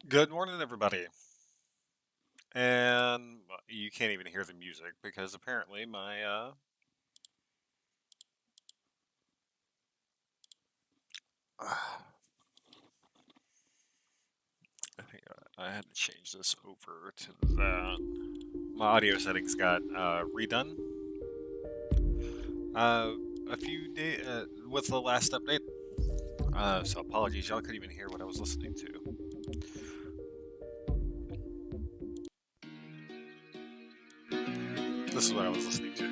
Good morning, everybody. And you can't even hear the music because apparently my I think I had to change this over to that. My audio settings got redone uh, a few days with the last update. So apologies, y'all couldn't even hear what I was listening to. This is what I was listening to.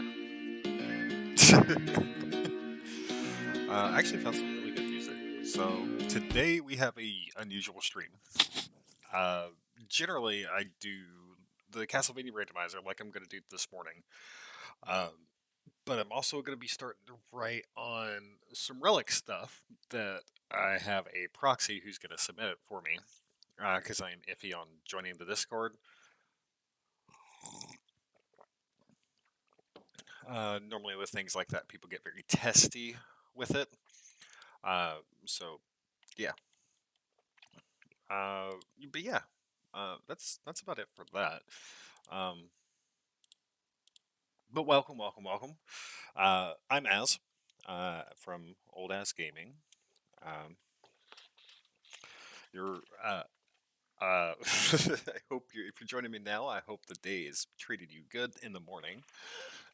I actually found some really good music. So today we have a unusual stream. Uh, Generally, I do the Castlevania Randomizer like I'm going to do this morning. Um, but I'm also going to be starting to write on some Relic stuff that I have a proxy who's going to submit it for me because I'm iffy on joining the Discord. Normally, with things like that, people get very testy with it. Uh, so, yeah. Uh, but yeah, that's about it for that. Um, but welcome, welcome, welcome. I'm Az from Old Ass Gaming. Um, you're, I hope if you're joining me now, I hope the day has treated you good in the morning.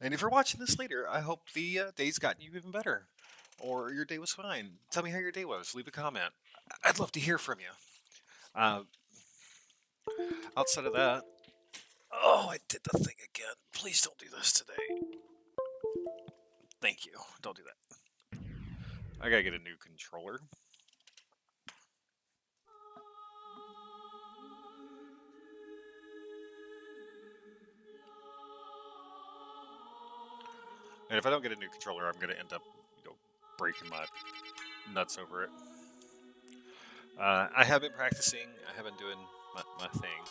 And if you're watching this later, I hope the day's gotten you even better. Or your day was fine. Tell me how your day was. Leave a comment. I'd love to hear from you. Uh, Outside of that, oh, I did the thing again. Please don't do this today. Thank you. Don't do that. I gotta get a new controller. And if I don't get a new controller, I'm gonna end up, breaking my nuts over it. I have been practicing. I have been doing my thing.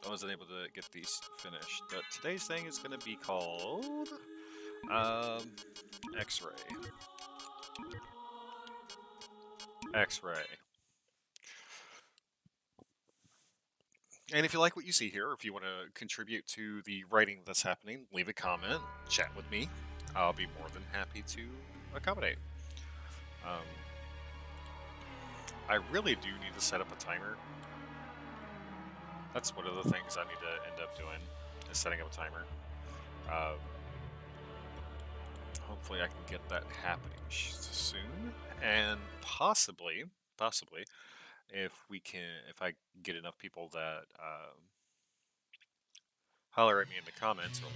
I wasn't able to get these finished. But today's thing is going to be called X-Ray. X-Ray. And if you like what you see here, or if you want to contribute to the writing that's happening, leave a comment, chat with me. I'll be more than happy to accommodate. Um, I really do need to set up a timer. That's one of the things I need to end up doing, is setting up a timer. Hopefully I can get that happening soon, and possibly, if I get enough people that holler at me in the comments or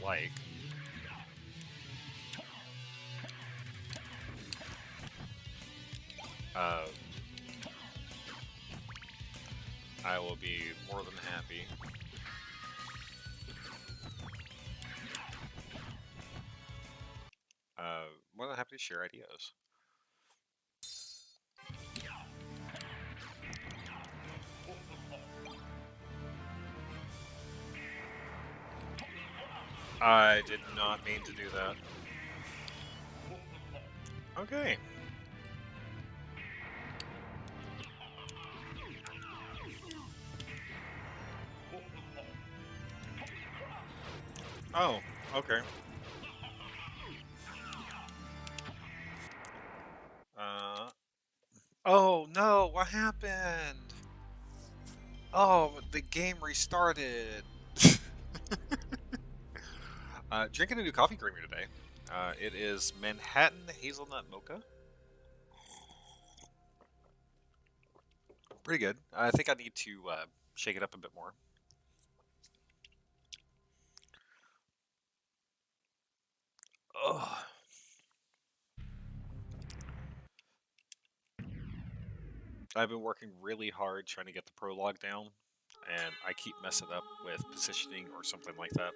uh, I will be more than happy. More than happy to share ideas. I did not mean to do that. Okay. Oh, okay. Uh, oh no, what happened? Oh, the game restarted. Drinking a new coffee creamer today. It is Manhattan Hazelnut Mocha. Pretty good. I think I need to shake it up a bit more. Ugh. I've been working really hard trying to get the prologue down, and I keep messing up with positioning or something like that.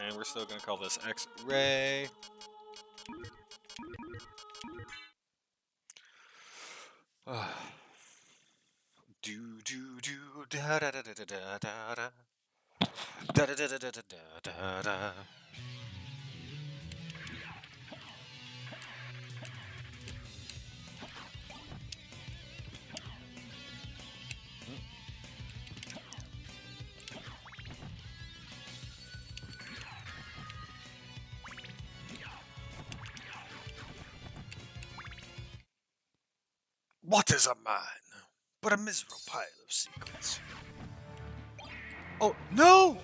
And we're still going to call this X-Ray. Do do do da da da da da da da da da da da da da da da. What is a man but a miserable pile of secrets? Oh, no!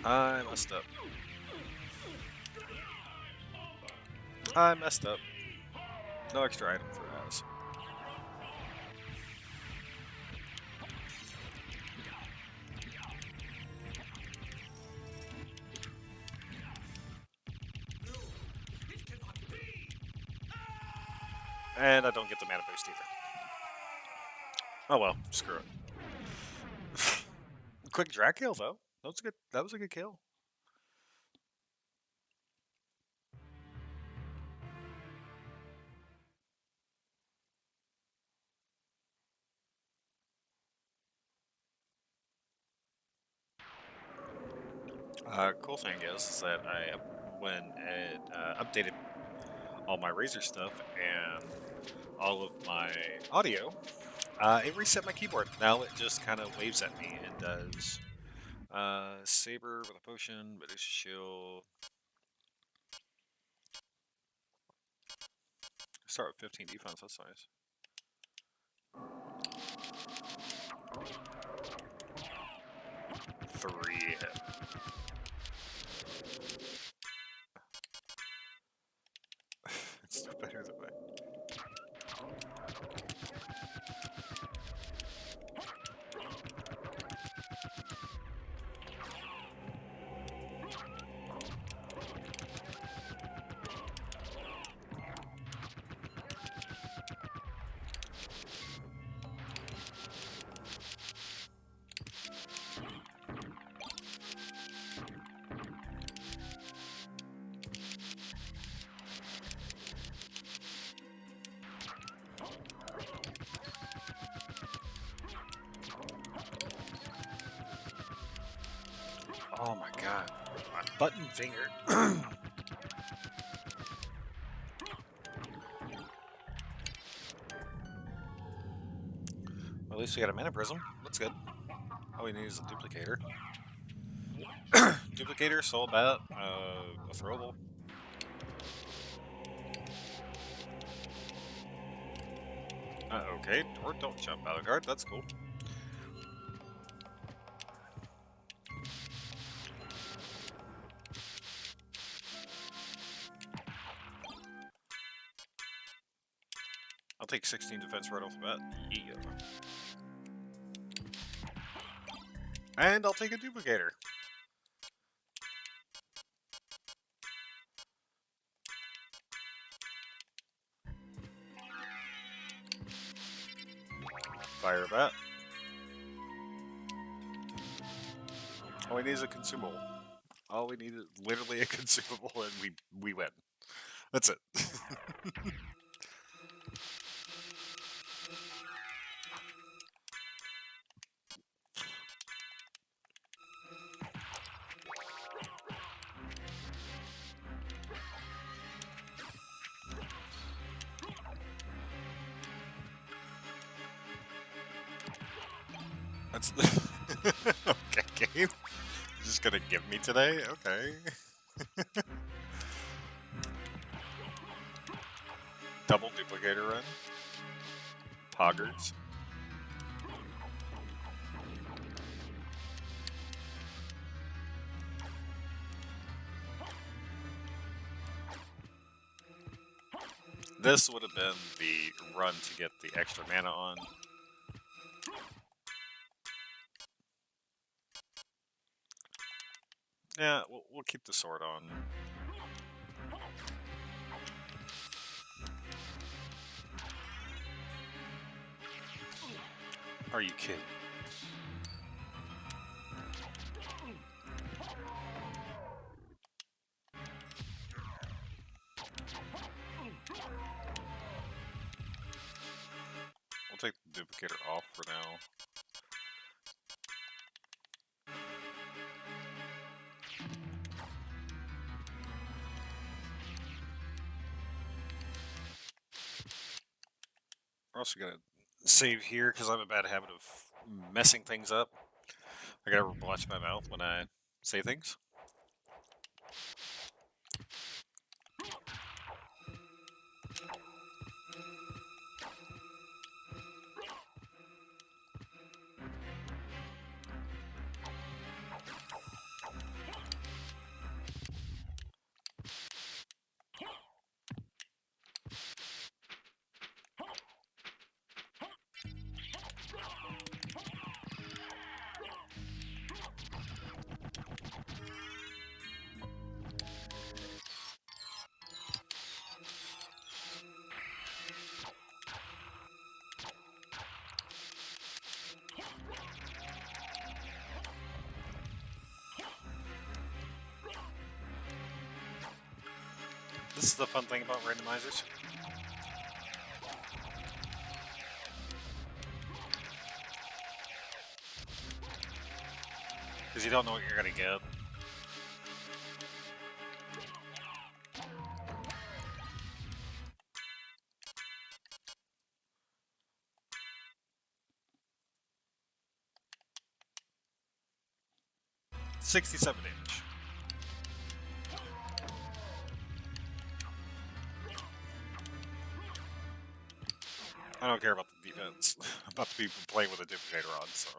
I messed up. I messed up. No extra item for us. And I don't get the mana boost either. Oh well, screw it. Quick drag kill though. That was a good. That was a good kill. Cool thing is that when it updated all my Razer stuff and all of my audio, it reset my keyboard. Now it just kind of waves at me and does saber with a potion, but it's shield. Start with 15 defense. That's nice. Three hit. It's still better than mine. Oh my god. My button finger. Well, at least we got a mana prism. That's good. All we need is a duplicator. Duplicator, soul bat, a throwable. Okay, or don't jump out of guard. That's cool. I'll take 16 defense right off the bat. Yeah. And I'll take a duplicator. Fire bat. All we need is a consumable. All we need is literally a consumable, and we win. That's it. That's the okay, game. Just gonna give me today? Okay. Double duplicator run. Poggers. This would have been the run to get the extra mana on. Yeah, we'll keep the sword on. Are you kidding? We'll take the duplicator off for now. We're also gonna save here because I have a bad habit of messing things up. I gotta watch my mouth when I say things. This is the fun thing about randomizers. Because you don't know what you're going to get. $67 damage. I don't care about the defense. I'm about to be playing with a duplicator on, so.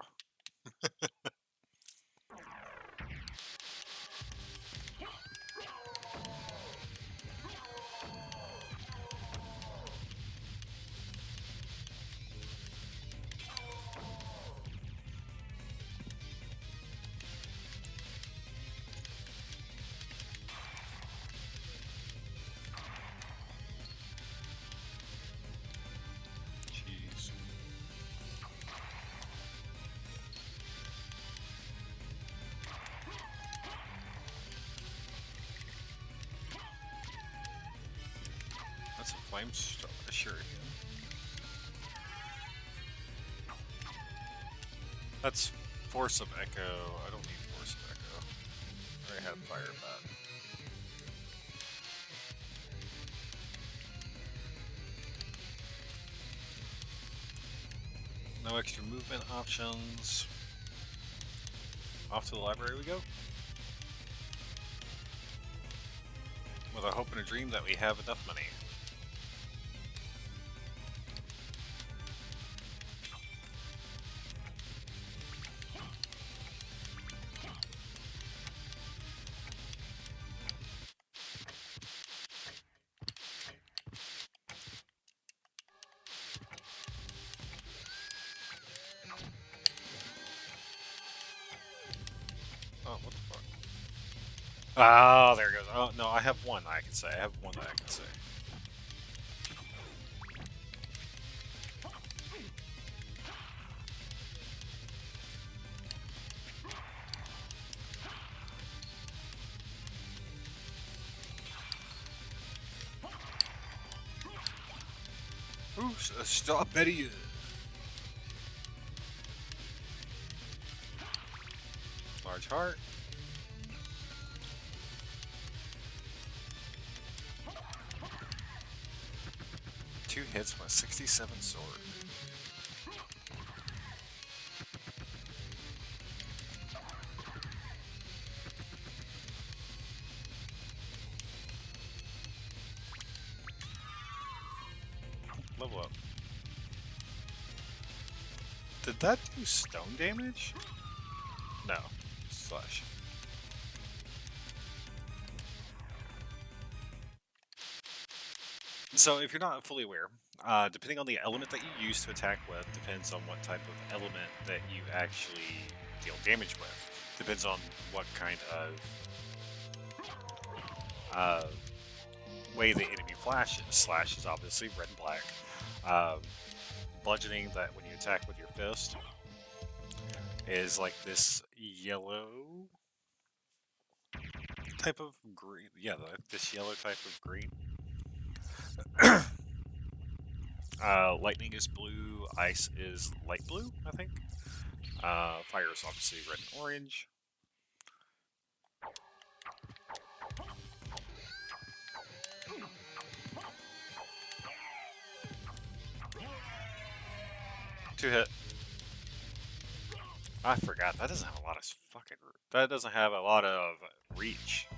Jeez. That's a flame shuriken. That's Force of Echo. I don't need Force of Echo. I already have Fire Bat. No extra movement options. Off to the library we go. With a hope and a dream that we have enough money. Oh, what the fuck? Oh, there it goes. Oh, no, I have one I can say. I have one that I can say. Ooh, stop Betty. Large heart. Two hits from a 67 sword. Level up. Did that do stone damage? No. Slash. So, if you're not fully aware, depending on the element that you use to attack with, depends on what type of element that you actually deal damage with. Depends on what kind of way the enemy flashes. Slash is obviously red and black. Bludgeoning, that when you attack with your fist, is like this yellow type of green. Yeah, this yellow type of green. Lightning is blue, ice is light blue, I think. Fire is obviously red and orange. Two hit. I forgot, that doesn't have a lot of fucking... That doesn't have a lot of reach.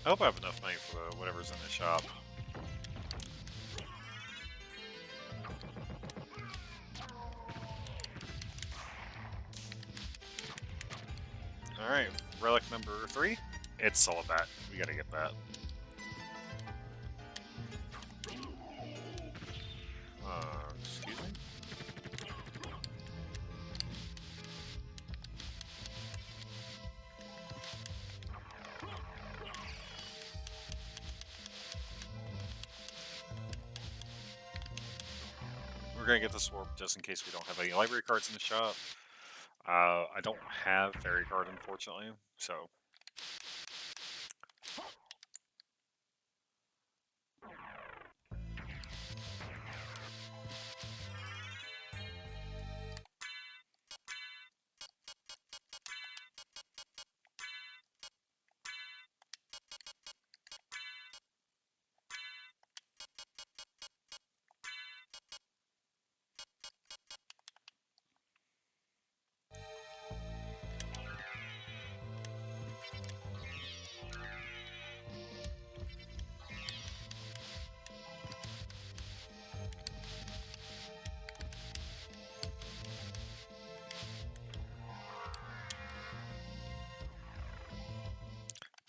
I hope I have enough money for whatever's in the shop. Alright, relic number 3, It's solid that. We gotta get that. Excuse me? We're gonna get this warp just in case we don't have any library cards in the shop. I don't have fairy card, unfortunately, so.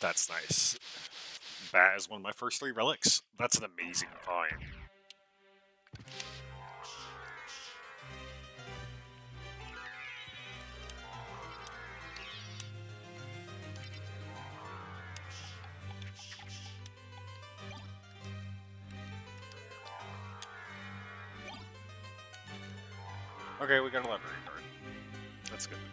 That's nice. That is one of my first 3 relics. That's an amazing find. Okay, we got a library card. That's good to know.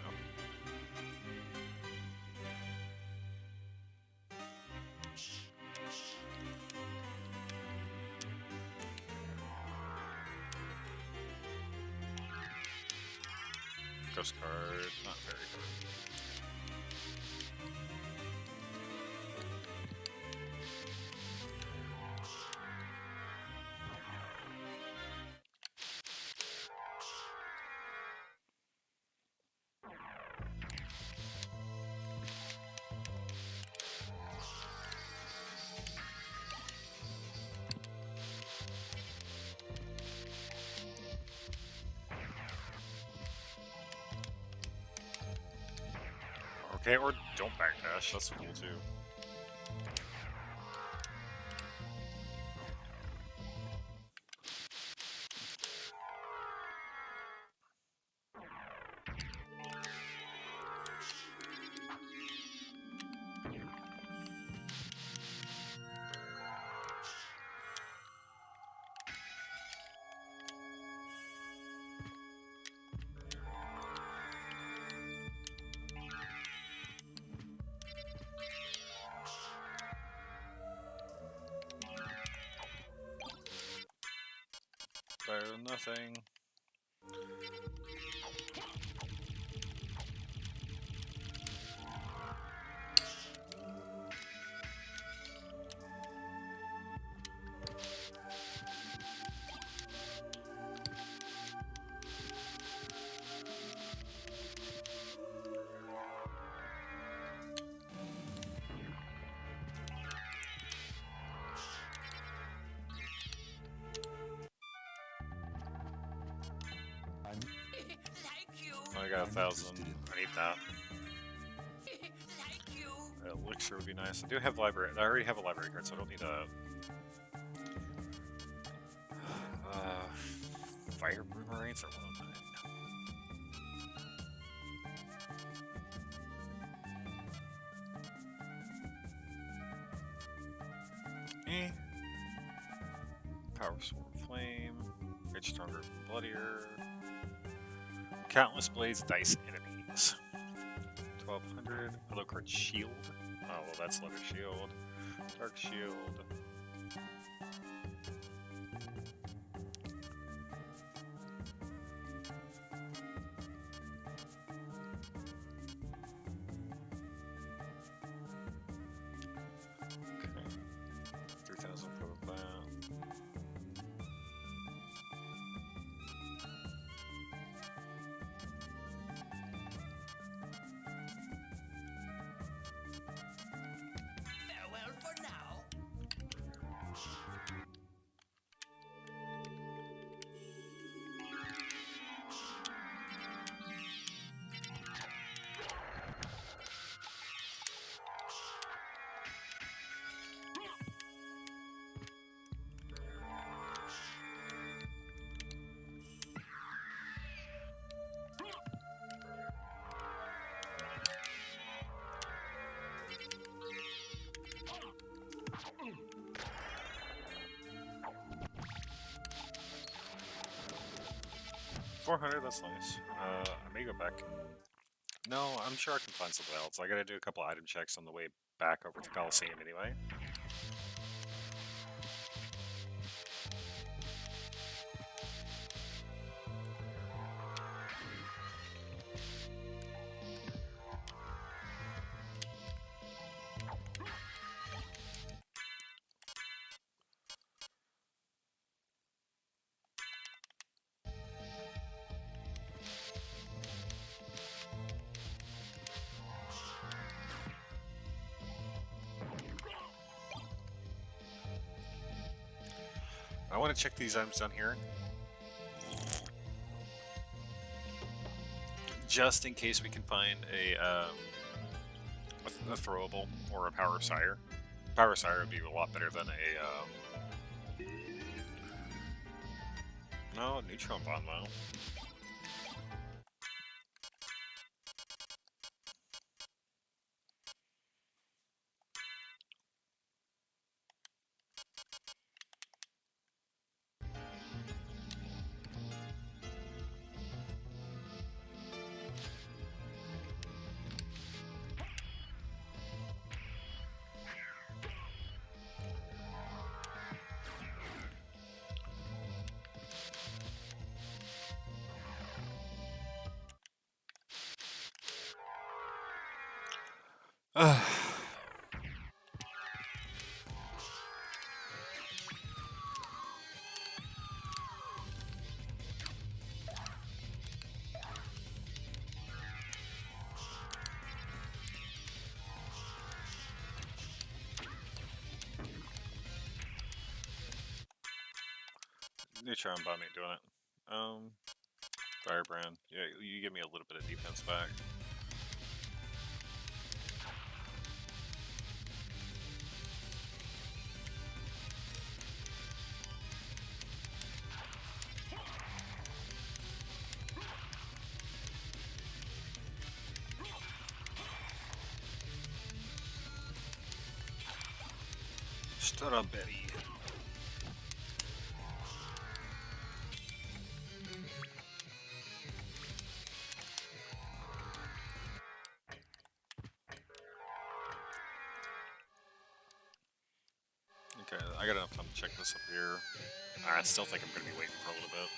Ghost card, not fairy card. Okay, or don't backdash, that's cool too. Better than nothing. I got 1,000. I need that. Elixir would be nice. I do have library. I already have a library card, so I don't need a fire boomerangs or one. Power sword flame. Get stronger, bloodier. Countless blades, dice, enemies. 1,200. Hello card shield. Oh, well, that's leather shield. Dark shield. Okay. 3,000 for that. 400, that's nice. I may go back. No, I'm sure I can find something else. I gotta do a couple item checks on the way back over to Coliseum anyway. I want to check these items down here, just in case we can find a throwable or a power sire. Power sire would be a lot better than a no neutron bomb though. Neutron bomb ain't doing it. Firebrand. Yeah, you give me a little bit of defense back. Stood up, Betty. Okay, I got enough time to check this up here. I still think I'm gonna be waiting for a little bit.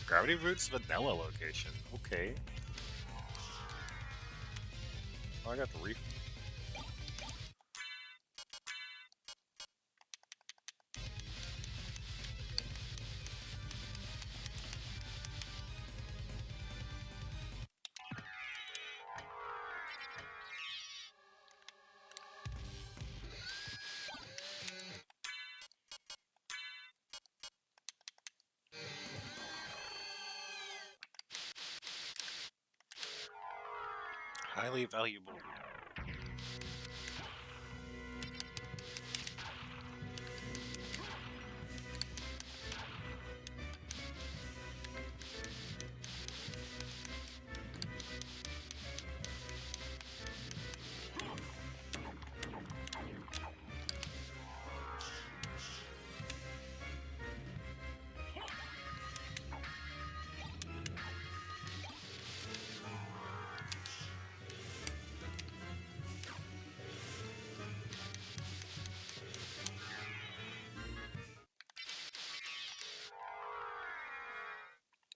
Gravity Roots Vanilla location. Okay. Oh, I got the reef. Highly valuable.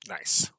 Nice.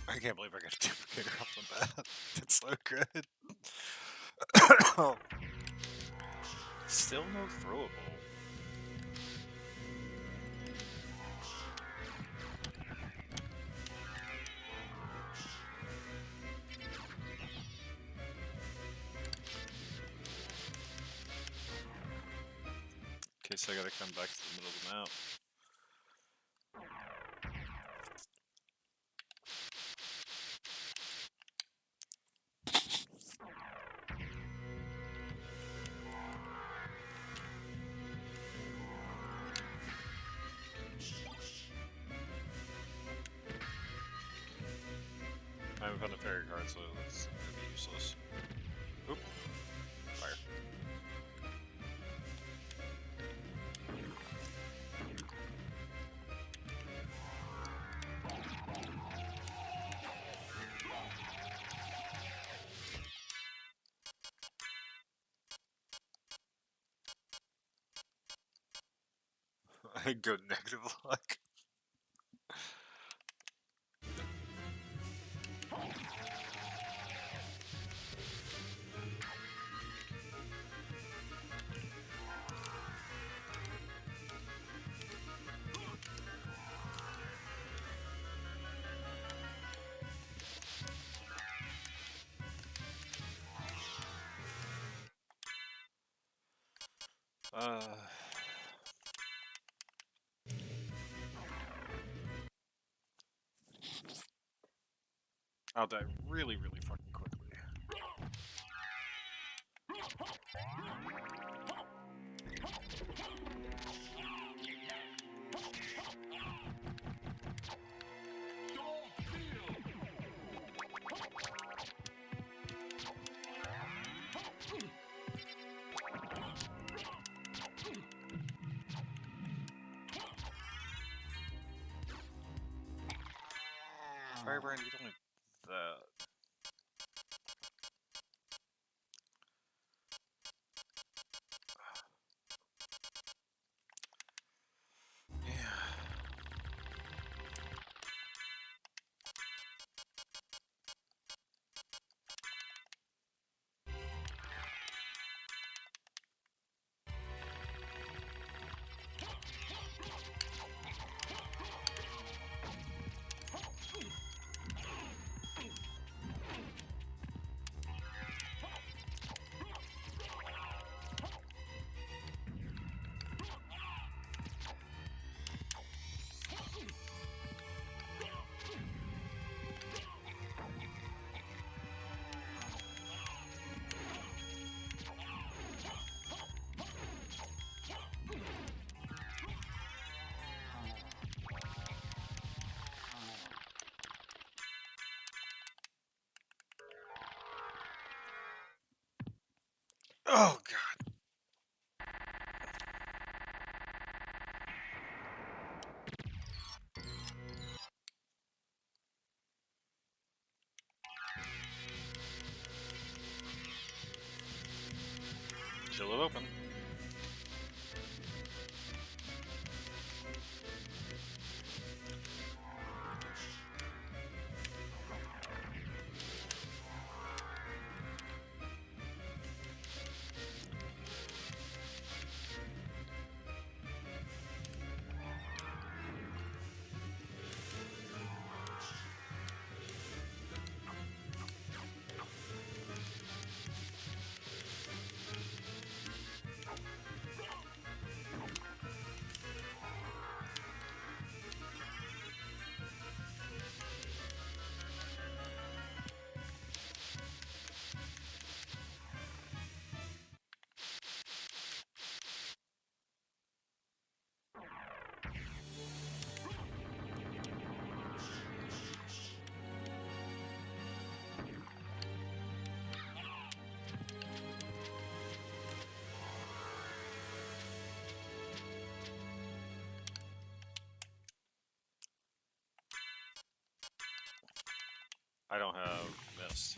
I can't believe I got a duplicator off the bat. That's so good. Still no throwable. Okay, so I gotta come back to the middle of the map. I haven't found a fairy card, so it's gonna be useless. Oop. Fire. I go negative luck. I'll die really, really fucking quickly. Firebrand, you don't need that. Oh god. Chill it open. I don't have mist.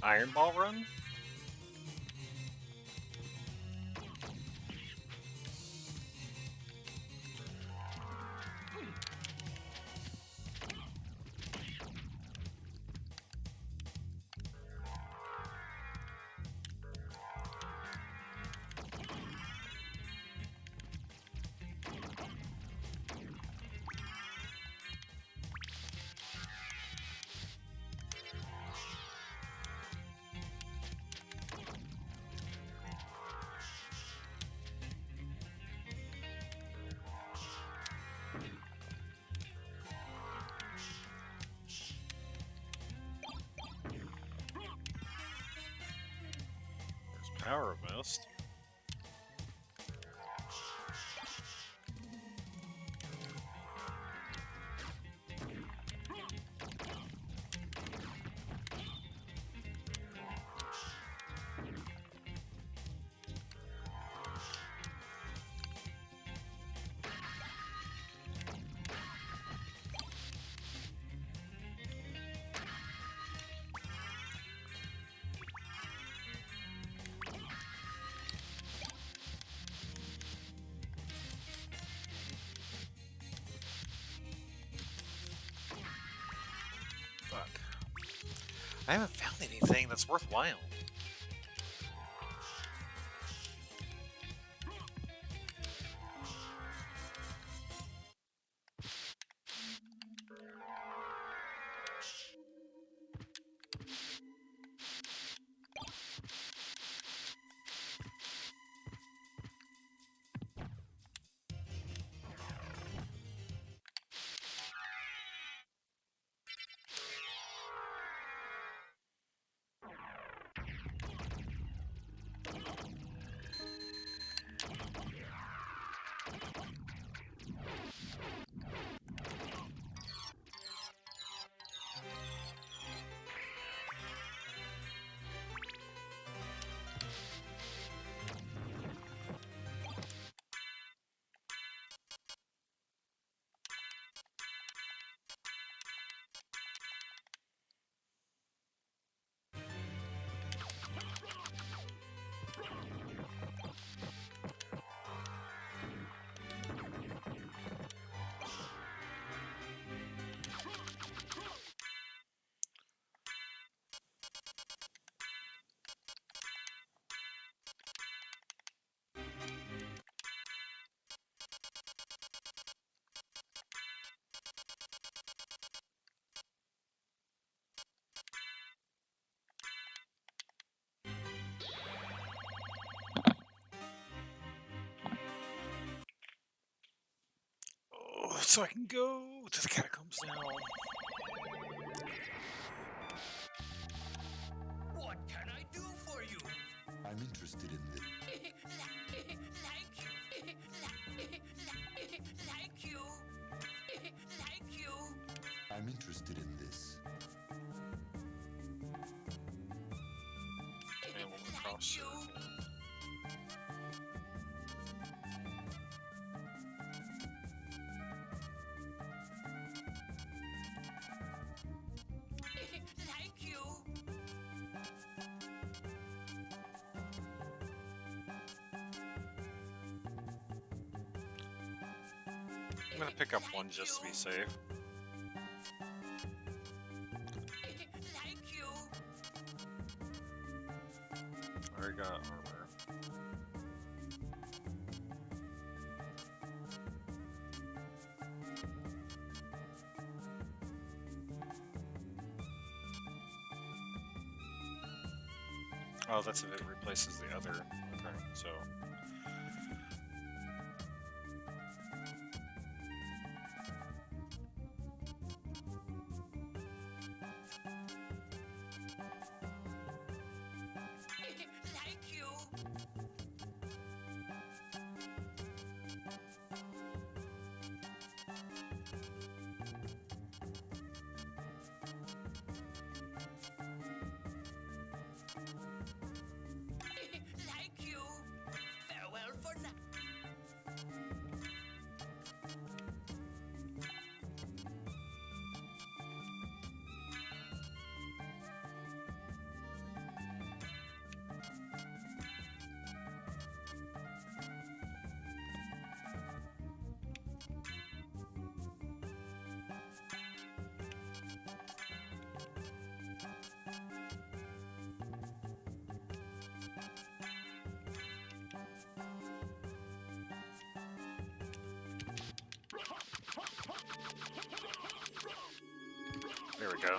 Iron Ball Run? Power Mist. Fuck. I haven't found anything that's worthwhile. So I can go to the catacombs now. What can I do for you? I'm interested in this. Thank you. I'm interested in this. And we'll cross it. Thank you. I'm gonna pick up one just to be safe. Thank you. I already got armor. Oh, that's if it replaces the other. Okay, so. Thank you. Thank you. we go.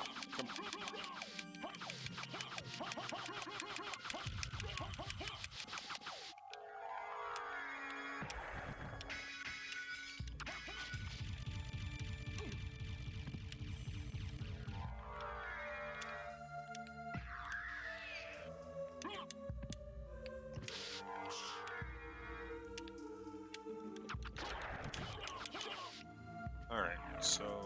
Alright, so...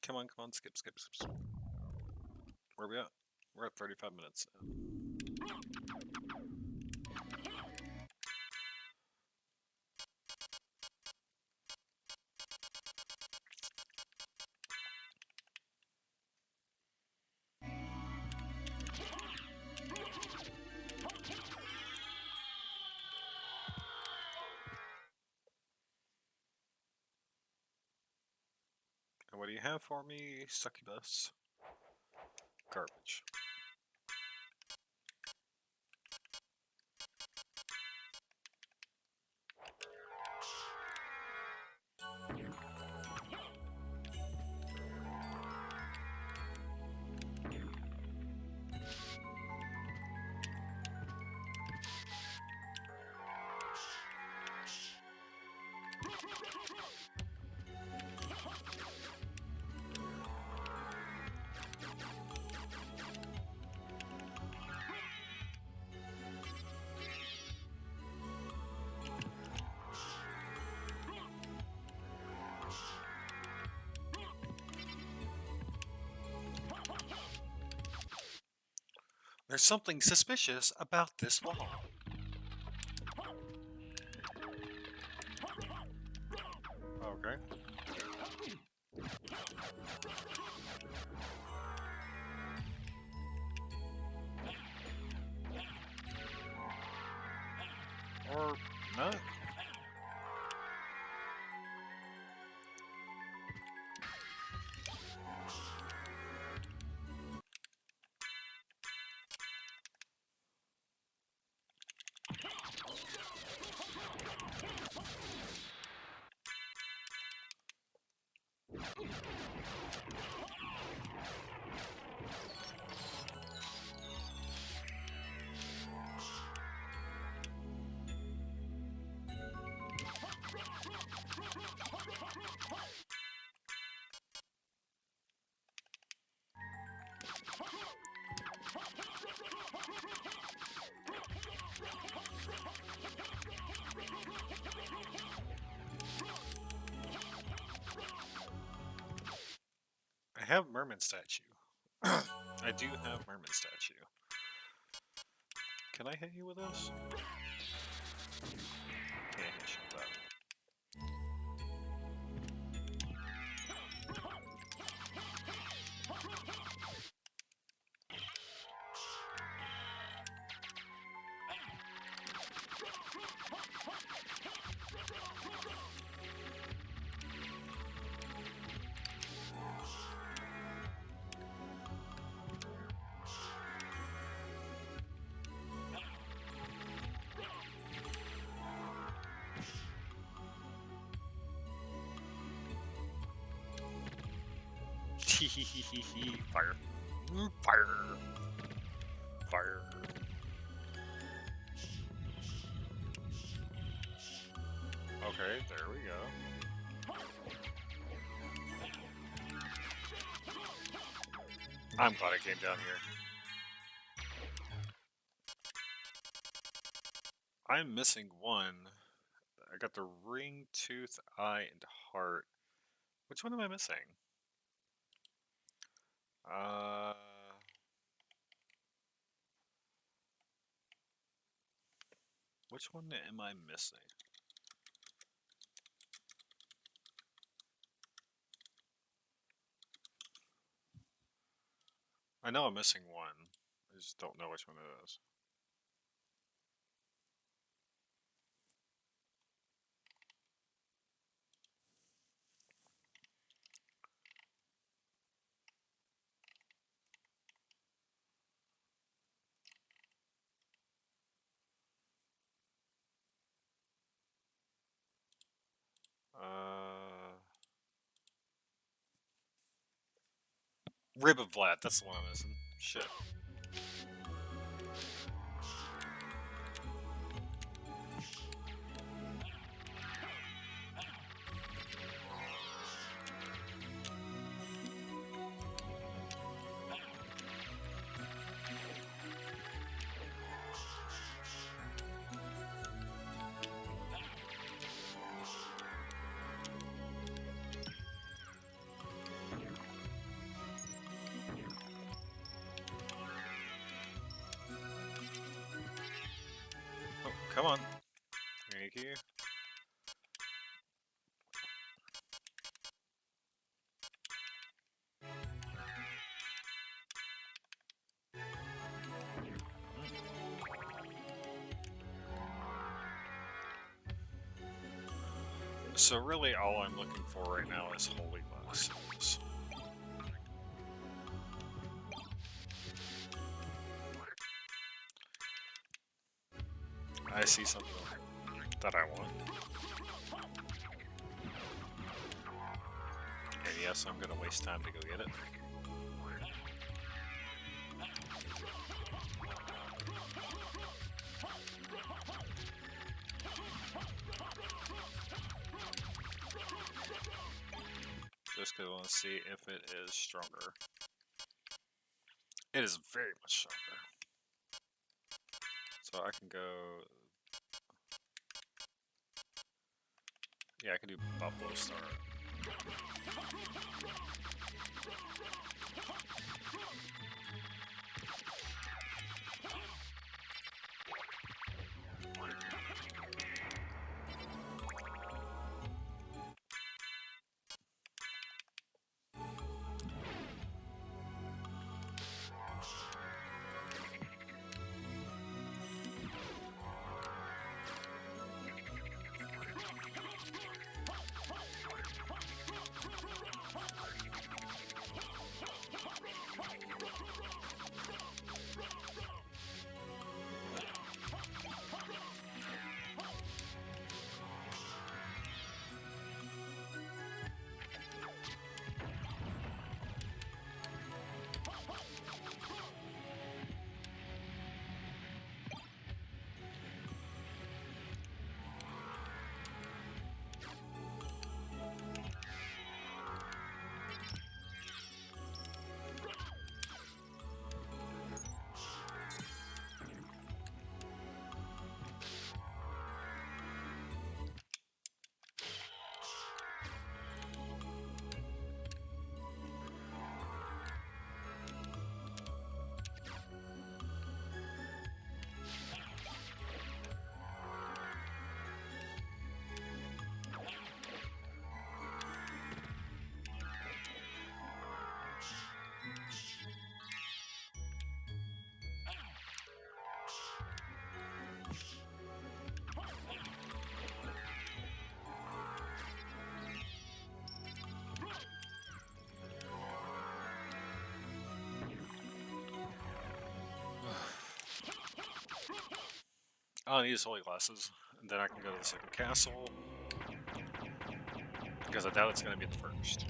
Come on. Come on, skip. Where are we at? We're at 35 minutes. And what do you have for me, succubus? Garbage. There's something suspicious about this wall. Okay. Or not. have merman statue. I do have merman statue. Can I hit you with this? Can't hit you with that. Fire. Fire. Fire. Okay, there we go. I'm glad I came down here. I'm missing one. I got the ring, tooth, eye, and heart. Which one am I missing? Which one am I missing? I know I'm missing one. I just don't know which one it is. Rib of Vlad, that's the one I'm missing. Shit. Oh, come on. Thank you. So really all I'm looking for right now is holy blessings. I see something that I want. And yes, I'm gonna waste time to go get it. Just because I want to see if it is stronger. It is very much stronger. So I can go... Yeah, I can do Buffalo Star. I'll need his holy glasses, and then I can go to the second castle. Because I doubt it's going to be the first.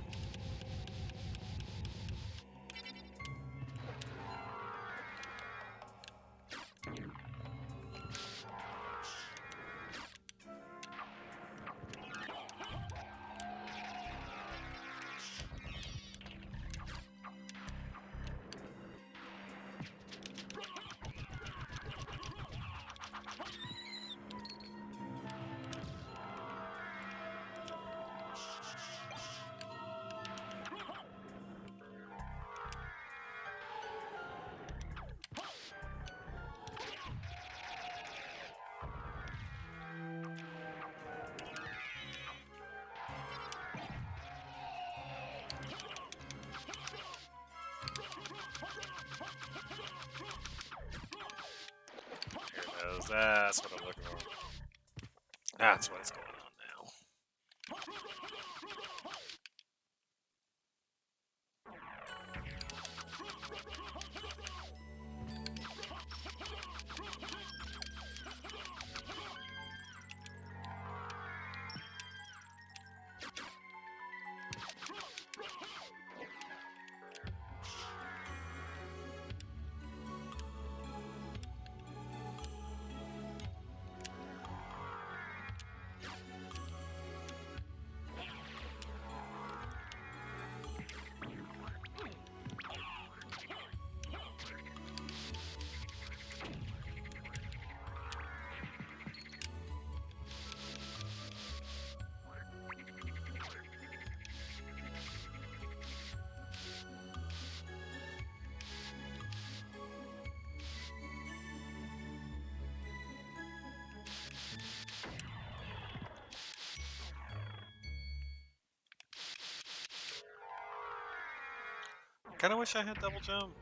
Here it is. That's what I'm looking for. That's what's going on now. Kinda wish I had double jump.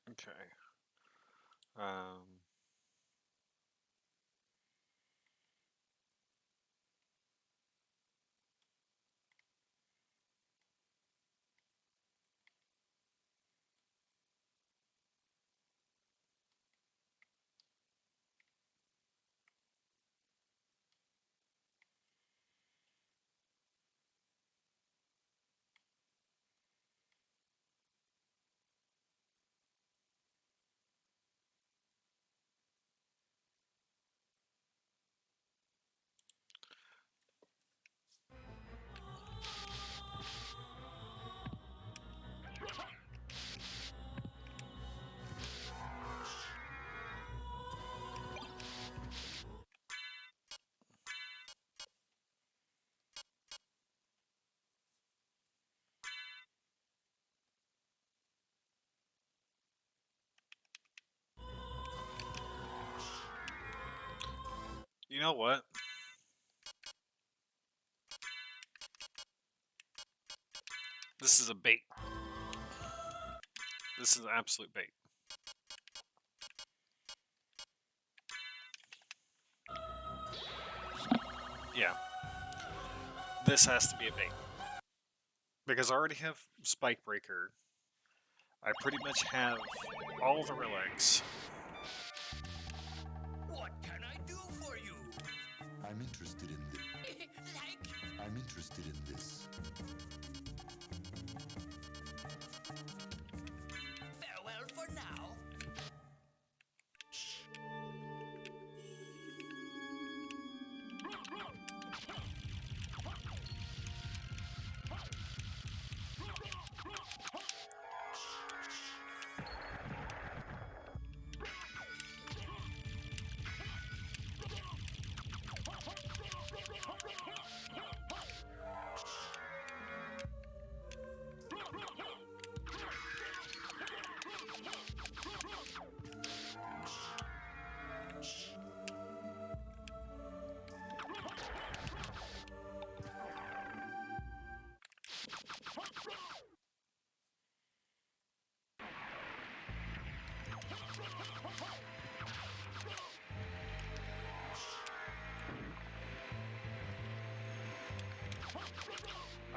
Okay. Um... You know what? This is a bait. This is an absolute bait. Yeah. This has to be a bait. Because I already have Spike Breaker. I pretty much have all the relics. What can I do for you? I'm interested in this. Thank you. I'm interested in this. Farewell for now.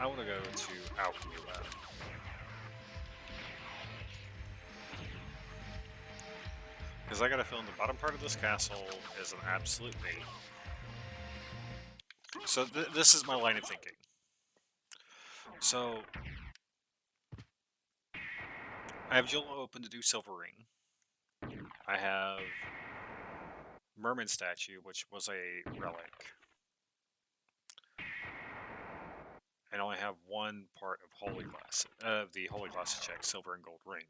I want to go to Alchemy Lab. Because I got a feeling the bottom part of this castle is an absolute bait. So this is my line of thinking. So I have Jill open to do Silver Ring. I have Merman Statue, which was a relic. And I only have one part of Holy Glass, the Holy Glass to check, Silver and Gold Ring.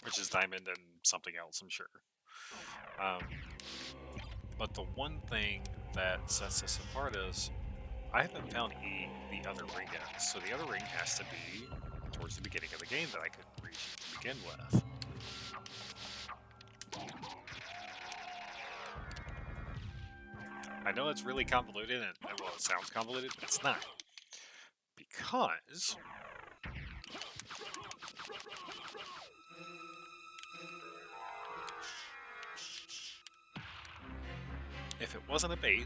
Which is Diamond and something else, I'm sure. But the one thing that sets us apart is I haven't found the other ring yet. So the other ring has to be towards the beginning of the game that I could reach to begin with. I know it's really convoluted, and well, it sounds convoluted, but it's not. Because if it wasn't a bait,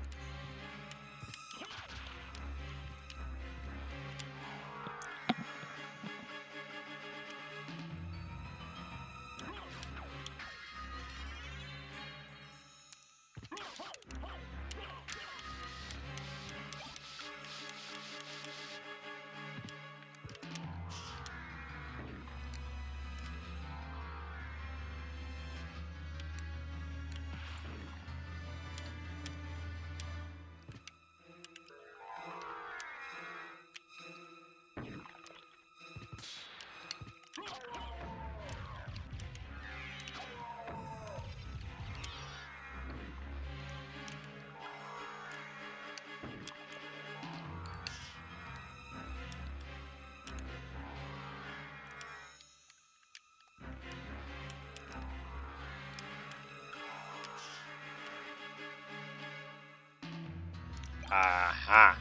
aha.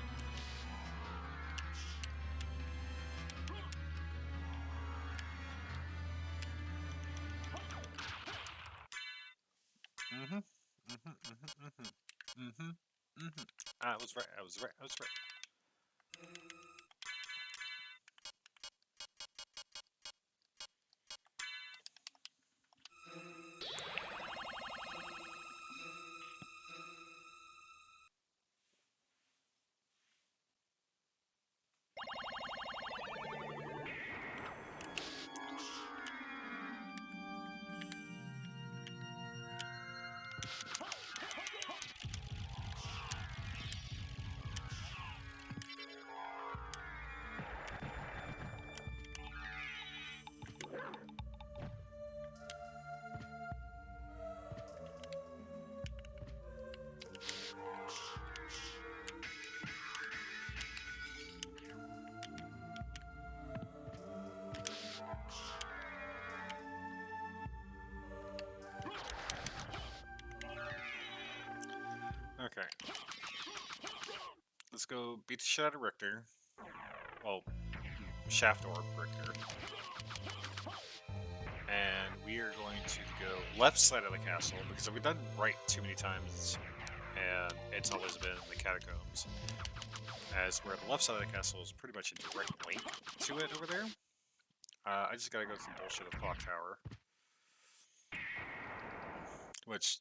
I was right. I was right. I was right. Okay. Let's go beat the shit out of Richter. Well, Shaft Orb Richter. And we are going to go left side of the castle because we've done right too many times and it's always been the catacombs. As where the left side of the castle is pretty much a direct link to it over there. I just gotta go through the bullshit of Clock Tower. Which,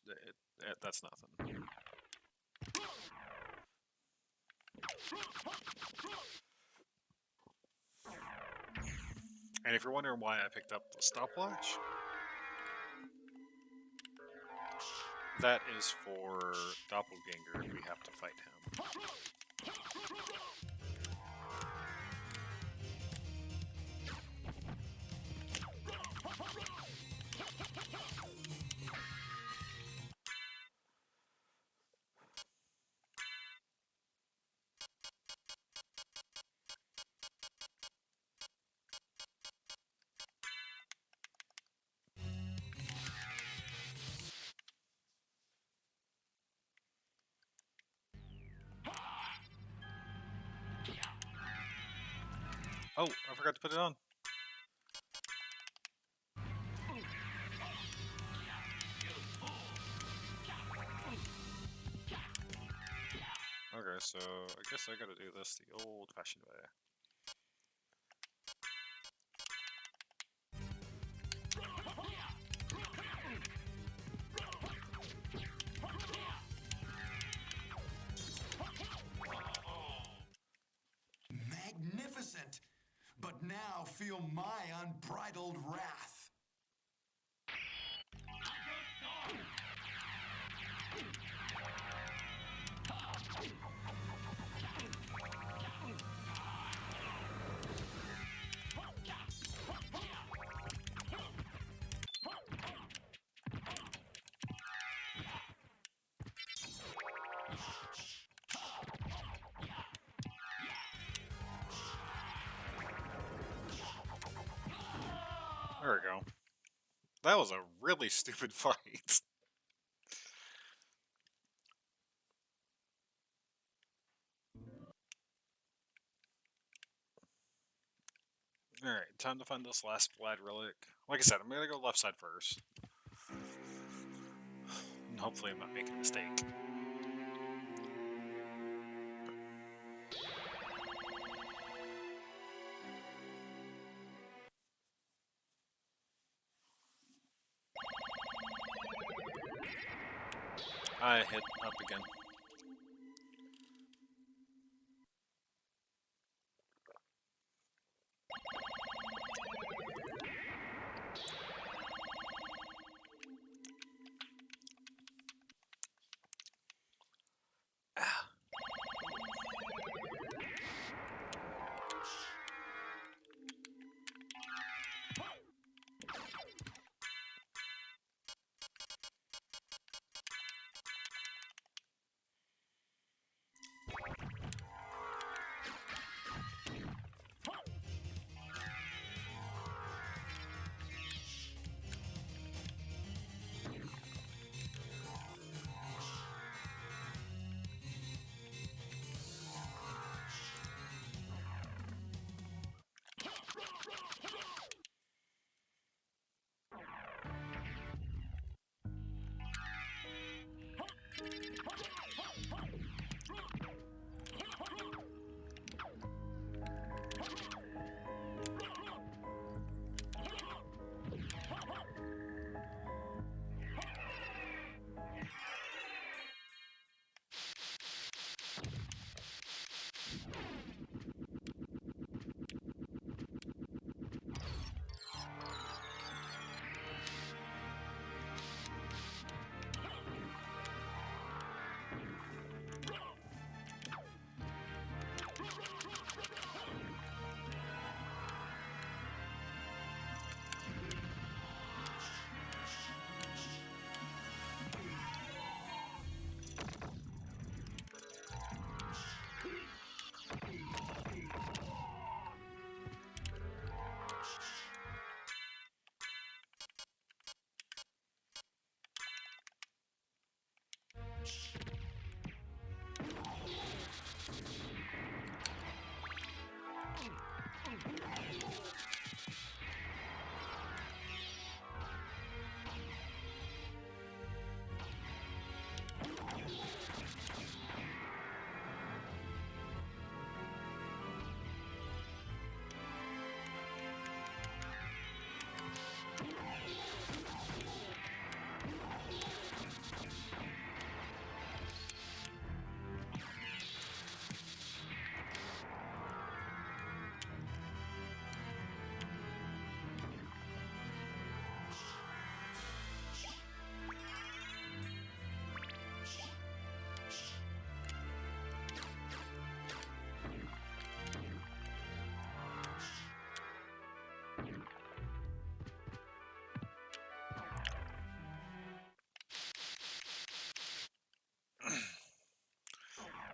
that's nothing. And if you're wondering why I picked up the stopwatch, that is for Doppelganger if we have to fight him. Oh, I forgot to put it on. Okay, so I guess I gotta do this the old-fashioned way. Magnificent! But now feel my unbridled wrath. There we go. That was a really stupid fight. Alright, time to find this last Vlad relic. Like I said, I'm gonna go left side first. And hopefully I'm not making a mistake. I hit up again.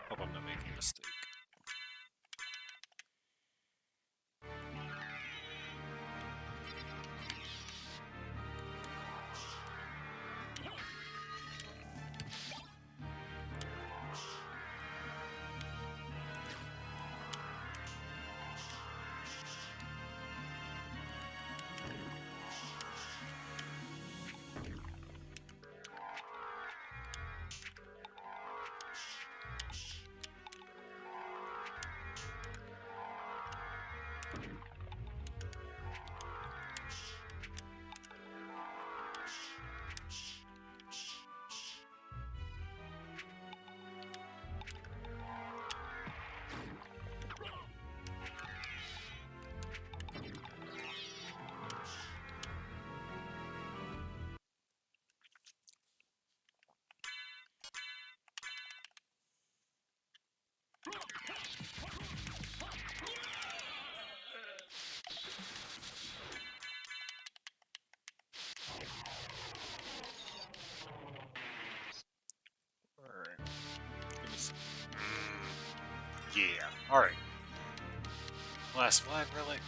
Hope I'm not making a mistake. Yeah. Alright. Last flag relic.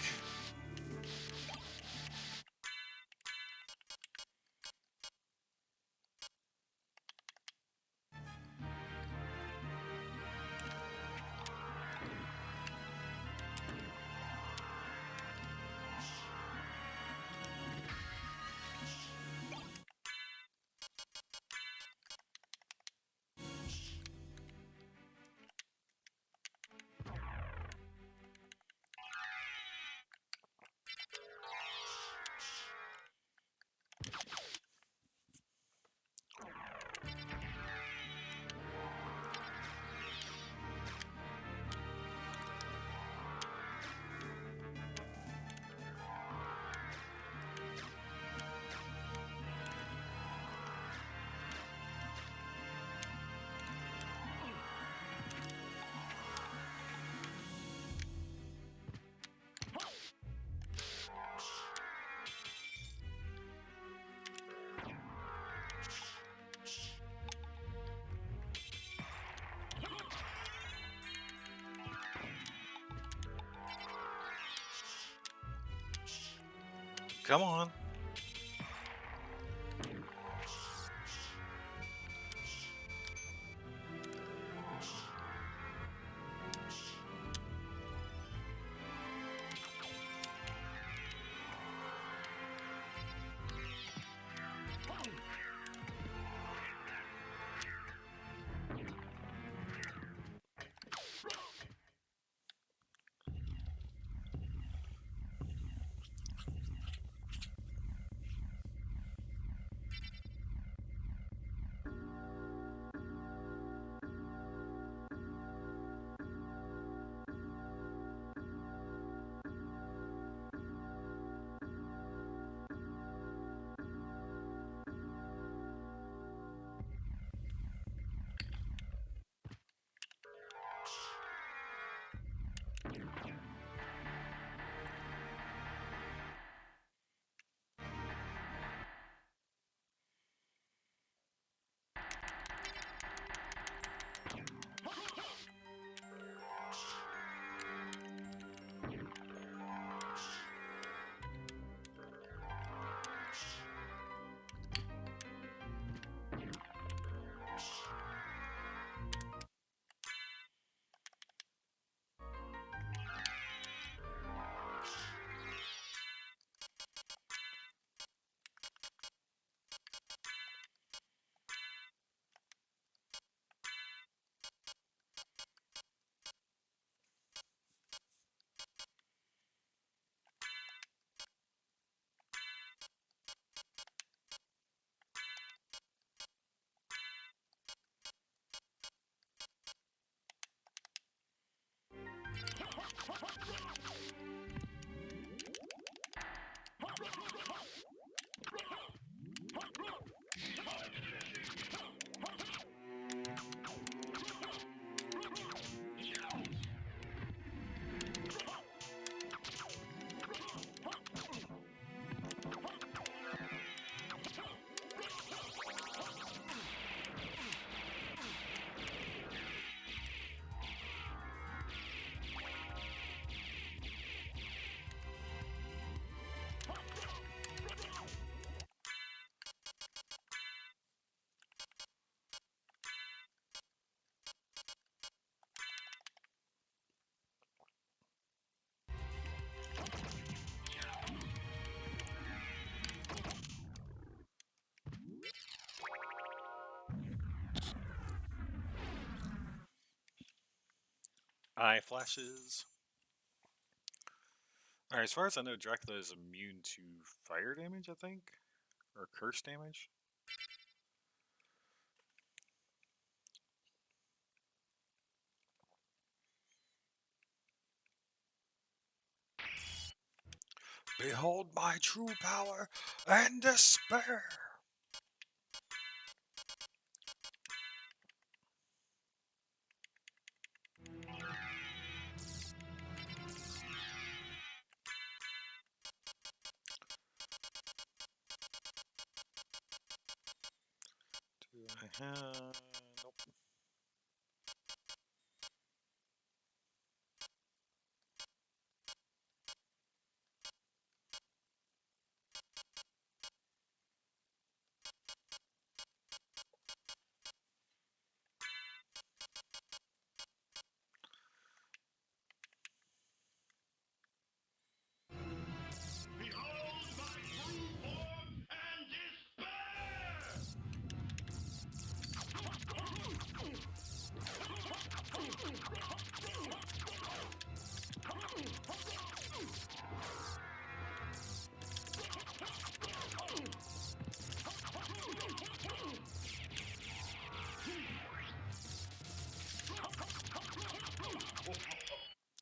Come on. Eye flashes. Alright, as far as I know, Dracula is immune to fire damage, I think? Or curse damage? Behold my true power and despair! Do I have... Nope.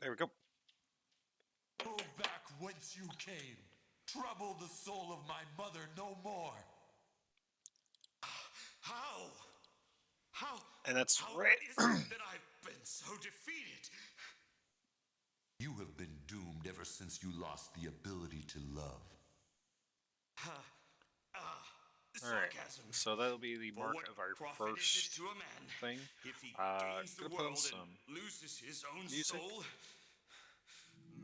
There we go. Go back whence you came. Trouble the soul of my mother no more. How? How? And that's How right. is it that I've been so defeated? You have been doomed ever since you lost the ability to love. Alright, Sarcasm. so that'll be the For mark what of our profit is first it to a man thing. if he Gonna gains the put on world some and loses his own music. soul?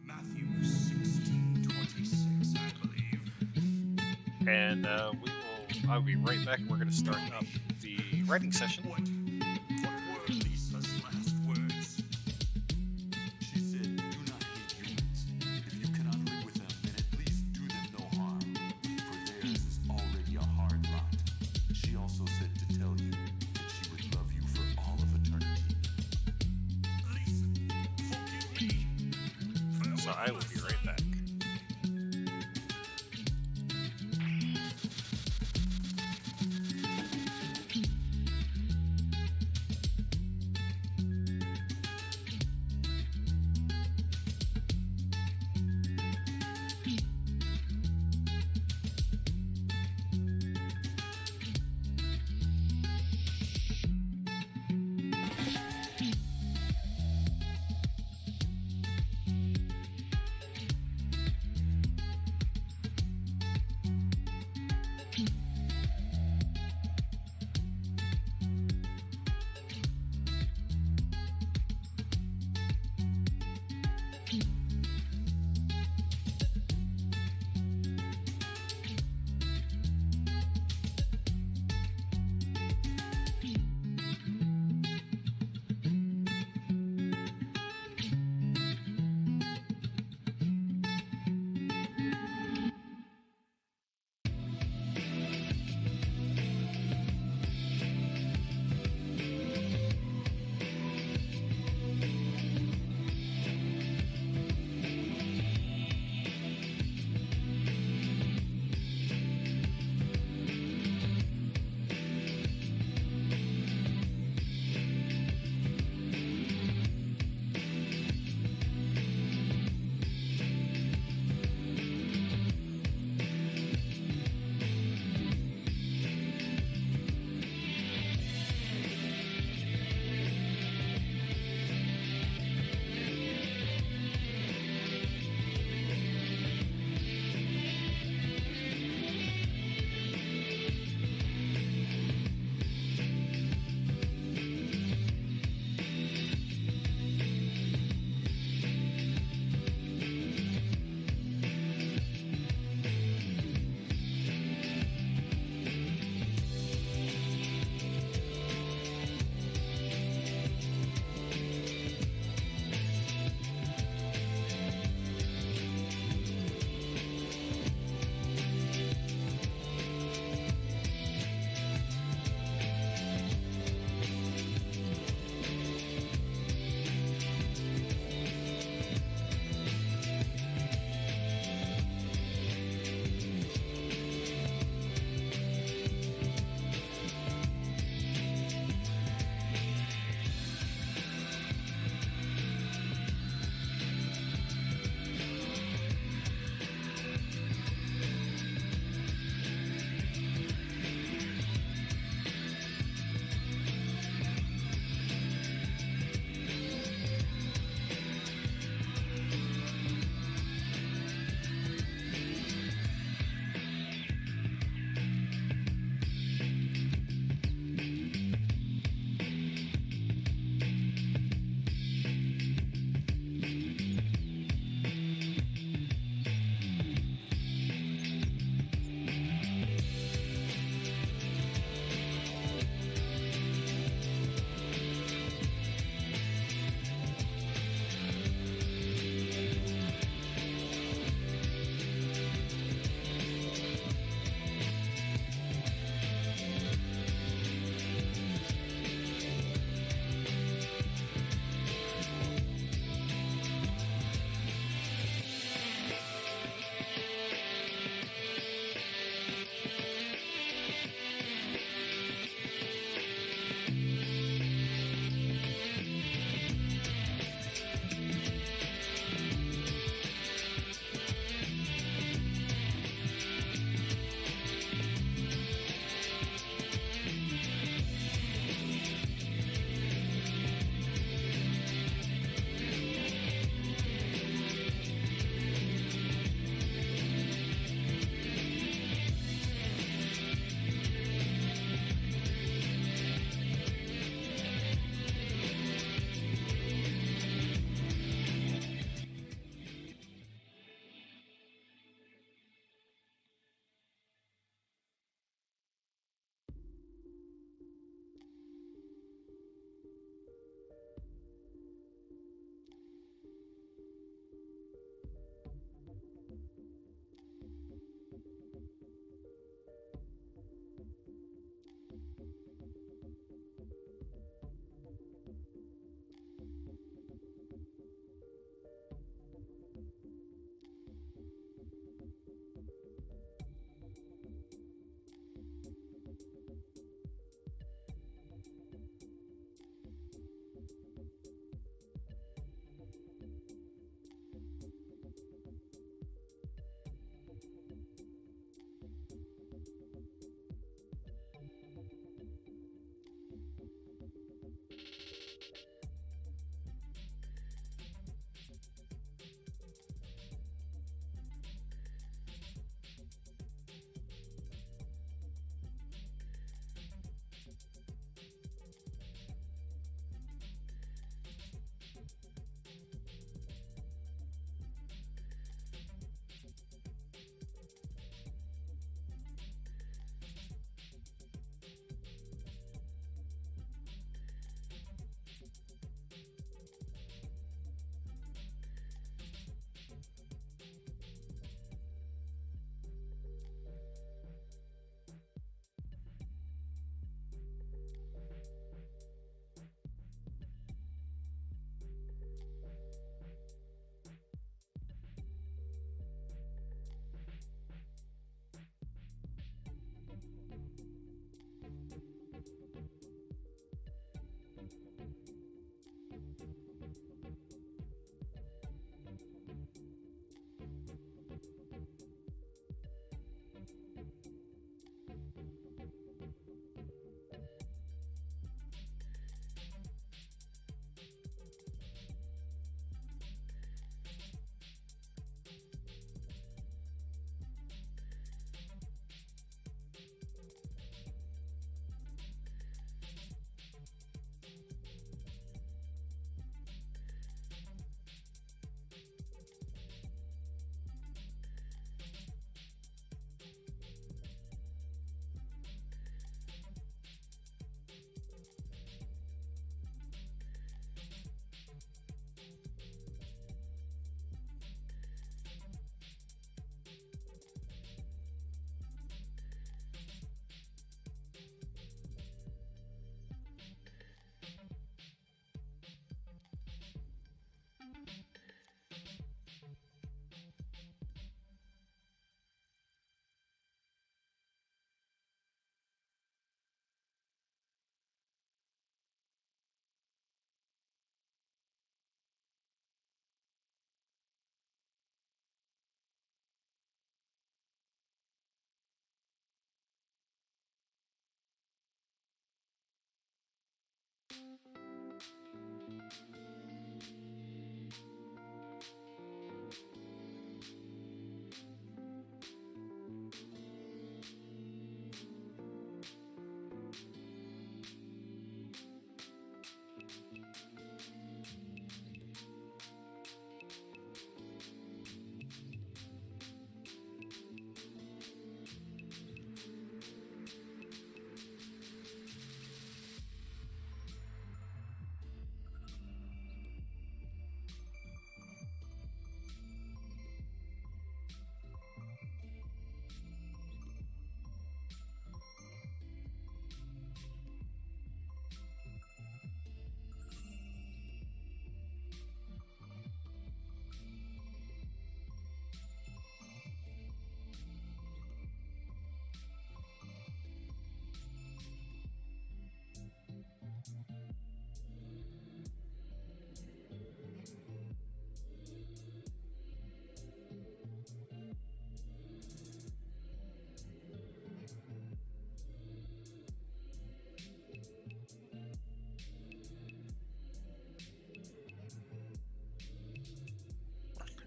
Matthew 16:26, I believe. And I'll be right back. We're gonna start up the writing session. What were Lisa's last words? She said, do not hate humans. If you cannot live with them, then at least do them no harm. For theirs is already a hard lot. She also said to tell you that she would love you for all of eternity. Lisa, forgive me. So I will be right back.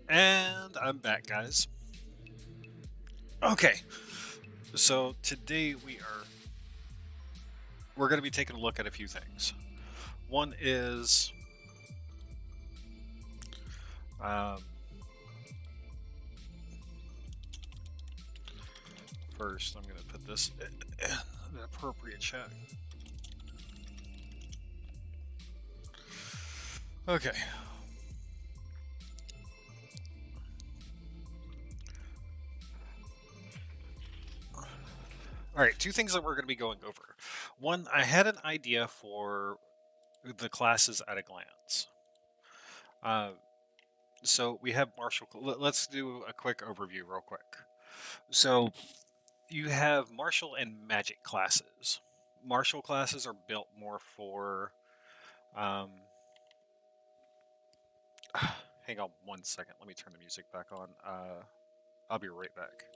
And I'm back, guys. Okay, so today we're going to be taking a look at a few things. One is first I'm going to put this in the appropriate chat. Okay. All right, two things that we're going to be going over. One, I had an idea for the classes at a glance. So we have martial. Let's do a quick overview real quick. So you have martial and magic classes. Martial classes are built more for. Hang on 1 second. Let me turn the music back on. I'll be right back.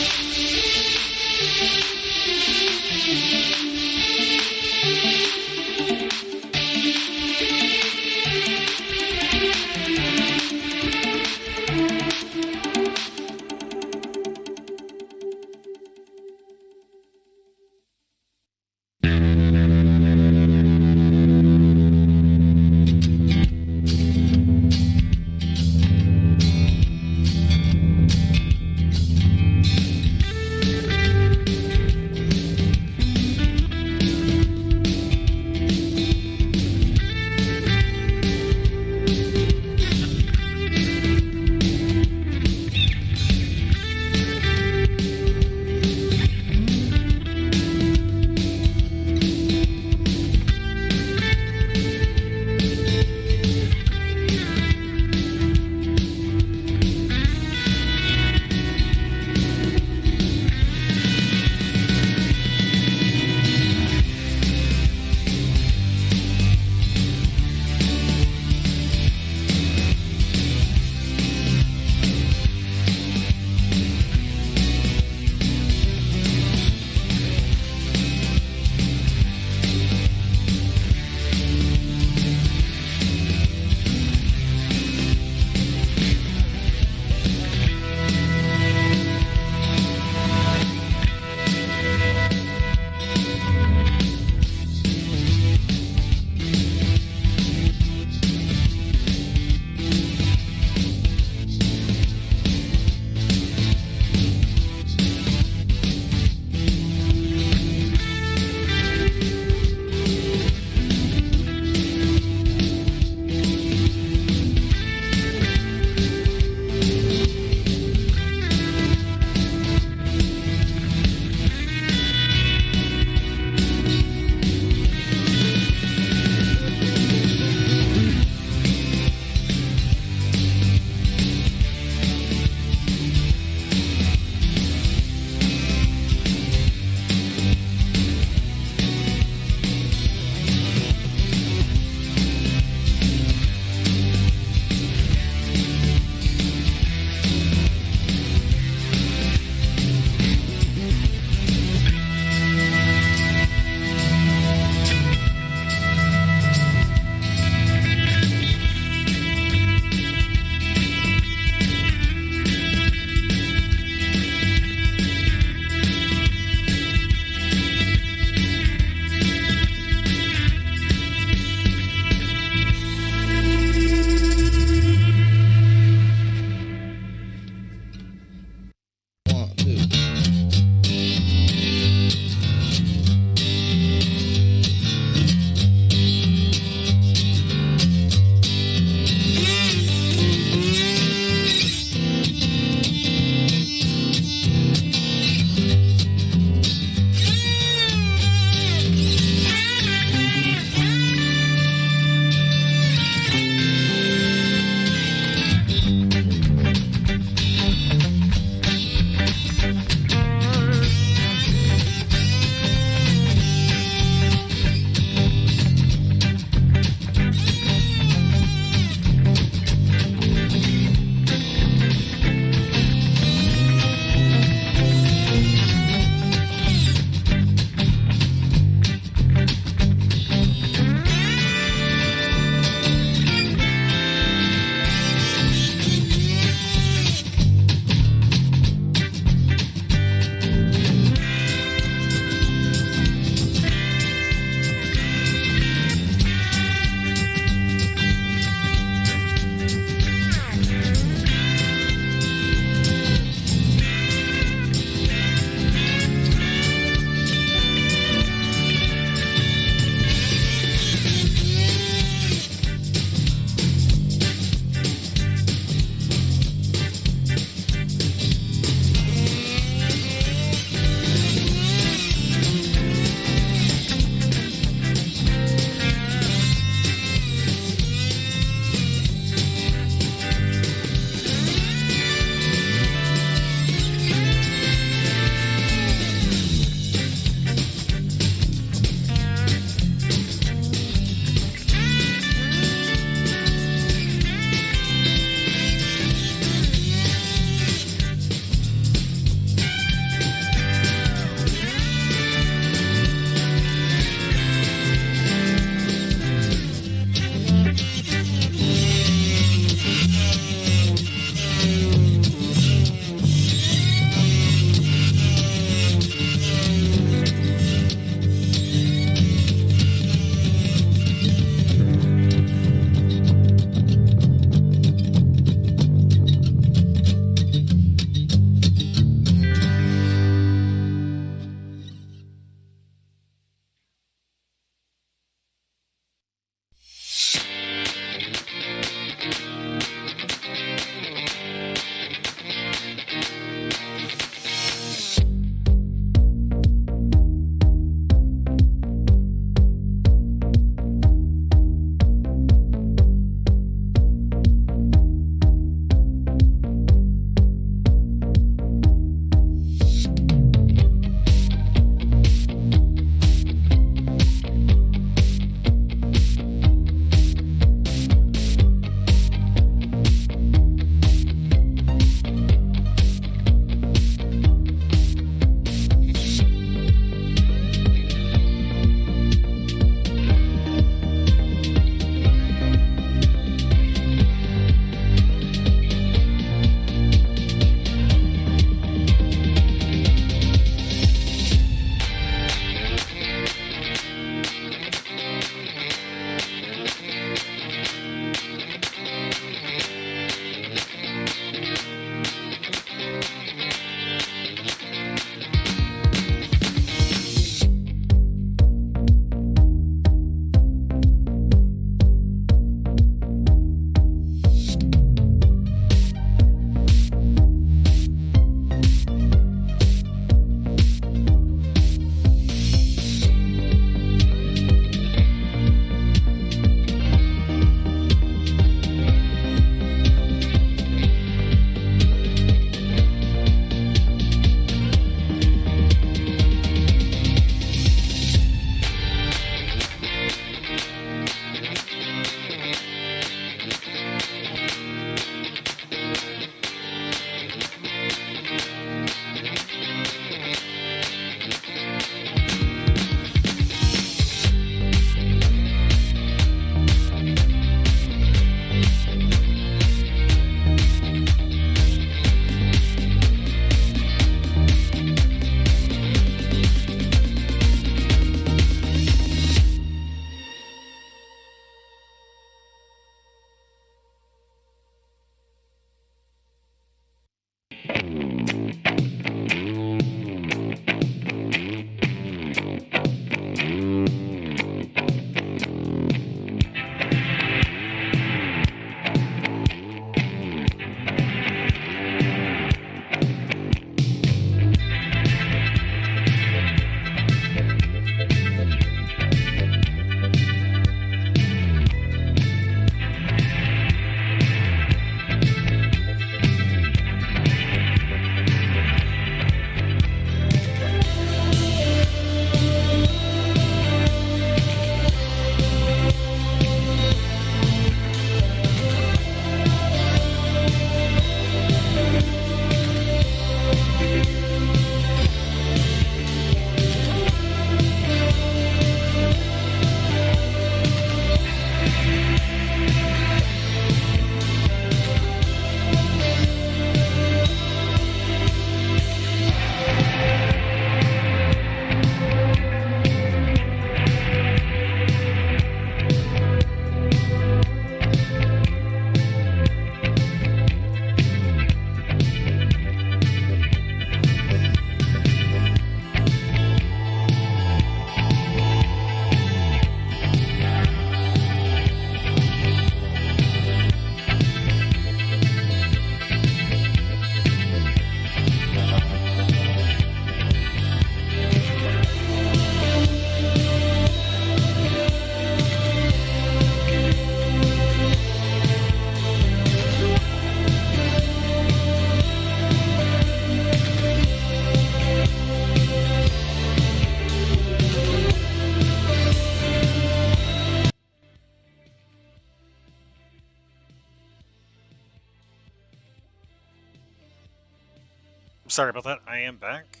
Sorry about that. I am back.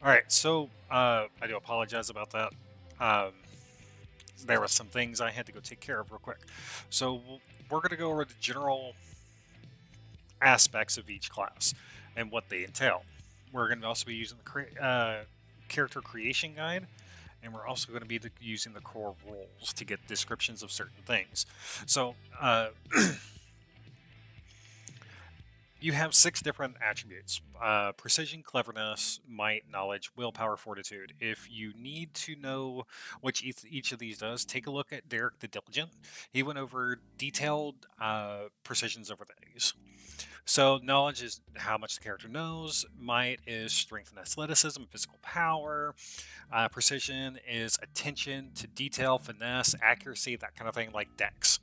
All right, so I do apologize about that. Um, there were some things I had to go take care of real quick. So we're going to go over the general aspects of each class and what they entail. We're going to also be using the character creation guide, and we're also going to be using the core rules to get descriptions of certain things. So you have 6 different attributes: precision, cleverness, might, knowledge, willpower, fortitude. If you need to know which each of these does, take a look at Derek the Diligent. He went over detailed precisions over these. So knowledge is how much the character knows. Might is strength and athleticism, physical power. Precision is attention to detail, finesse, accuracy, that kind of thing, like dex.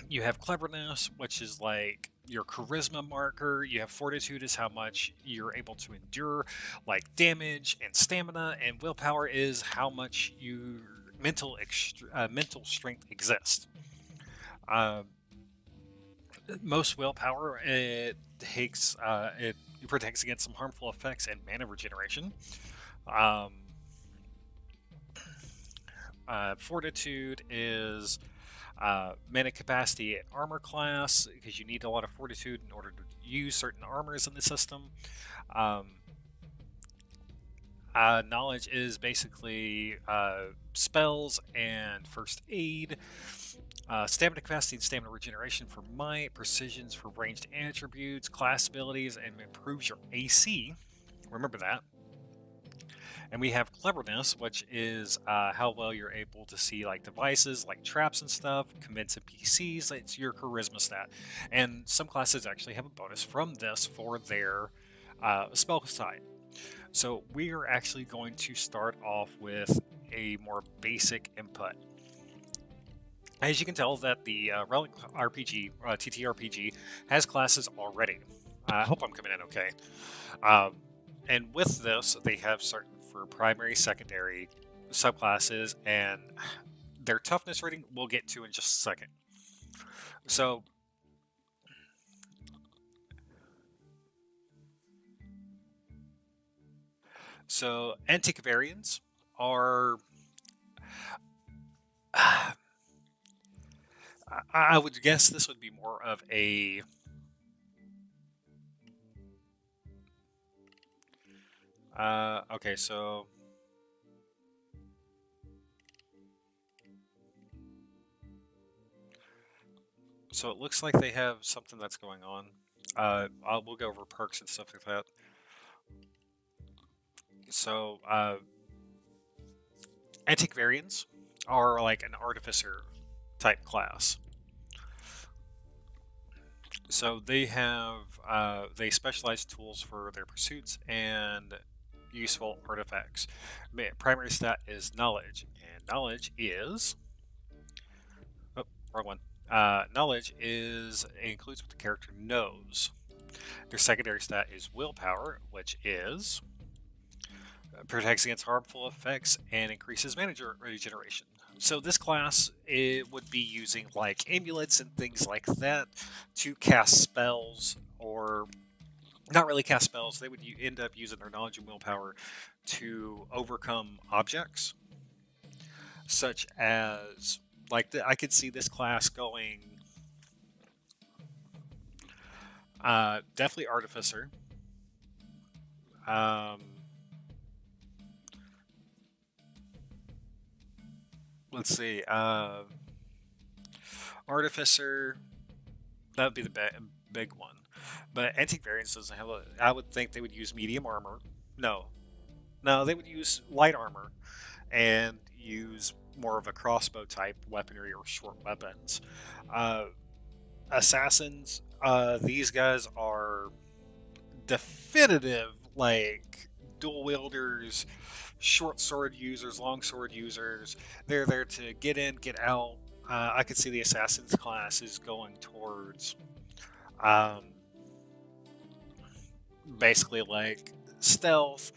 You have cleverness, which is like your charisma marker. You have fortitude, is how much you're able to endure, like damage and stamina. And willpower is how much your mental strength exists. Most willpower, it protects against some harmful effects and mana regeneration. Fortitude is mana capacity and armor class, because you need a lot of fortitude in order to use certain armors in the system. Knowledge is basically spells and first aid. Stamina capacity and stamina regeneration for might. Precisions for ranged attributes, class abilities, and improves your AC. Remember that. And we have cleverness, which is how well you're able to see like devices, like traps and stuff, convince NPCs. It's your charisma stat. And some classes actually have a bonus from this for their spell side. So we are actually going to start off with a more basic input. As you can tell, that the Relic RPG, TTRPG, has classes already. I hope I'm coming in okay. And with this, they have certain for primary, secondary subclasses, and their toughness rating we'll get to in just a second. So, antiquarians are... I would guess this would be more of a... okay, so... So it looks like they have something that's going on. We'll go over perks and stuff like that. So, antiquarians are like an artificer type class. So they have they specialize tools for their pursuits and useful artifacts. Primary stat is knowledge, and knowledge is wrong one. Knowledge includes what the character knows. Their secondary stat is willpower, which is protects against harmful effects and increases mana regeneration. So this class, it would be using like amulets and things like that to cast spells, or not really cast spells. They would end up using their knowledge and willpower to overcome objects, such as like I could see this class going definitely artificer. Let's see. Artificer, that would be the big one. But antiquarians doesn't have a... I would think they would use medium armor. No, they would use light armor and use more of a crossbow type weaponry or short weapons. Assassins, these guys are definitive, like dual wielders, short sword users, long sword users. They're there to get in, get out. I could see the assassins class is going towards basically like stealth,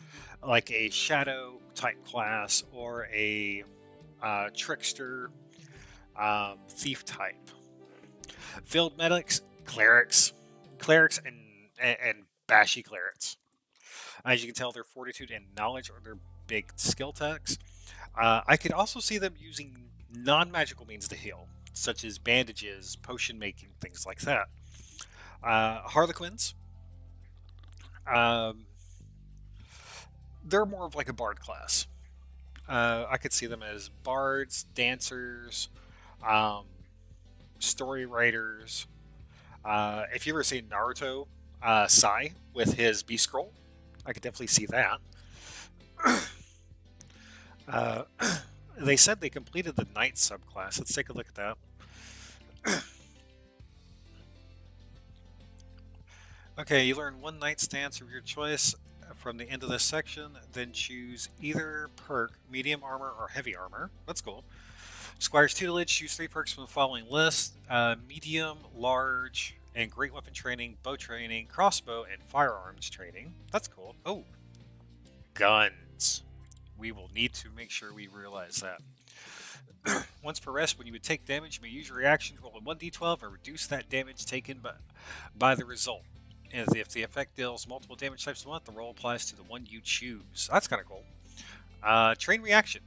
like a shadow type class, or a trickster, thief type. Field medics, clerics and and bashy clerics. As you can tell, their fortitude and knowledge are their big skill techs. I could also see them using non-magical means to heal, such as bandages, potion making, things like that. Harlequins, um, they're more of like a bard class. I could see them as bards, dancers, um, story writers. If you ever seen Naruto, Sai with his B scroll, I could definitely see that. Uh, they said they completed the knight subclass. Let's take a look at that. Okay, you learn one knight stance of your choice from the end of this section, then choose either perk, medium armor or heavy armor. That's cool. Squire's tutelage, choose 3 perks from the following list: medium, large, and great weapon training, bow training, crossbow, and firearms training. That's cool. Oh, guns. We will need to make sure we realize that. Once per rest, when you would take damage, you may use your reaction to roll a 1d12 and reduce that damage taken by the result. And if the effect deals multiple damage types at once, the roll applies to the one you choose. That's kind of cool. Train reaction.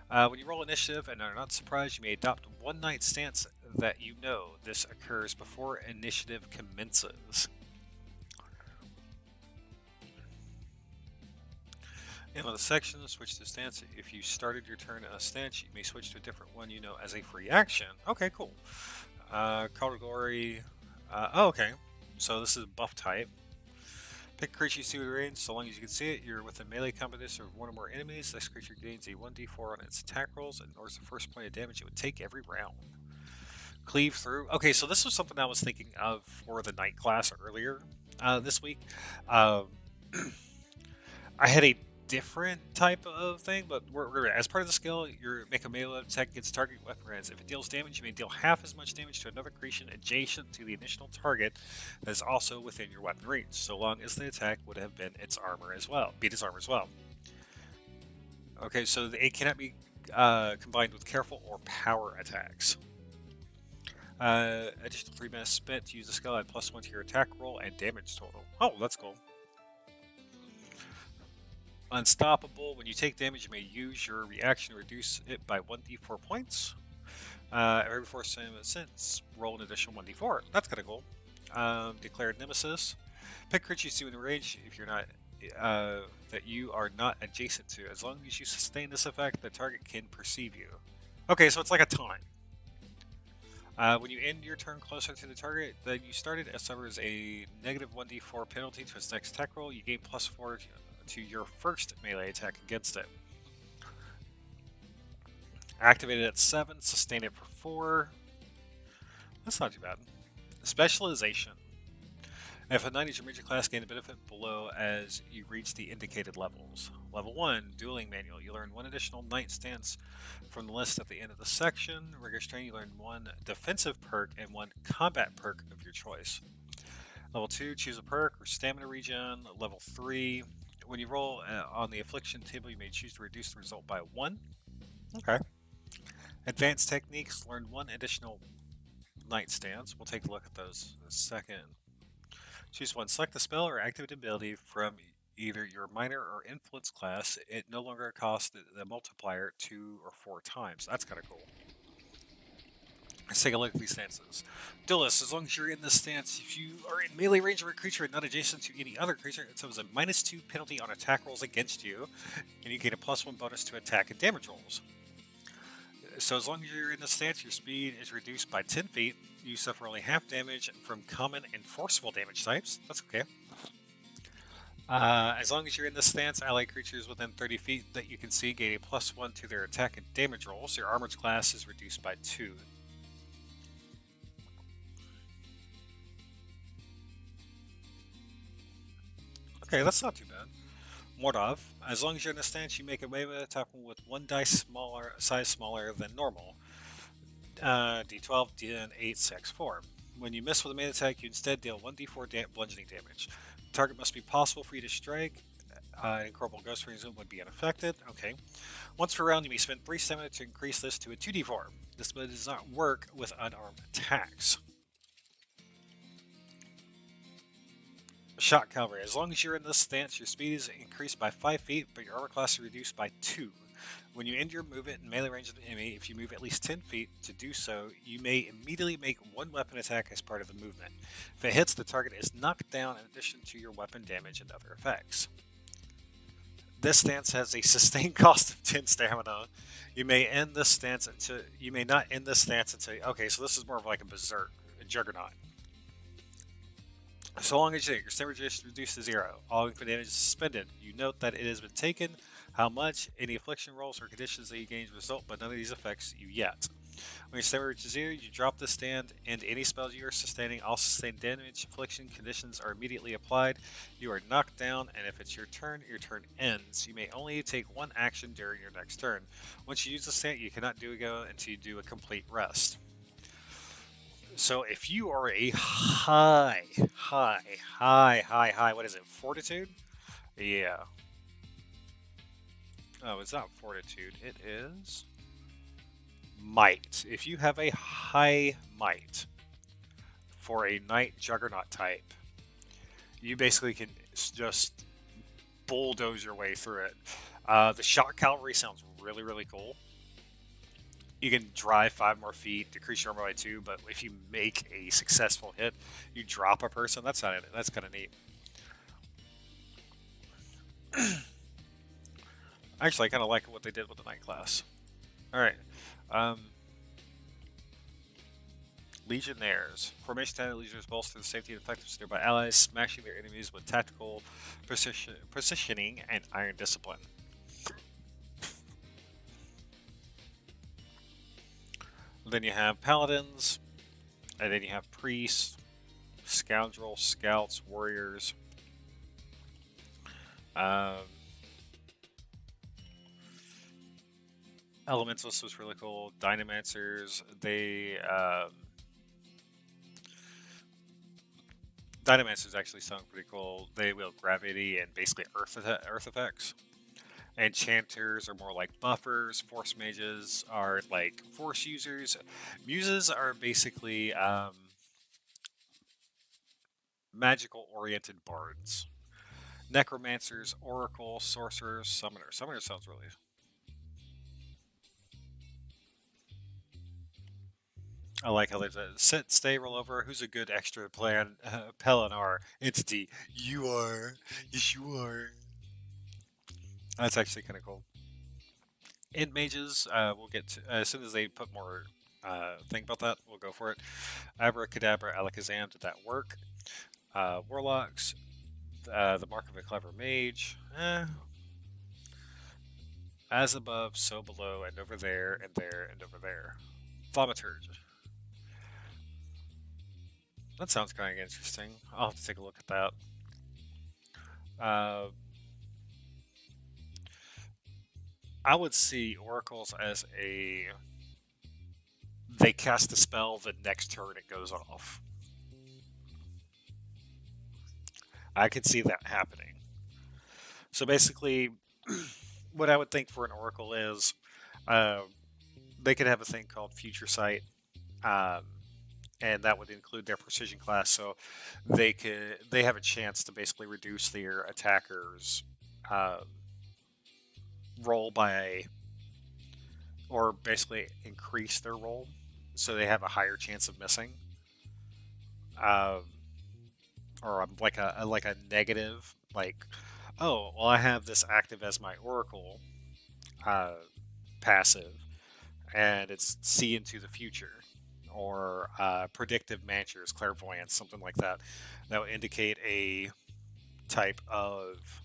When you roll initiative and are not surprised, you may adopt one night stance that you know. This occurs before initiative commences. In the section, switch to stance. If you started your turn in a stance, you may switch to a different one you know as a free action. Okay, cool. Category. Oh, okay. So this is buff type. Pick a creature you see with range. So long as you can see it, you're within melee combat distance of one or more enemies. This creature gains a 1d4 on its attack rolls and ignores the first point of damage it would take every round. Cleave through. Okay, so this was something I was thinking of for the knight class earlier this week. I had a different type of thing, but as part of the skill, you make a melee attack against target weapon range. If it deals damage, you may deal half as much damage to another creature adjacent to the initial target that is also within your weapon range, so long as the attack would have been its armor as well. Okay, so it cannot be combined with careful or power attacks. Additional 3 minutes spent to use the skill, add +1 to your attack roll and damage total. Oh, that's cool. Unstoppable. When you take damage, you may use your reaction to reduce it by 1d4 points. Every 4 cents, roll an additional 1d4. That's kind of cool. Declared Nemesis. Pick creatures you see in range if you're not that you are not adjacent to. As long as you sustain this effect, the target can perceive you. Okay, so it's like a taunt. When you end your turn closer to the target than you started, it suffers a negative 1d4 penalty to its next attack roll. You gain +4 to your first melee attack against it. Activated at 7, sustain it for 4. That's not too bad. Specialization. If a knight is your major class, gain a benefit below as you reach the indicated levels. Level 1, Dueling Manual. You learn 1 additional knight stance from the list at the end of the section. Rigorous Training, you learn 1 defensive perk and 1 combat perk of your choice. Level 2, choose a perk or stamina regen. Level 3, when you roll on the affliction table, you may choose to reduce the result by 1. Okay. Advanced techniques, learn 1 additional knight stance. We'll take a look at those in a second. Choose 1. Select a spell or activate ability from either your minor or influence class. It no longer costs the multiplier 2 or 4 times. That's kind of cool. Let's take a look at these stances. Duelist, as long as you're in this stance, if you are in melee range of a creature and not adjacent to any other creature, it suffers a -2 penalty on attack rolls against you, and you get a +1 bonus to attack and damage rolls. So as long as you're in this stance, your speed is reduced by 10 feet. You suffer only half damage from common and forceful damage types. That's okay. As long as you're in this stance, allied creatures within 30 feet that you can see gain a +1 to their attack and damage rolls. Your armored class is reduced by 2. Okay, that's not too bad. Mordov, as long as you're in a stance, you make a melee attack with 1 dice size smaller than normal. D12, D8, 6, 4. When you miss with a melee attack, you instead deal 1d4 bludgeoning damage. The target must be possible for you to strike. Incorporeal Ghost Reason would be unaffected. Okay. Once per round, you may spend 3 stamina to increase this to a 2d4. This method does not work with unarmed attacks. Shock Cavalry. As long as you're in this stance, your speed is increased by 5 feet, but your armor class is reduced by 2. When you end your movement in melee range of the enemy, if you move at least 10 feet to do so, you may immediately make one weapon attack as part of the movement. If it hits, the target is knocked down in addition to your weapon damage and other effects. This stance has a sustained cost of 10 stamina. You may end this stance until you may not end this stance until okay, so this is more of like a berserk, a juggernaut. So long as your stamina is reduced to 0, all input damage is suspended. You note that it has been taken, how much, any affliction rolls or conditions that you gain result, but none of these affects you yet. When your stamina reaches 0, you drop the stand, and any spells you are sustaining, all sustained damage, affliction conditions are immediately applied. You are knocked down, and if it's your turn ends. You may only take one action during your next turn. Once you use the stand, you cannot do again until you do a complete rest. So if you are a high, what is it, fortitude? Yeah. Oh, it's not fortitude, it is might. If you have a high might for a knight juggernaut type, you basically can just bulldoze your way through it. The shock cavalry sounds really, really cool. You can drive 5 more feet, decrease your armor by 2, but if you make a successful hit, you drop a person. That's kind of neat. Actually, I kind of like what they did with the knight class. All right, Legionnaires. Formation time Legionnaires bolster the safety and effectiveness of nearby allies, smashing their enemies with tactical positioning and iron discipline. Then you have paladins, and then you have priests, scoundrels, scouts, warriors. Elementalists was really cool. Dynamancers, Dynamancers actually sound pretty cool. They wield gravity and basically earth effects. Enchanters are more like buffers. Force mages are like force users. Muses are basically magical-oriented bards. Necromancers, oracle, sorcerers, summoners. Summoner sounds really. I like how they sit, stay, roll over. Who's a good extra plan? Pelinar entity. You are. Yes, you are. That's actually kind of cool. Int mages, we'll get to as soon as they put more thing about that. We'll go for it. Abracadabra, Alakazam, did that work? Warlocks, the mark of a clever mage. As above, so below, and over there, and there, and over there. Thaumaturge. That sounds kind of interesting. I'll have to take a look at that. I would see oracles as they cast a spell, the next turn it goes off. I could see that happening. So basically, what I would think for an oracle is they could have a thing called Future Sight, and that would include their precision class. So they have a chance to basically reduce their attackers' roll or basically increase their roll, so they have a higher chance of missing. Or like a negative, like, oh, well, I have this active as my oracle passive, and it's see into the future, or predictive mantras, clairvoyance, something like that. That would indicate a type of.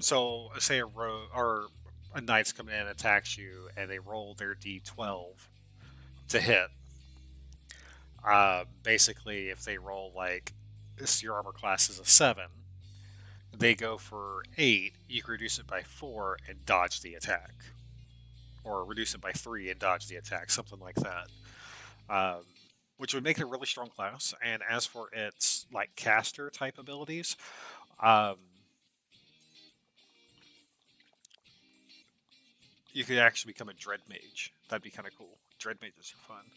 So, say a knight's coming in and attacks you, and they roll their d12 to hit. Basically, if they roll like your armor class is a 7, they go for 8. You can reduce it by 4 and dodge the attack, or reduce it by 3 and dodge the attack, something like that. Which would make it a really strong class. And as for its like caster type abilities, you could actually become a Dread Mage. That'd be kind of cool. Dread Mages are fun.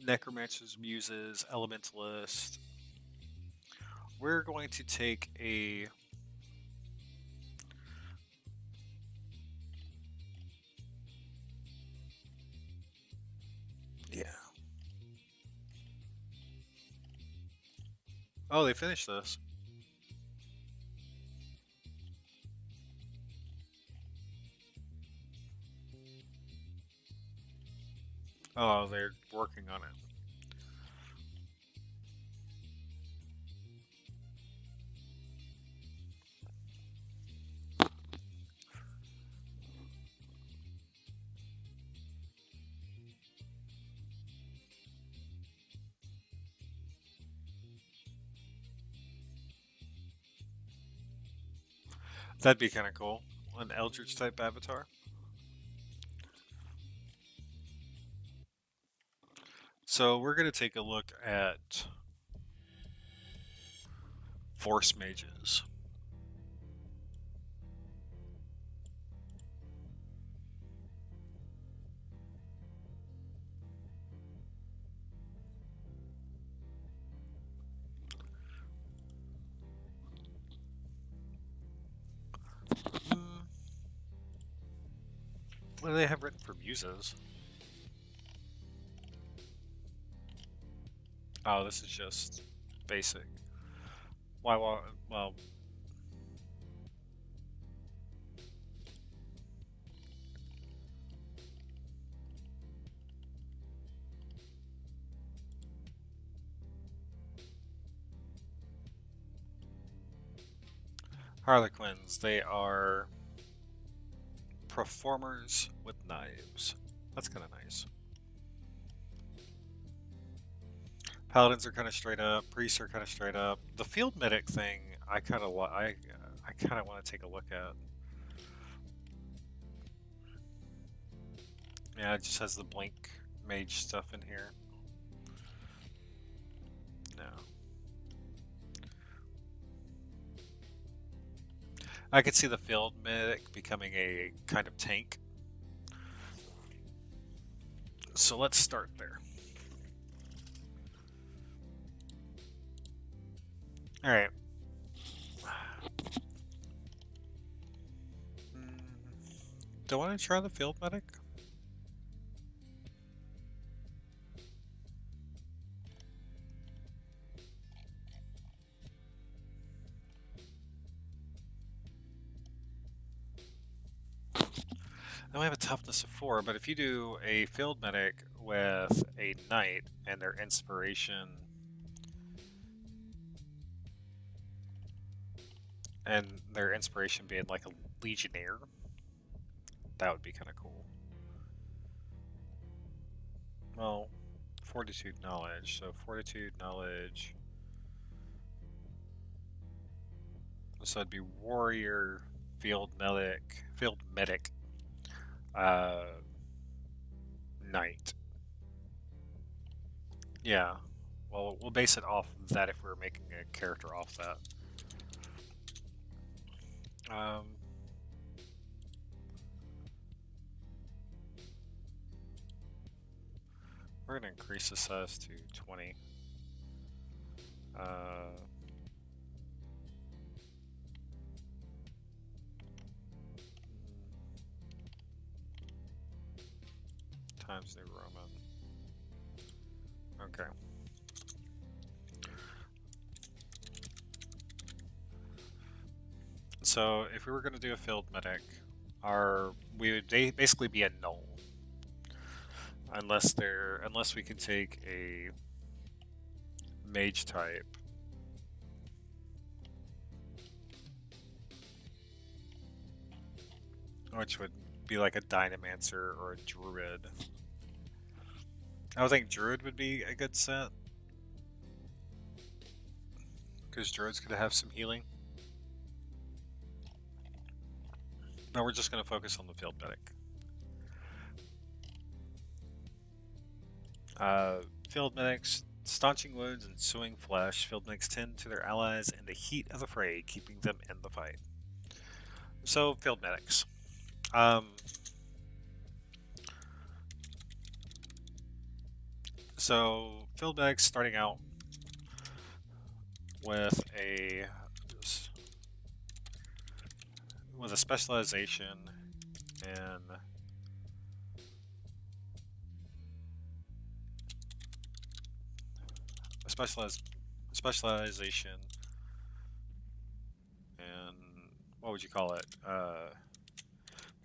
necromancers, muses, elementalist. We're going to take a yeah. Oh, they finished this. Oh, they're working on it. That'd be kind of cool. An Eldritch type avatar. So we're going to take a look at Force Mages. What do they have written for muses? Oh, this is just basic. Why? Well, Harlequins. They are performers with knives. That's kind of nice. Paladins are kind of straight up. Priests are kind of straight up. The field medic thing, I kind of want to take a look at. Yeah, it just has the blink mage stuff in here. No. I could see the field medic becoming a kind of tank. So let's start there. Alright. Do I want to try the field medic? I only have a toughness of 4, but if you do a field medic with a knight and their inspiration being like a legionnaire, that would be kind of cool. Well, fortitude knowledge, so fortitude knowledge. So it'd be warrior, field medic, knight. Yeah. Well, we'll base it off that if we're making a character off that. We're gonna increase the size to 20. Times New Roman. Okay. So if we were going to do a field medic, we would basically be a null, unless we can take a mage type. Which would be like a Dynamancer or a Druid. I would think Druid would be a good set. Because Druid's going to have some healing. No, we're just going to focus on the field medic. Field medics, staunching wounds and sewing flesh. Field medics tend to their allies in the heat of the fray, keeping them in the fight. So, field medics. So field medics starting out with a specialization in specialization in what would you call it?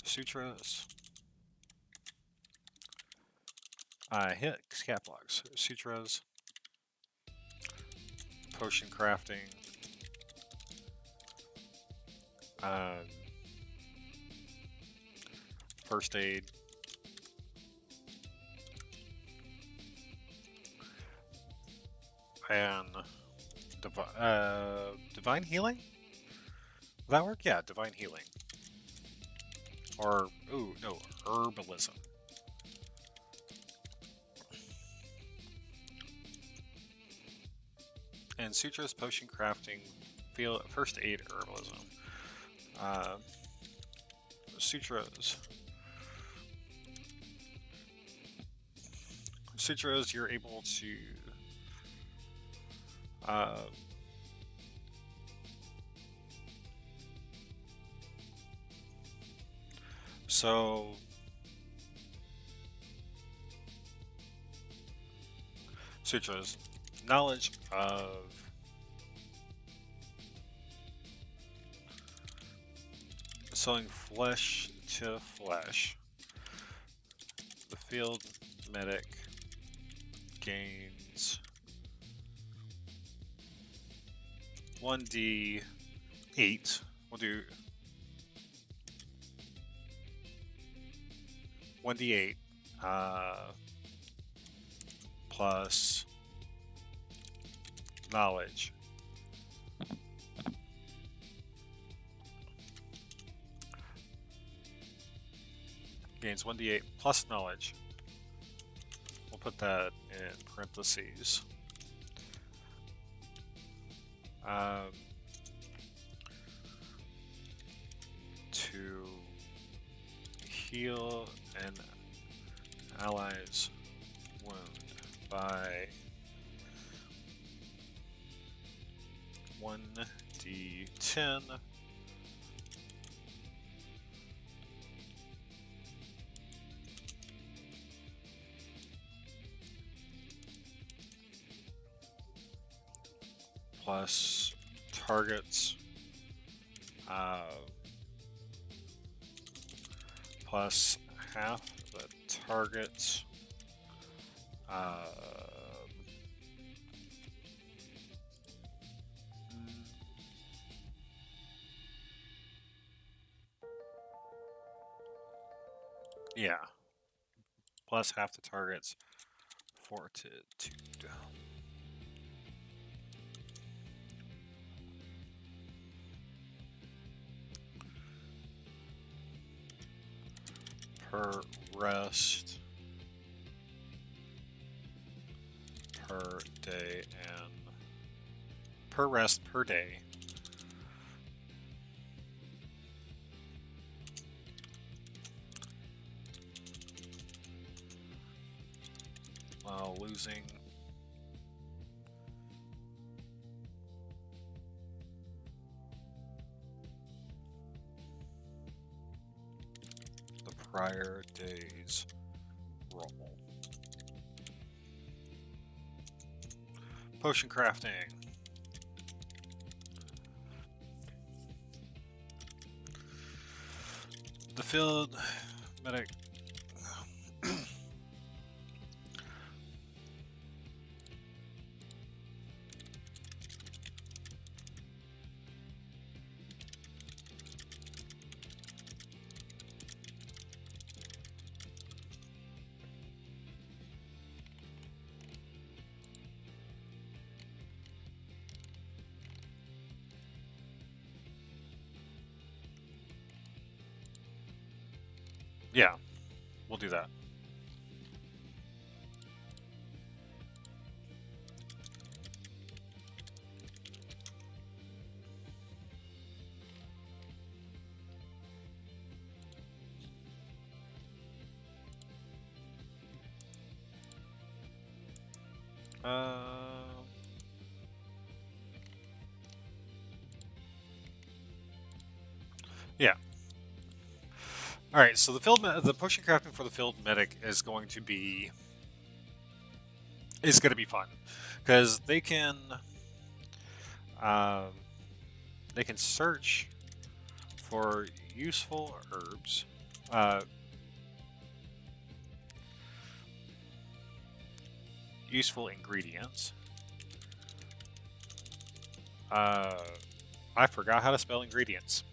Sutras. I hit cap blocks. Sutras, potion crafting, um, first aid, and divine healing. Will that work? Yeah, divine healing. Or ooh no, herbalism. And sutras, potion crafting, first aid, herbalism. Sutras. Sutras, you're able to so sutras, knowledge of selling flesh to flesh. The field medic gains 1d8. We'll do 1d8 plus knowledge. Gains 1d8 plus knowledge. We'll put that in parentheses. To heal an ally's wound by 1d10 plus targets plus half the targets yeah, plus half the targets fortitude. Per rest per day and per rest per day while losing the prior day's roll. Potion crafting. The field medic yeah, we'll do that. Uh, yeah. All right. So the potion crafting for the field medic is going to be fun because um, they can search for useful herbs. Useful ingredients. I forgot how to spell ingredients.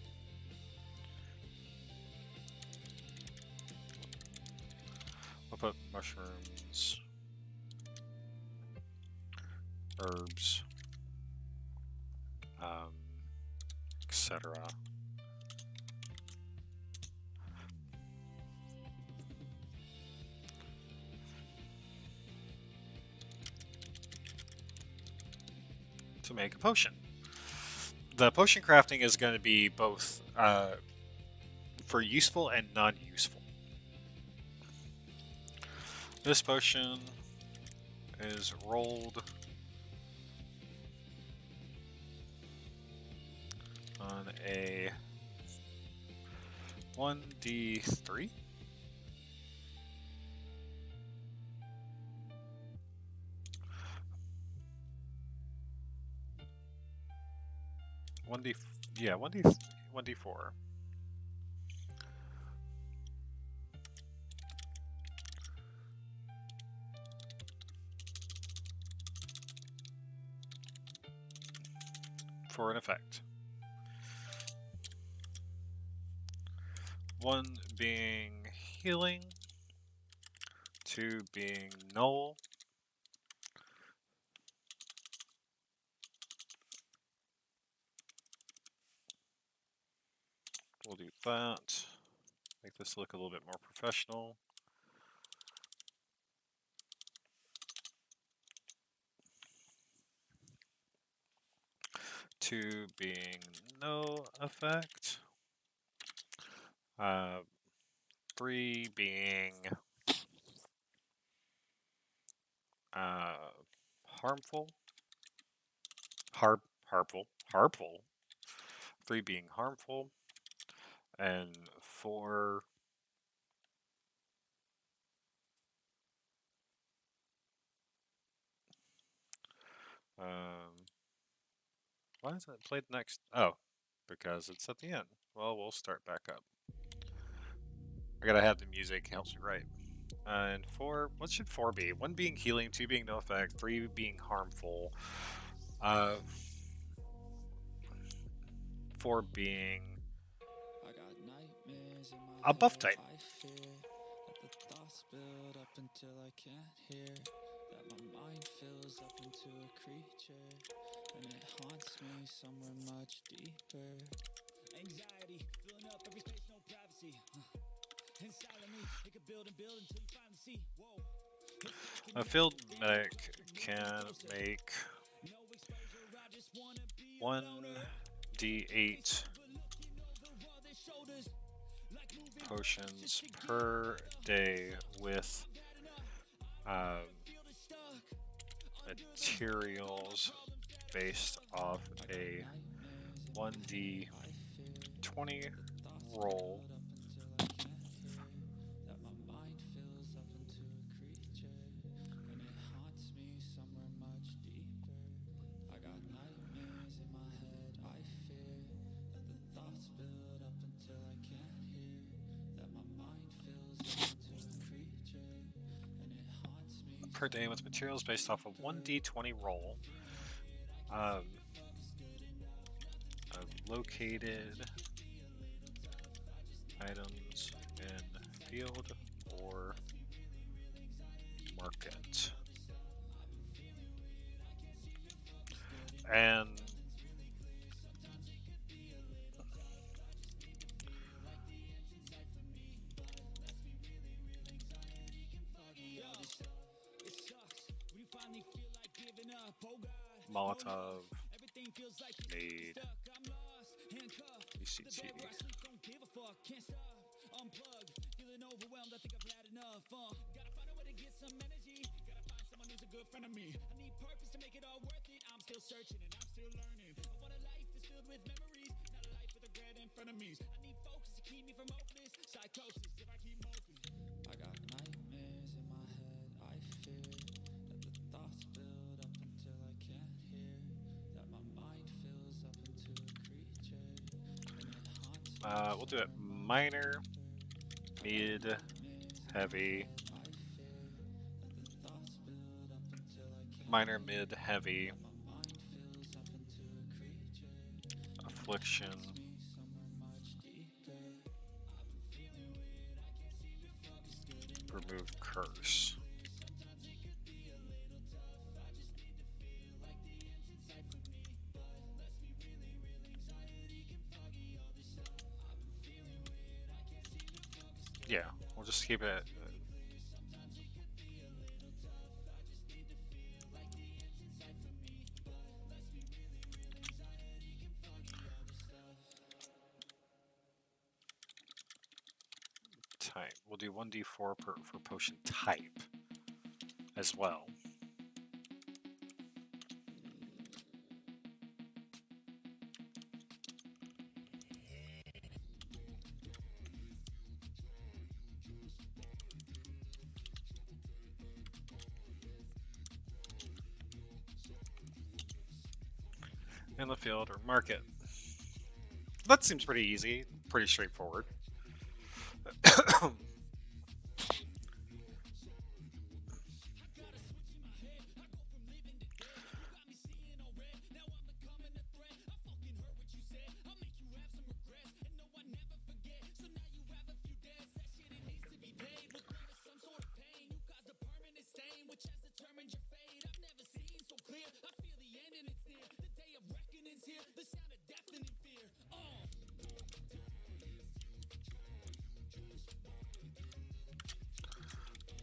I'll put mushrooms, herbs, etc. To make a potion. The potion crafting is going to be both for useful and non-useful. This potion is rolled on a 1d3. Yeah, 1d4. For an effect. 1 being healing, 2 being null, we'll do that. Make this look a little bit more professional. Two being no effect. 3 being harmful. Harmful. 3 being harmful. And 4 why is it played next? Oh, because it's at the end. Well, we'll start back up. I gotta have the music, helps me write. And 4, what should 4 be? 1 being healing, 2 being no effect, 3 being harmful, 4 being a buff type. Build up until I can't hear, that my mind fills up into a creature, and it haunts me somewhere much deeper. Anxiety filling up every space, no privacy. Inside of me, it could build and build until you finally see. Whoa. A field medic can make 1d8 potions per day with materials based off a 1d20 roll. Per day with materials based off a 1d20 roll. I've located items in field or market. And Molotov made ECT. lose a good friend of me. I need purpose to make it all worth it. I'm still searching and I'm still learning. I want a life that's filled with memories, not a life with regret and frenemies. I need focus to keep me from hopeless psychosis if I keep moping. I got nightmares in my head. I fear that the thoughts build up until I can't hear. That my mind fills up into a creature, and it haunts me. We'll do it minor, mid, heavy, minor, mid, heavy, affliction, remove curse. Yeah, we'll just keep it at type. We'll do 1d4 for potion type as well. In the field or market. That seems pretty easy, pretty straightforward.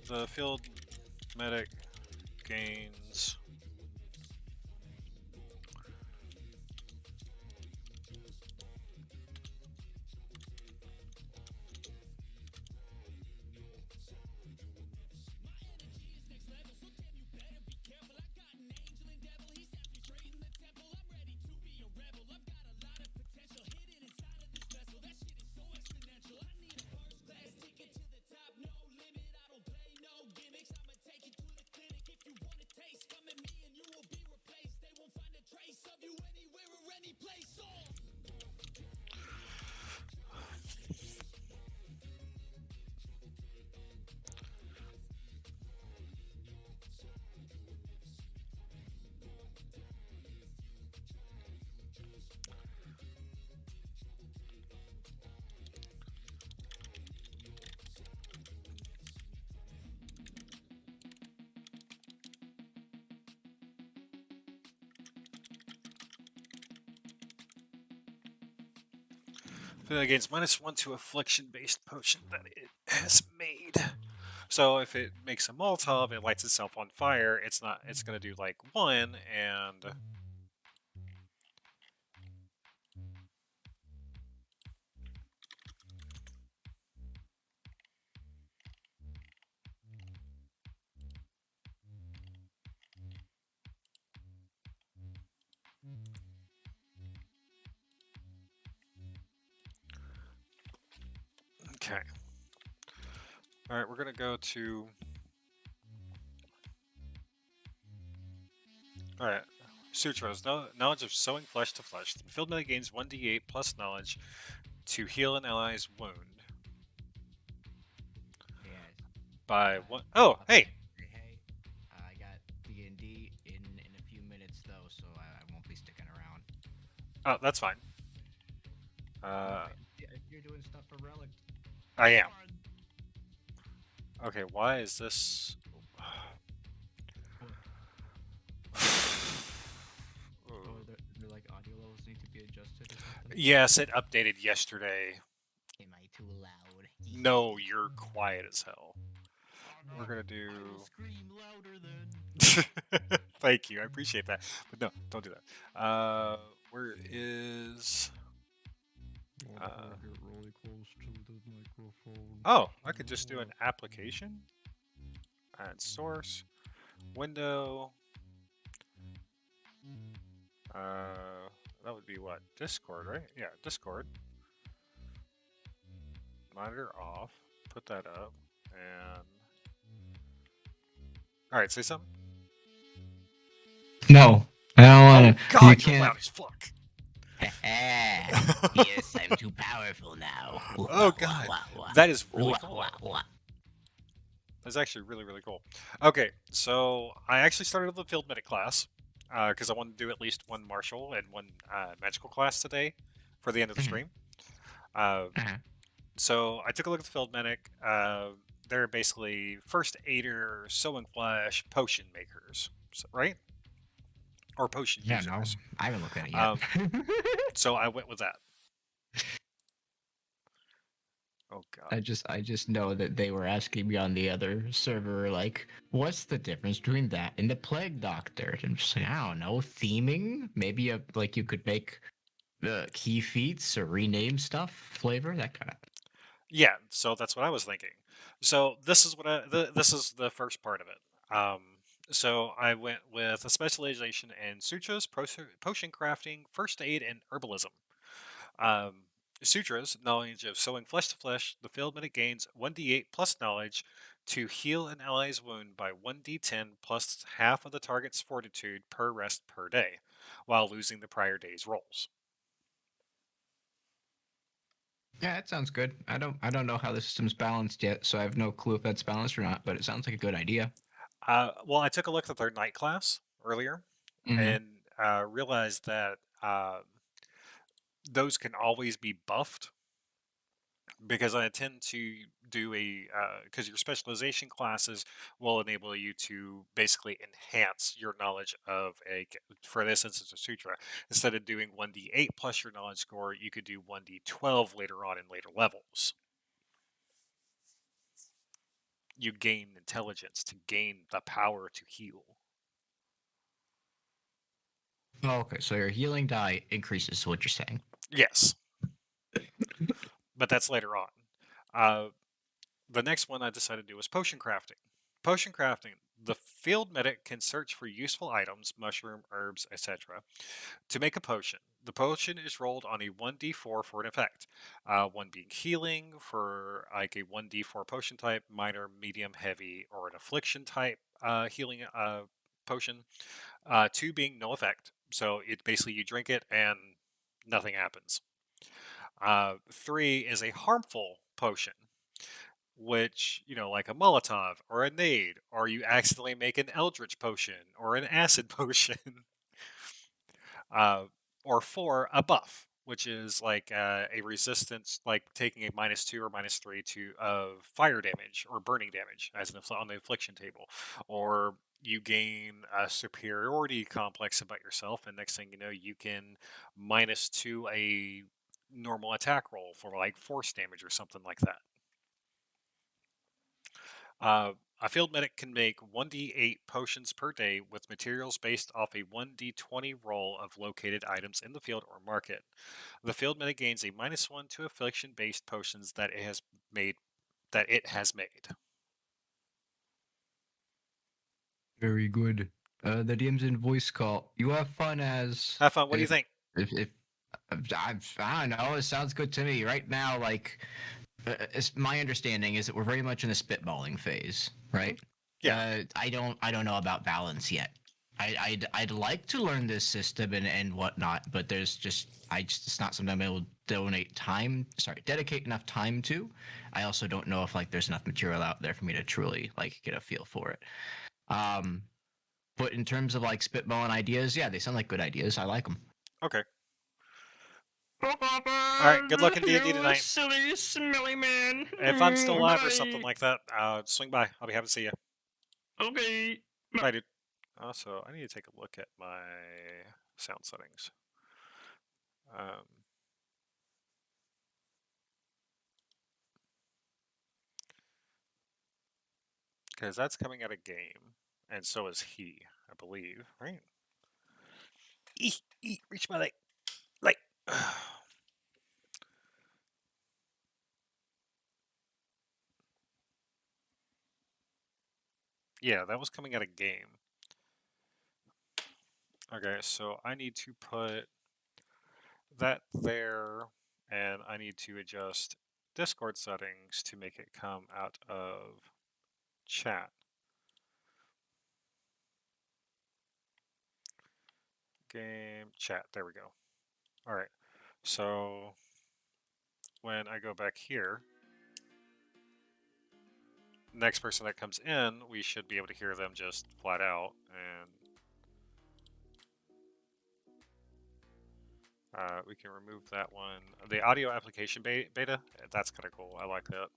The field medic gains gains -1 to affliction-based potion that it has made. So if it makes a Molotov, it lights itself on fire. It's not. It's gonna do like 1 and. Okay. All right, we're gonna go to. All right, sutras. Knowledge of sewing flesh to flesh. The field medic gains 1d8 plus knowledge to heal an ally's wound Yes. by one. Oh, hey. Hey, I got D&D in a few minutes though, so I won't be sticking around. Oh, that's fine. You're doing stuff for Relic. I am. Okay, why is this? Oh, they're like audio levels need to be adjusted or something? Yes, it updated yesterday. Am I too loud? No, you're quiet as hell. We're gonna do. I will scream louder then. Thank you, I appreciate that. But no, don't do that. Where is? Get really close to the microphone. Oh, I could just do an application. Add source. window. That would be what? Discord, right? Yeah, Discord. Monitor off. Put that up. And. Alright, say something. No, I don't Oh, want to. God, You you're can't. loud as fuck. Yes, I'm too powerful now. Oh, God. That is really cool. That's actually really, really cool. Okay, so I actually started the field medic class because I wanted to do at least one martial and one magical class today for the end of the stream. So I took a look at the field medic. They're basically first aider, sewing flesh, potion makers, right? Or potion Yeah, no, users. I haven't looked at it yet. So I went with that. Oh God. I just know that they were asking me on the other server, like, what's the difference between that and the plague doctor? And I'm just like, I don't know, theming? Maybe like you could make key feats or rename stuff, flavor, that kind of. Yeah, so that's what I was thinking. So this is what this is the first part of it. So I went with a specialization in sutras, potion crafting, first aid, and herbalism. Um, Sutras, knowledge of sewing flesh to flesh. The field medic gains 1d8 plus knowledge to heal an ally's wound by 1d10 plus half of the target's fortitude per rest per day, while losing the prior day's rolls. Yeah, that sounds good. I don't know how the system's balanced yet, so I have no clue if that's balanced or not. But it sounds like a good idea. Well, I took a look at their night class earlier and realized that those can always be buffed because I tend to do because your specialization classes will enable you to basically enhance your knowledge of for this instance, a sutra. Instead of doing 1d8 plus your knowledge score, you could do 1d12 later on in later levels. You gain intelligence to gain the power to heal. Oh, okay, so your healing die increases. What you're saying? Yes. But that's later on. The next one I decided to do was potion crafting. Potion crafting. The field medic can search for useful items, mushroom, herbs, etc., to make a potion. The potion is rolled on a 1d4 for an effect. One being healing for like a 1d4 potion type, minor, medium, heavy, or an affliction type healing potion. Two being no effect. So it basically you drink it and nothing happens. Three is a harmful potion, which, like a Molotov or a nade, or you accidentally make an Eldritch potion or an acid potion. Or four, a buff, which is like a resistance, like taking a -2 or -3 of fire damage or burning damage as on the affliction table. Or you gain a superiority complex about yourself, and next thing you know, you can -2 a normal attack roll for like force damage or something like that. A field medic can make 1d8 potions per day with materials based off a 1d20 roll of located items in the field or market. The field medic gains a -1 to affliction-based potions that it has made. Very good. The DM's in voice call. You have fun as. Have fun. What do you think? If I don't know, it sounds good to me. Right now, like, it's my understanding is that we're very much in the spitballing phase, right? Yeah. I don't know about balance yet. I'd like to learn this system and whatnot, but it's not something I'm able to dedicate enough time to. I also don't know if like there's enough material out there for me to truly like get a feel for it. But in terms of like spitballing ideas, yeah, they sound like good ideas. I like them. Okay. All right. Good luck in D&D tonight. Silly, smelly man. If I'm still alive or something like that, swing by. I'll be happy to see you. Okay. Bye, dude. Also, I need to take a look at my sound settings. Because that's coming out of game, and so is he, I believe, right? Reach my leg. Yeah, that was coming out of game. Okay, so I need to put that there, and I need to adjust Discord settings to make it come out of chat. Game chat, there we go. All right, so when I go back here, next person that comes in, we should be able to hear them just flat out, and we can remove that one. The audio application beta, that's kind of cool. I like that.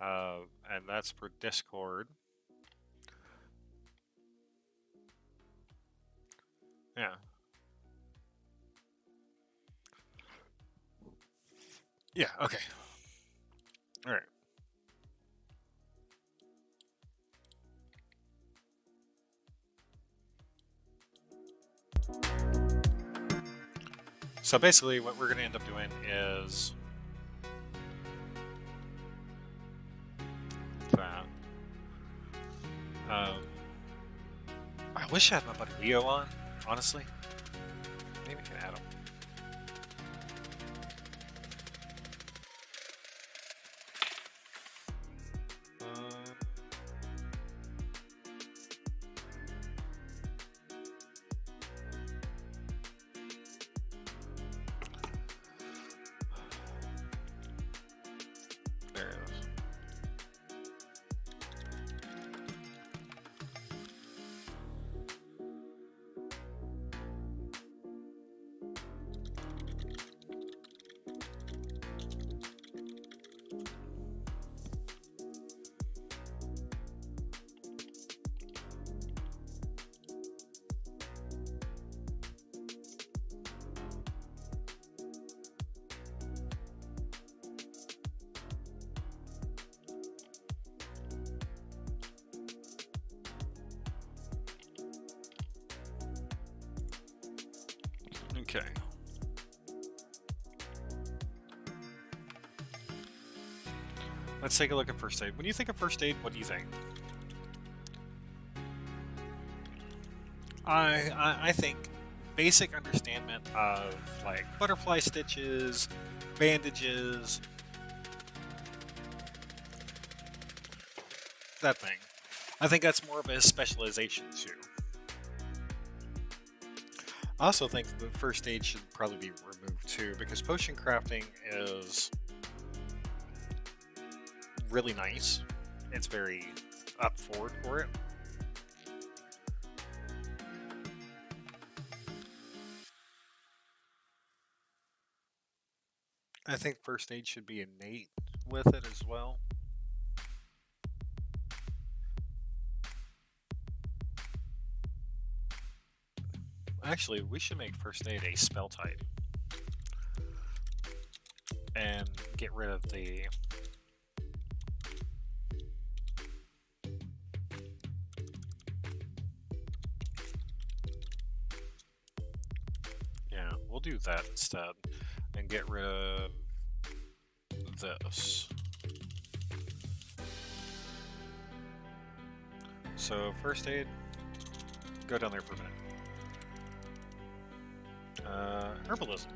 And that's for Discord. Yeah. Yeah, okay. All right. So basically what we're going to end up doing is that. I wish I had my buddy Leo on, honestly. Maybe we can add him. There it is. Okay. Let's take a look at first aid. When you think of first aid, what do you think? I think basic understanding of like butterfly stitches, bandages, that thing. I think that's more of a specialization too. I also think the first aid should probably be removed too, because potion crafting is really nice. It's very up forward for it. I think first aid should be innate with it as well. Actually, we should make first aid a spell type. And get rid of the... Yeah, we'll do that instead. And get rid of this. So, first aid, go down there for a minute. Herbalism.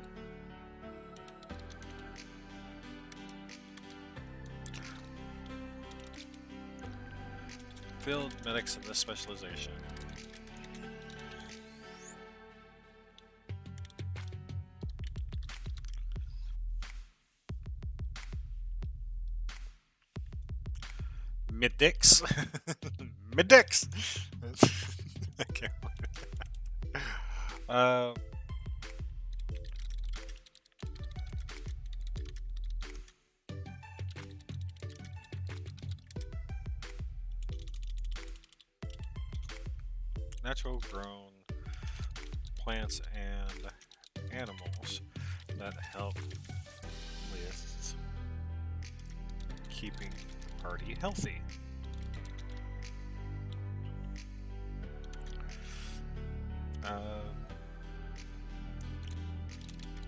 Field medics in this specialization. Medics. Medics. Okay. Natural grown plants and animals that help with keeping the party healthy.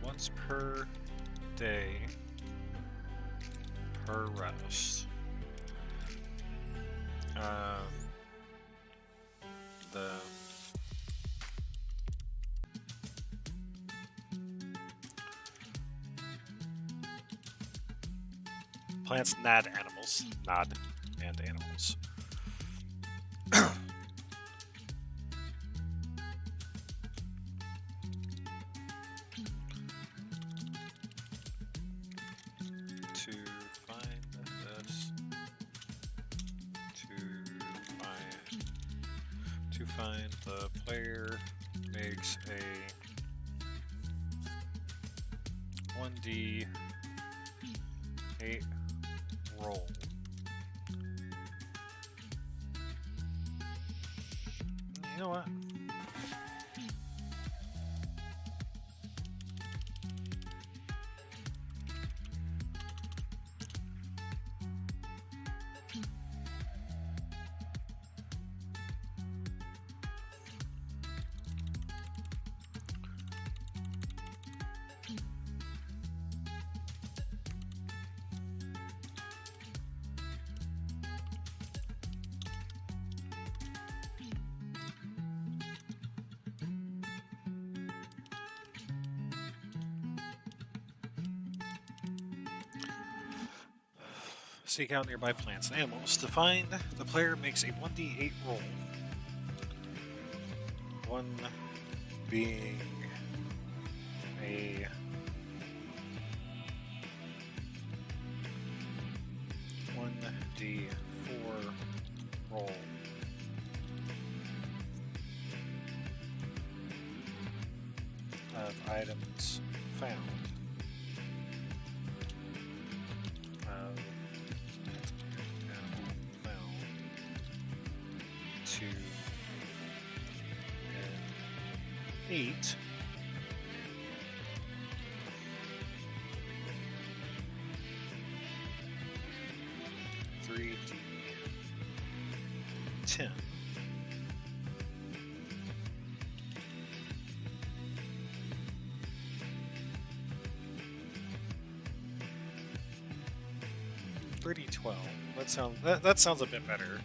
Once per day per rest. The Plants, nad animals. Nod and animals. To find this. To find the player makes a 1d8 roll. You know what? Seek out nearby plants and animals. To find, the player makes a 1d8 roll. 1 being a 1d4 roll. Of items found. To 8. Three D10. Pretty 12. That sounds a bit better.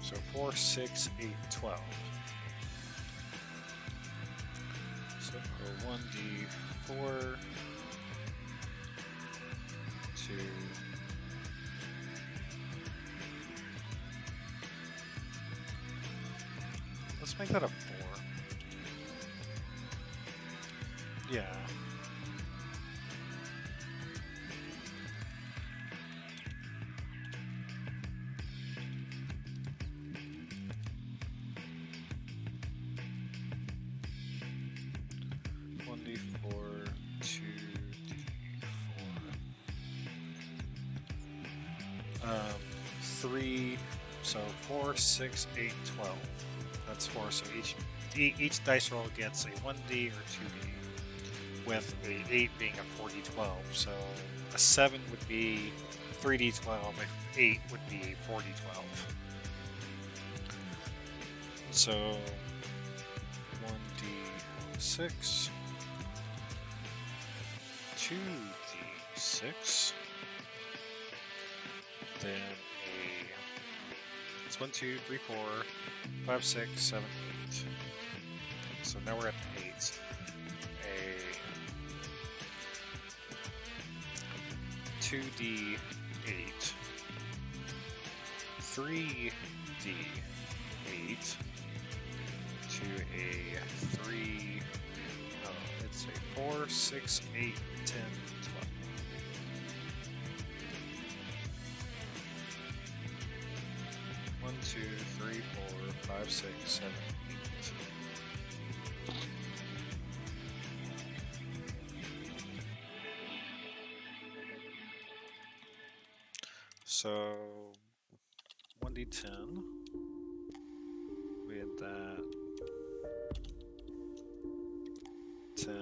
So 4, 6, 8, 12. So 1d4 to let's make that a 4. Yeah. So 4, 6, 8, 12. That's 4. So each dice roll gets a 1d or 2d, with a 8 being a 4d12. So a 7 would be 3d12. If 8 would be 4d12. So 1d6, 2d6, then it's 1, 2, 3, 4, 5, 6, 7, 8. So now we're at 8. A 2d8, 3d8, to a 3, it's a 4, 6, 8, 10, 12. One, 2, 3, 4, 5, 6, 7, 8. So 1d10. We had that 10,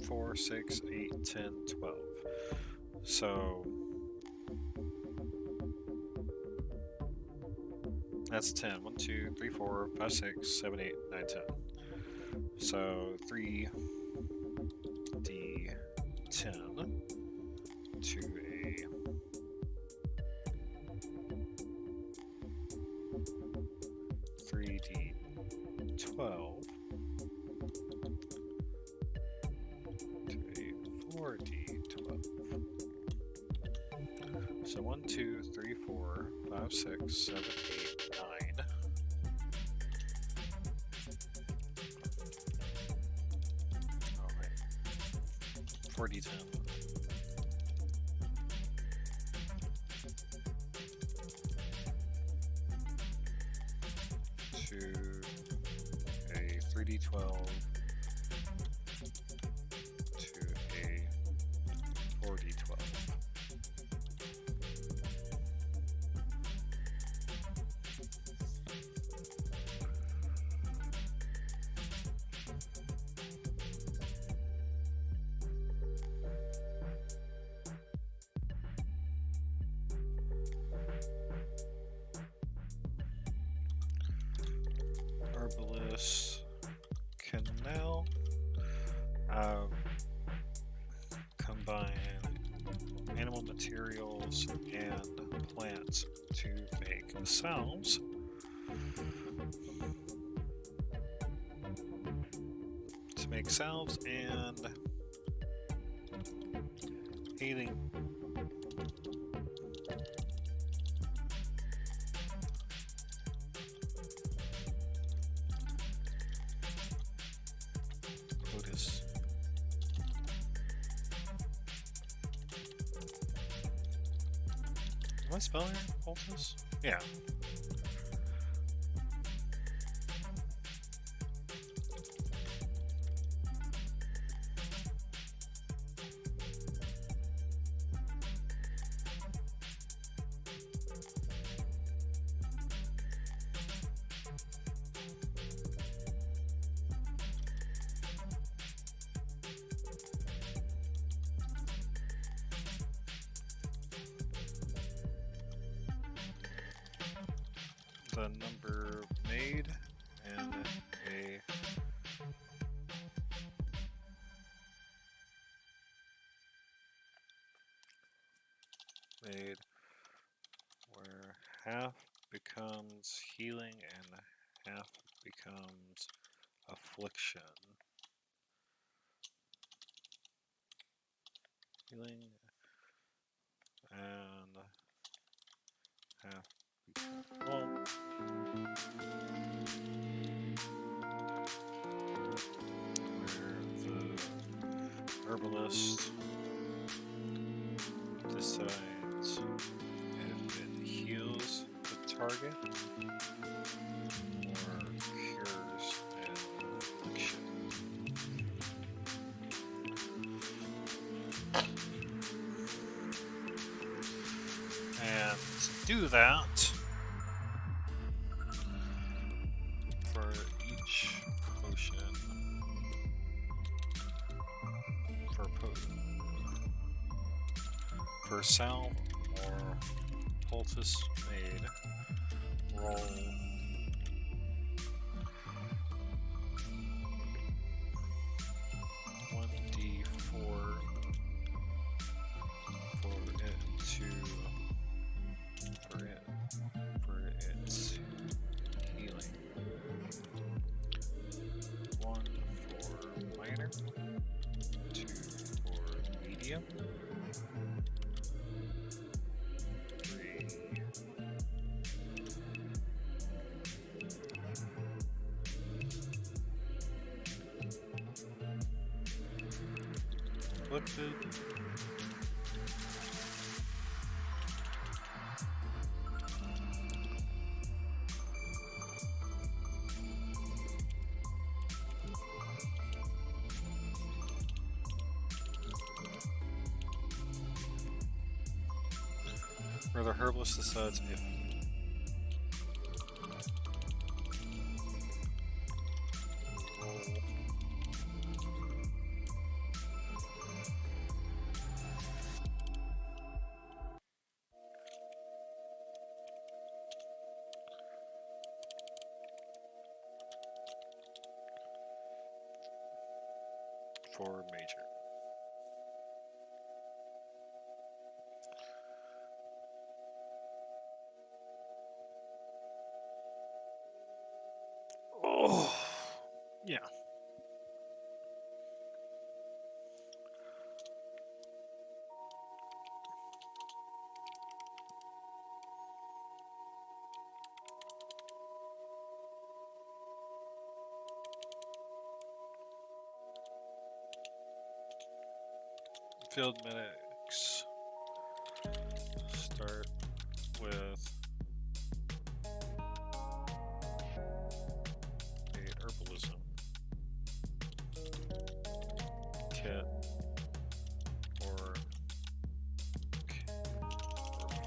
4, 6, 8, 10, 12. So that's 10. 1, 2, 3, 4, 5, 6, 7, 8, 9, 10. So 3d10 to a 3d12 to a 4d12. So 1, 2, 3, 4, 5, 6, 7, 8, 9. Oh, right. 4d10. To a 3d12 to a 4d12. Herbalist can now combine animal materials and plants to make salves. To make salves and healing. Lotus. Am I spelling poultice? Yeah. The number made and a made where half becomes healing and half becomes affliction. Healing and half becomes, well, where the herbalist decides if it heals the target or cures an affliction. And to do that, for each potion, for salve or poultice made, roll 1d4 for its healing. 1 for minor, 2 for medium, 3 afflicted. Where the herbalist decides if roll for major. Oh, yeah. Field medics start with a herbalism kit or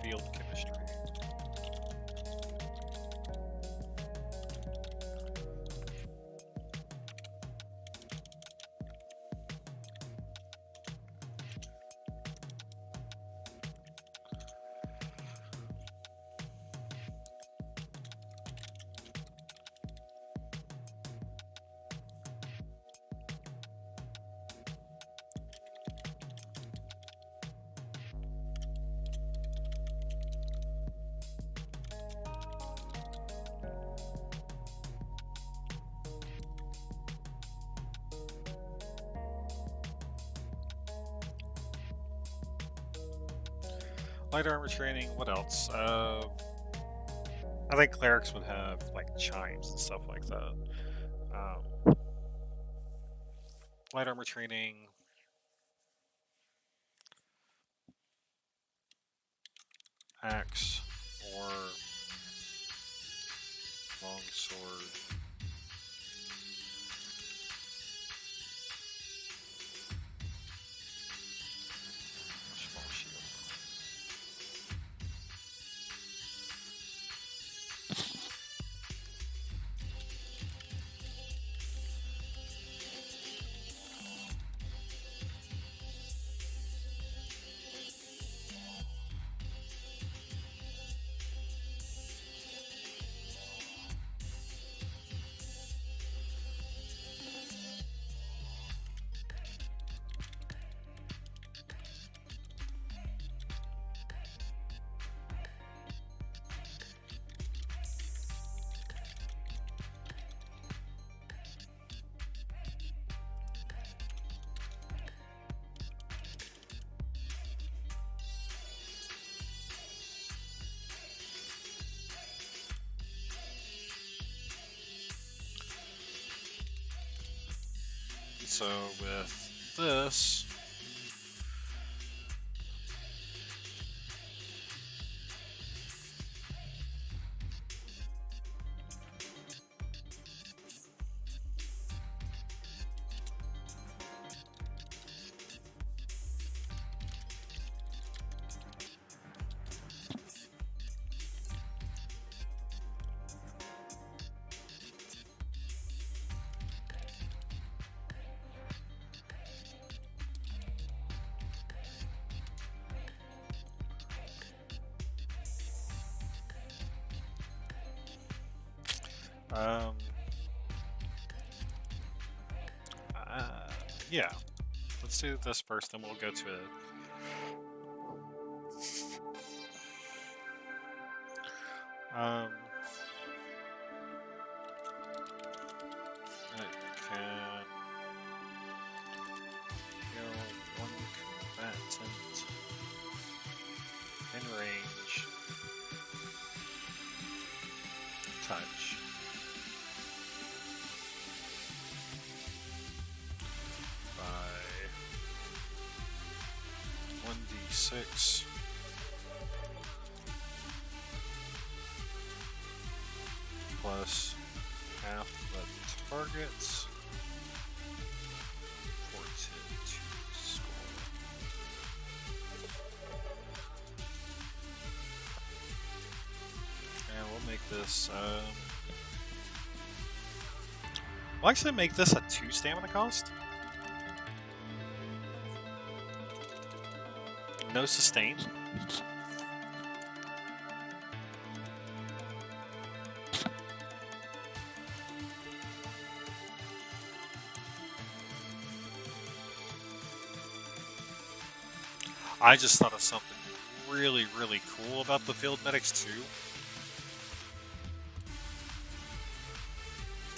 field chemistry. Light armor training, what else? I think clerics would have like chimes and stuff like that. Light armor training, axe or long sword. Small shield. So with this, um, yeah, let's do this first, then we'll go to it. It can heal one combatant in range, touch. By 1d6 plus half the target's fortitude score. And we'll make this, we'll actually make this a 2 stamina cost. No sustain. I just thought of something really, really cool about the field medics too.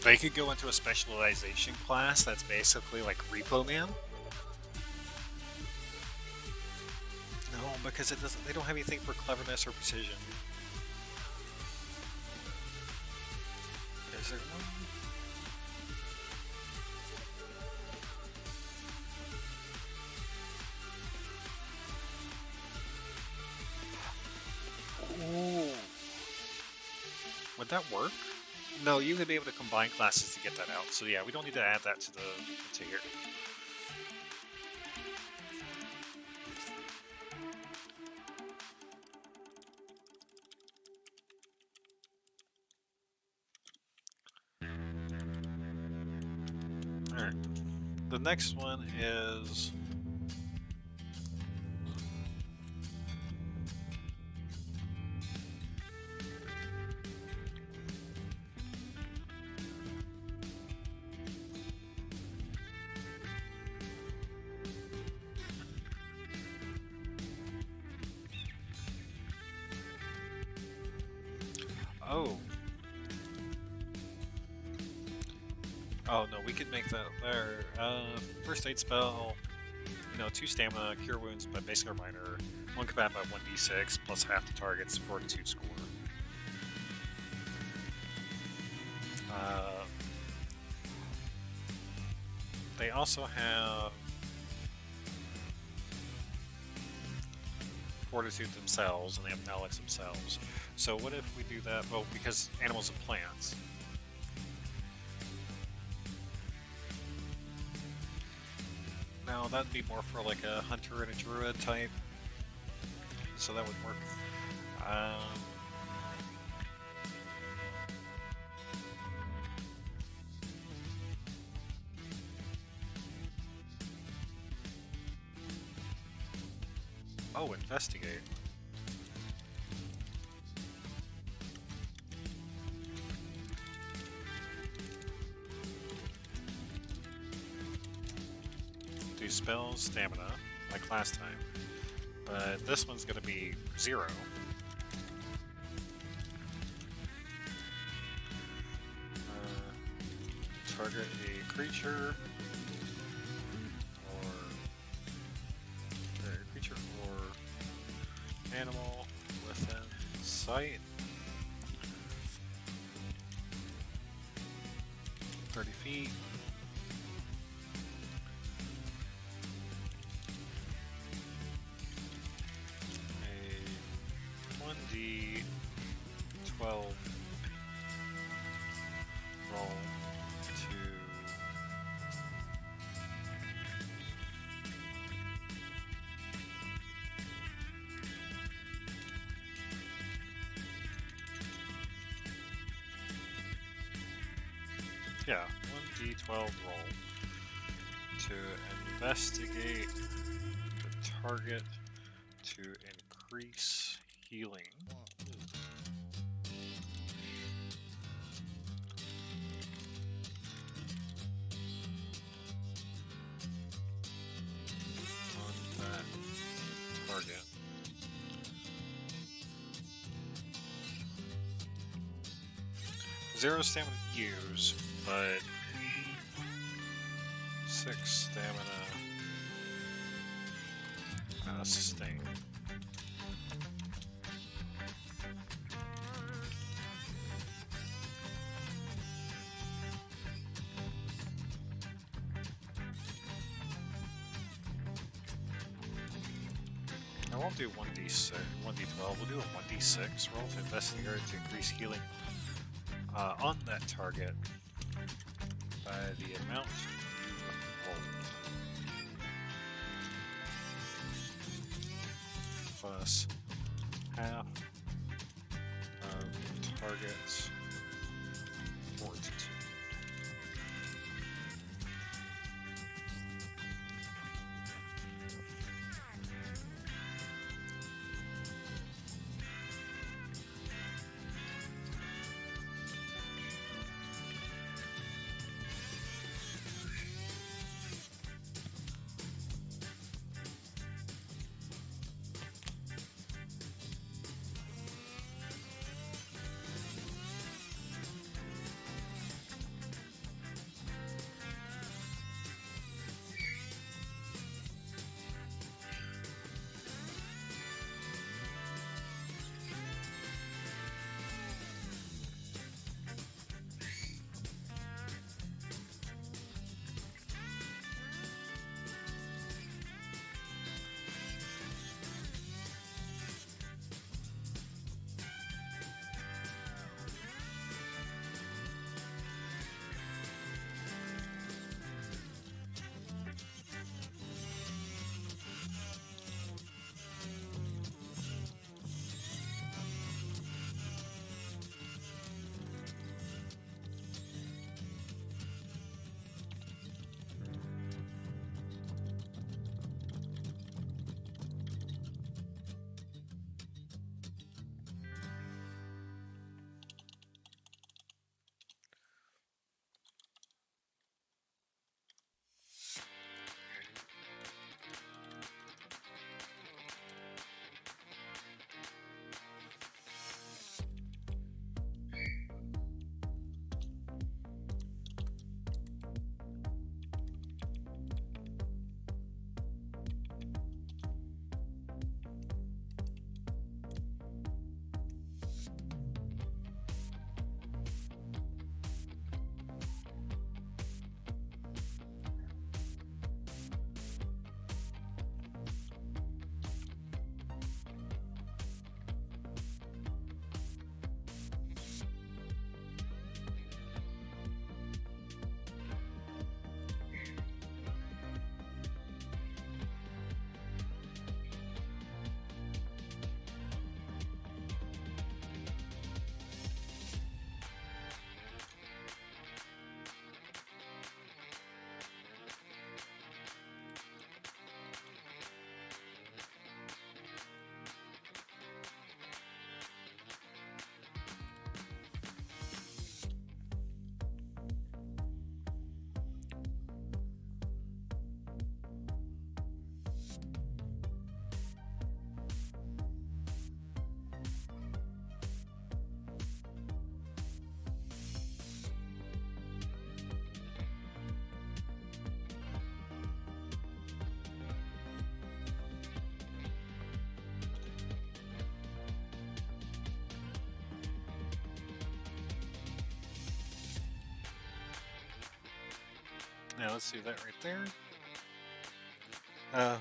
They could go into a specialization class that's basically like Repo Man. No, because it doesn't. They don't have anything for cleverness or precision. Is there one? Ooh. Would that work? No, you would be able to combine classes to get that out. So yeah, we don't need to add that to here. All right. The next one is oh. Oh no, we could make that there. First aid spell, 2 stamina, cure wounds by basic or minor, 1 combat by 1d6, plus half the target's fortitude score. They also have fortitude themselves, and they have knowledge themselves. So what if we do that? Well, because animals and plants. No, that'd be more for like a hunter and a druid type. So that would work. Oh, investigate. Do spells, stamina, like last time. But this one's gonna be 0. Target a creature or animal within sight. 30 feet. A 1d12 roll to yeah, 1d12 roll to investigate the target to increase healing. On that target. Zero stamina to use, but 6 stamina sustain. I won't do 1d6, 1d12. We'll do a 1d6 roll to investigate to increase healing on that target by the amount rolled plus half of target's fortitude. Now let's do that right there. Uh,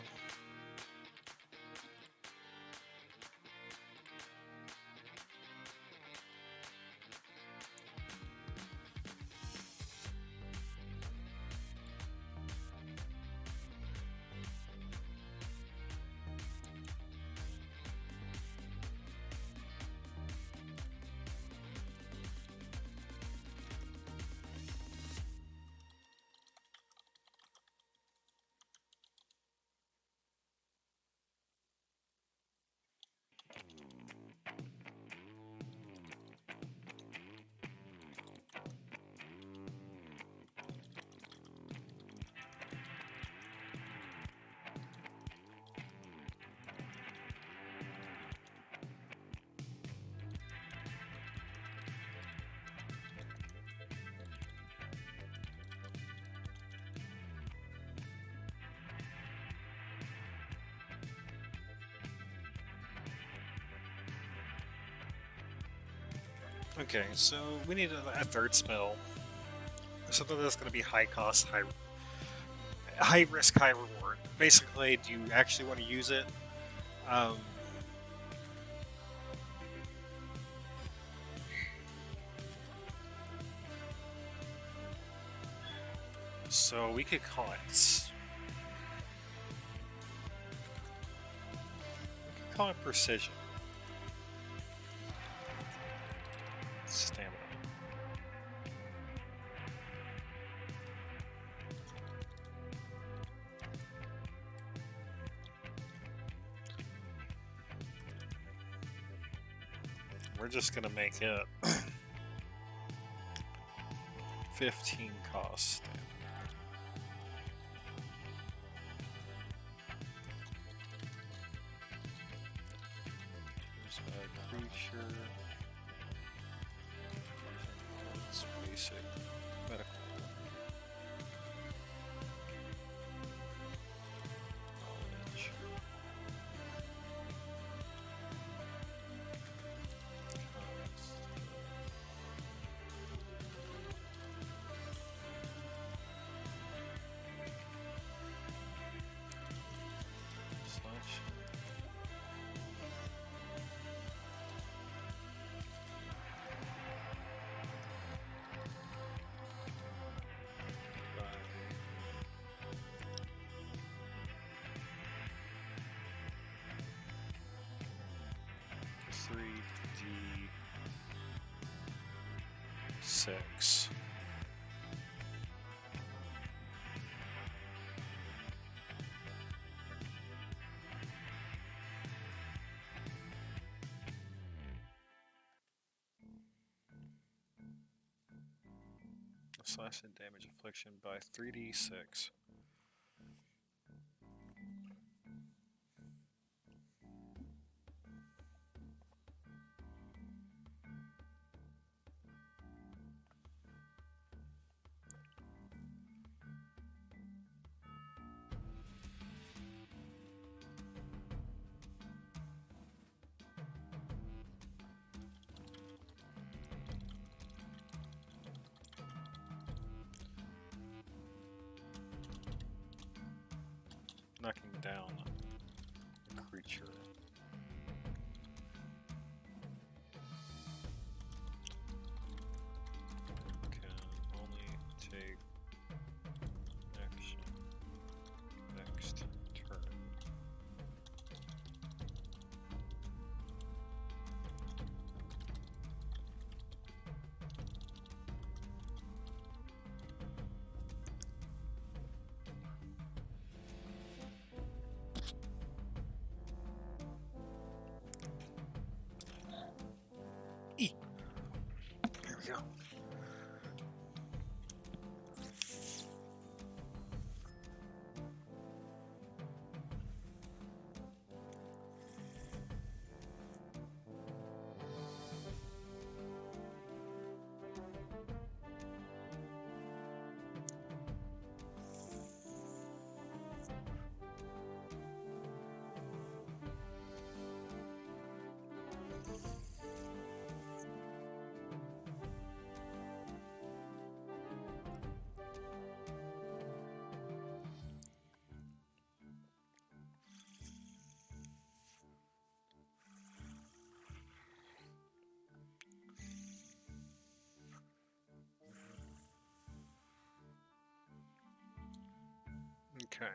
okay, so we need a third spell. Something that's going to be high cost, high risk, high reward. Basically, do you actually want to use it? Um, so we could call it precision. Stamina. We're just gonna make it 15 cost. Here's a creature. It's basic medical knowledge. Slash. By 3d6. Slash and damage affliction by 3d6. Knocking down a creature. Can only take action next turn. There we go. Okay.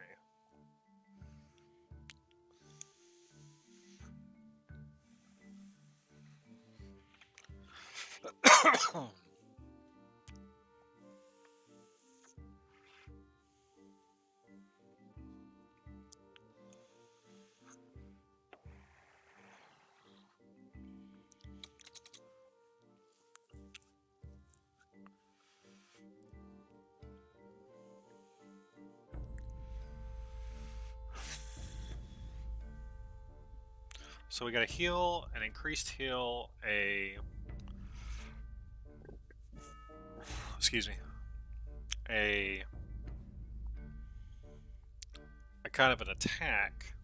So we got a heal, an increased heal, excuse me, a kind of an attack.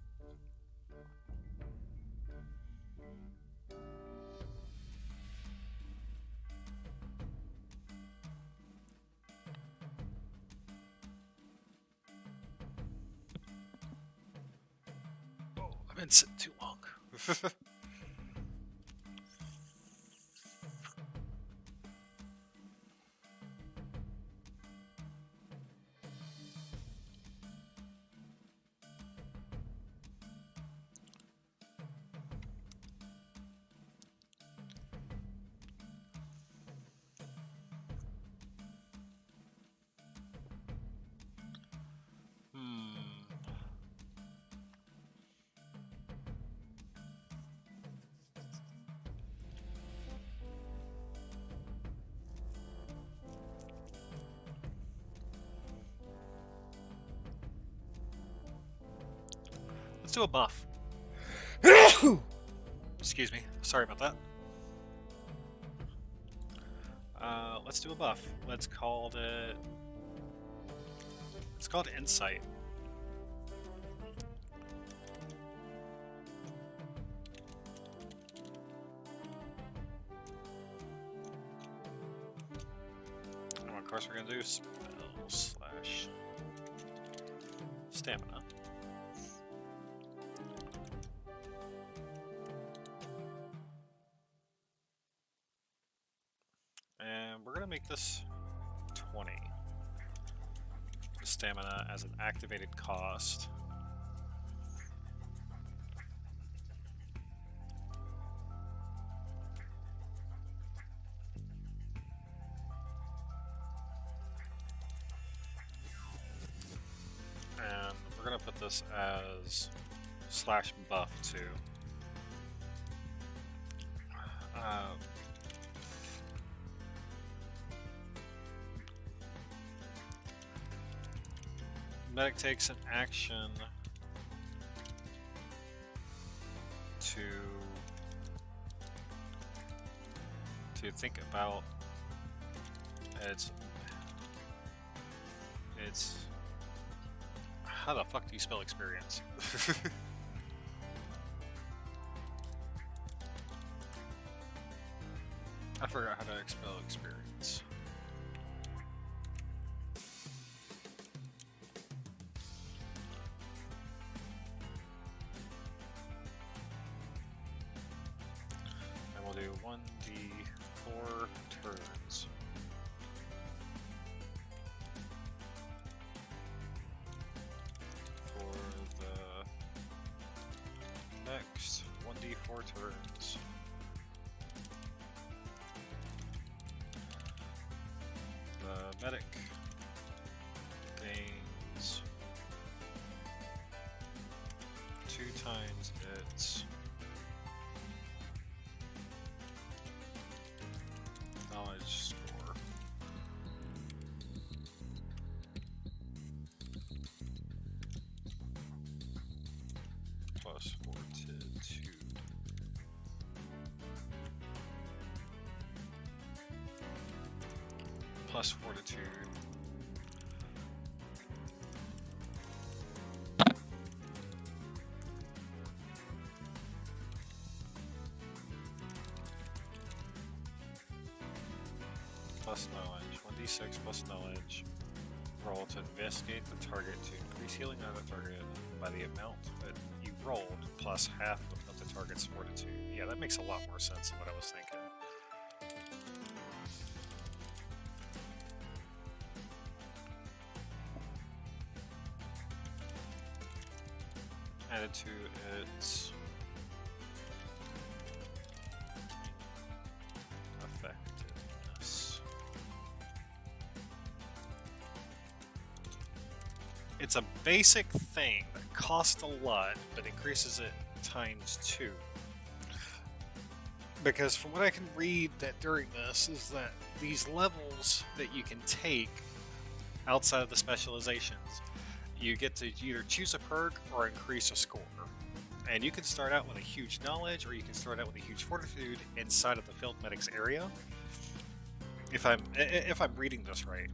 Oh, I've been sitting too long. Let's do a buff. Excuse me. Sorry about that. Let's do a buff. Let's call it. It's called Insight. And of course, we're gonna do spell slash stamina. And we're gonna make this 20 stamina as an activated cost. And we're gonna put this as slash buff too. Medic takes an action to think about its how the fuck do you spell experience? I forgot how to spell experience. And we'll do 1d4 turns. For the next 1d4 turns. The medic gains 2 times its knowledge score. Plus fortitude. Plus fortitude. Plus knowledge. 1d6 plus knowledge. Roll to investigate the target to increase healing on the target by the amount that you rolled plus half of the target's fortitude. Yeah, that makes a lot more sense than what I was thinking. added to its effectiveness. It's a basic thing that costs a lot, but increases it times 2. Because from what I can read that during this is that these levels that you can take outside of the specializations, you get to either choose a perk or increase a score. And you can start out with a huge knowledge, or you can start out with a huge fortitude inside of the field medics area. If I'm reading this right.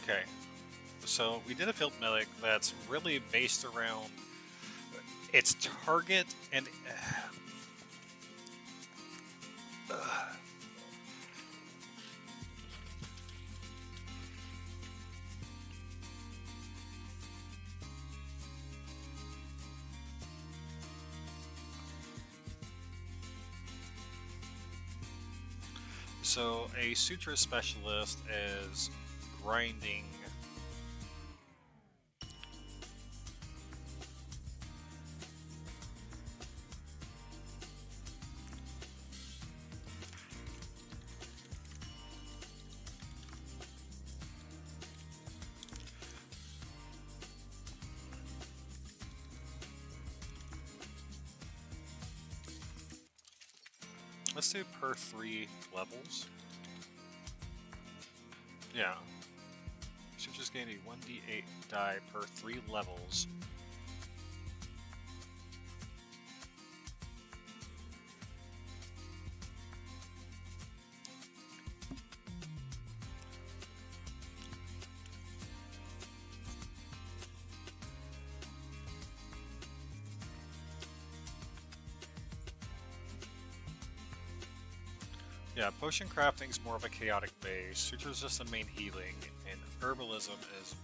Okay, so we did a field medic that's really based around its target and so a suture specialist is grinding. Let's do per 3 levels. Yeah. Should just gain a 1d8 die per 3 levels. Yeah, potion crafting is more of a chaotic base. Suture is just the main healing, and herbalism is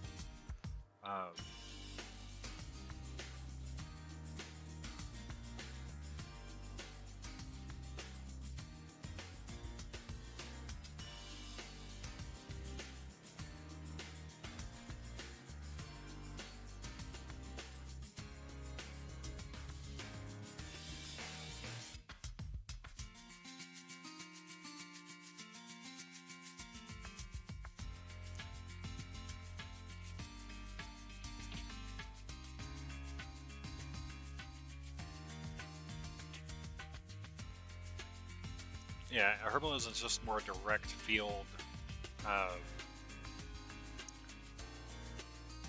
yeah, herbalism is just more direct field,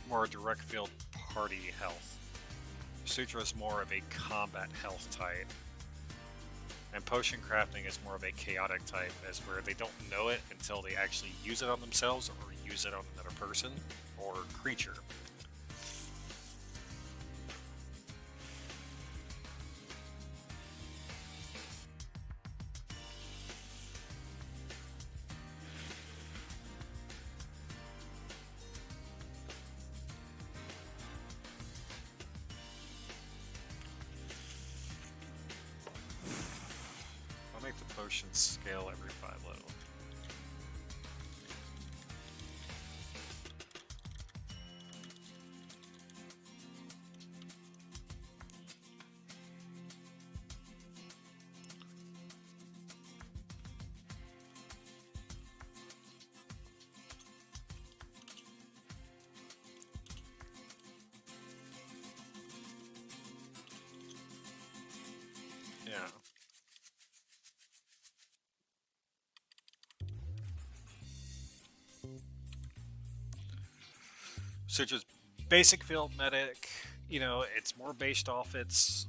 more direct field party health. Sutra is more of a combat health type, and potion crafting is more of a chaotic type, as where they don't know it until they actually use it on themselves or use it on another person or creature. I'll make the potion scale every 5 level. Yeah. So just basic field medic, you know, it's more based off its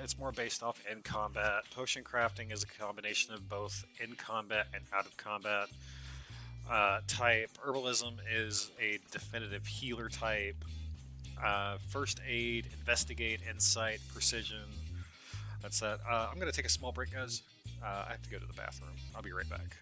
It's more based off in combat. Potion crafting is a combination of both in combat and out of combat type. Herbalism is a definitive healer type. First aid, investigate, insight, precision. That's that. I'm going to take a small break, guys. I have to go to the bathroom. I'll be right back.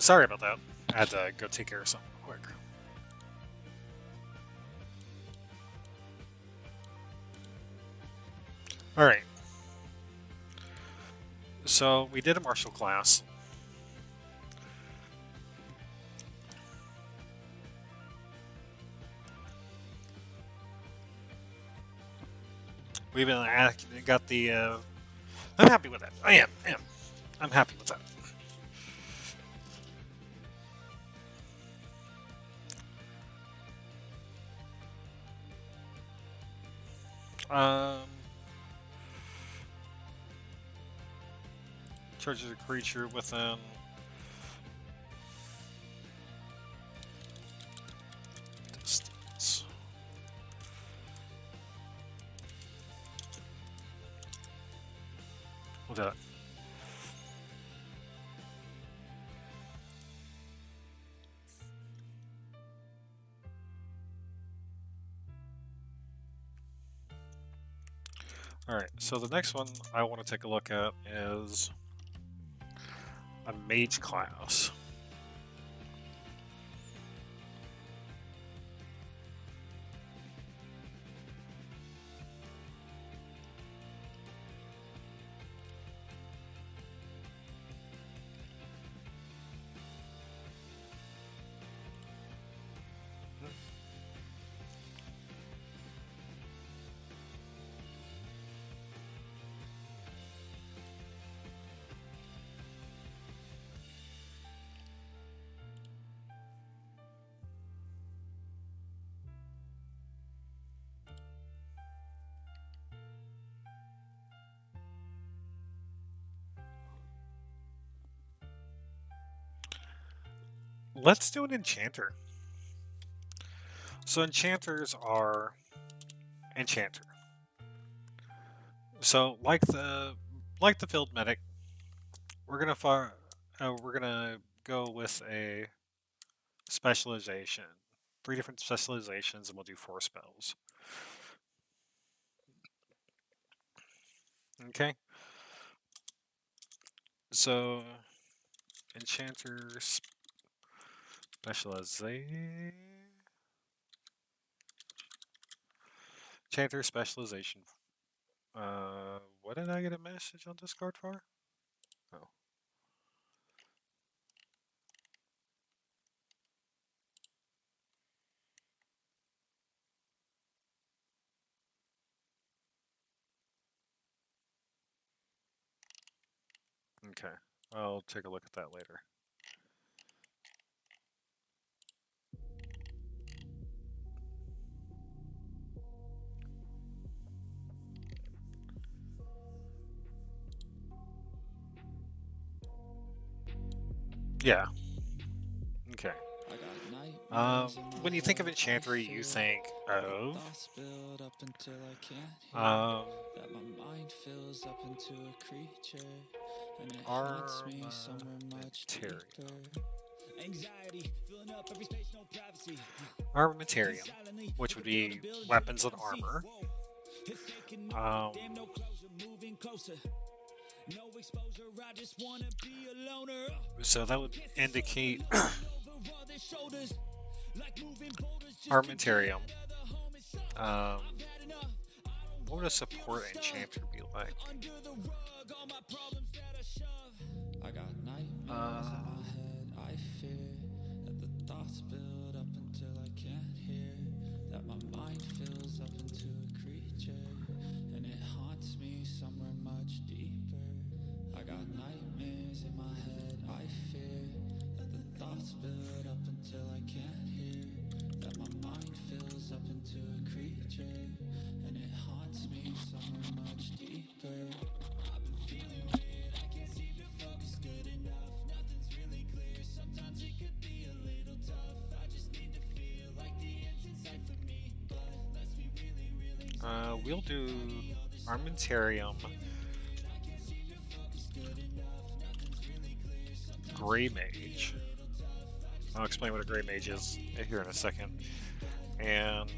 Sorry about that. I had to go take care of something quick. Alright. So, we did a martial class. We even got the. I'm happy with that. I am. I'm happy with that. Charges a creature within. Distance. We'll do it. Alright, so the next one I want to take a look at is a mage class. Let's do an enchanter. So enchanters are enchanter. So like the field medic, we're gonna go with a specialization. 3 different specializations, and we'll do 4 spells. Okay. So enchanter specialization. Enchanter specialization. What did I get a message on Discord for? Oh. Okay. I'll take a look at that later. Yeah. Okay. When you think of enchanter, you think of armamentarium, which would be weapons and armor. So that would indicate armamentarium. What would a support enchanter be like? I got nightmares in my head. I fear that the thoughts build up until I can't hear. That my mind fills up into a creature, and it haunts me somewhere much deeper. I got nightmares in my head. I fear that the thoughts build up until I can't hear. That my mind fills up into a creature, and it haunts me somewhere much deeper. I've been feeling weird. I can't seem to focus good enough. Nothing's really clear. Sometimes it could be a little tough. I just need to feel like the end's in sight for me. But let's be really We'll do armamentarium. Gray mage. I'll explain what a gray mage is here in a second. And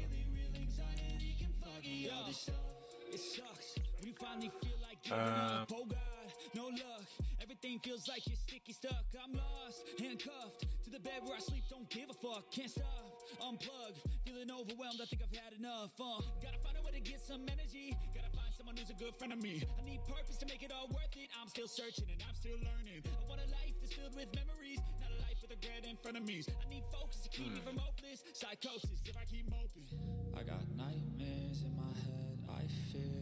Everything feels like you're sticky stuck. I'm lost, handcuffed to the bed where I sleep. Don't give a fuck, can't stop. Unplug, feeling overwhelmed. I think I've had enough. Gotta find a way to get some energy. Gotta find someone who's a good friend of me. I need purpose to make it all worth it. I'm still searching and I'm still learning. I want a life that's filled with memories, not a life with regret in front of me. I need focus to keep me from hopeless psychosis if I keep moping. I got nightmares in my head. I fear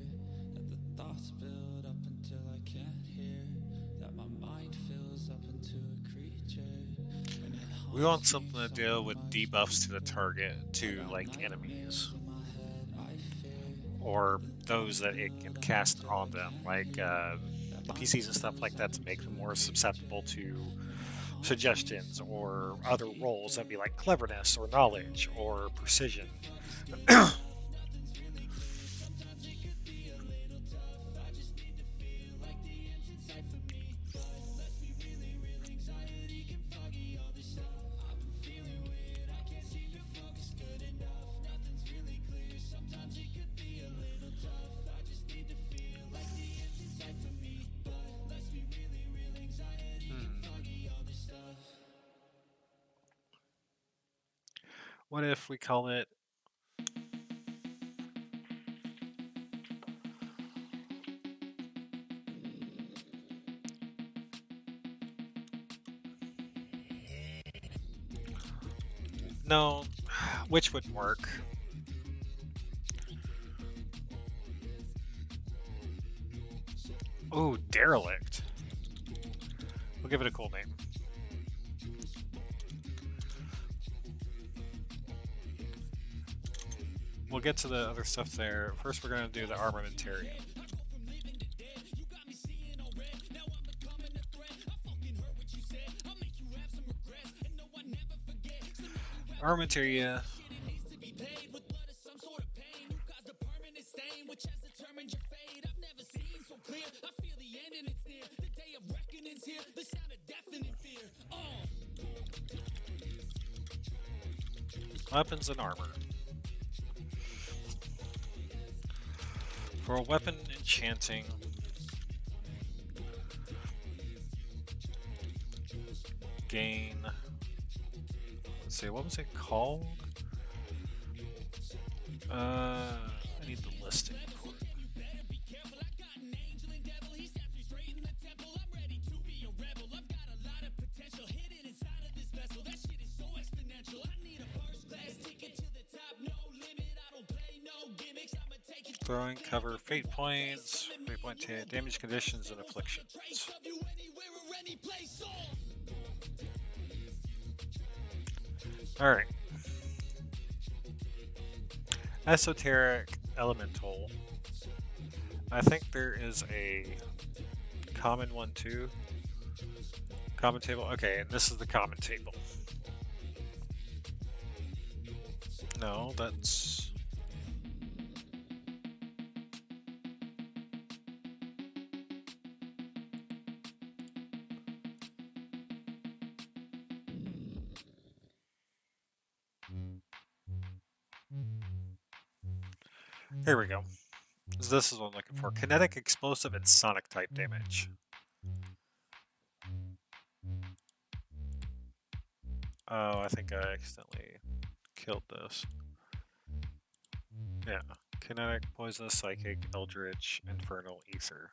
that the thoughts build up until I can't hear. That my mind fills up into a creature. And it We want haunts something me to deal so with much debuffs to the target, to like enemies, or those that it can cast on them, like PCs and stuff like that, to make them more susceptible to suggestions or other roles that'd be like cleverness or knowledge or precision. What if we call it no, which would work? Ooh, derelict. We'll give it a cool name. We'll get to the other stuff there. First, we're going to do the armamentarium. Armamentaria. Weapons and armor. For a weapon enchanting, gain. Let's see, what was it called? I need the listing for it. Throwing cover, fate points, fate point damage conditions, and afflictions. Alright. Esoteric elemental. I think there is a common one too. Common table. Okay, and this is the common table. No, that's... Here we go. This is what I'm looking for. Kinetic, explosive, and sonic type damage. Oh, I think I accidentally killed this. Yeah. Kinetic, poisonous, psychic, eldritch, infernal, ether.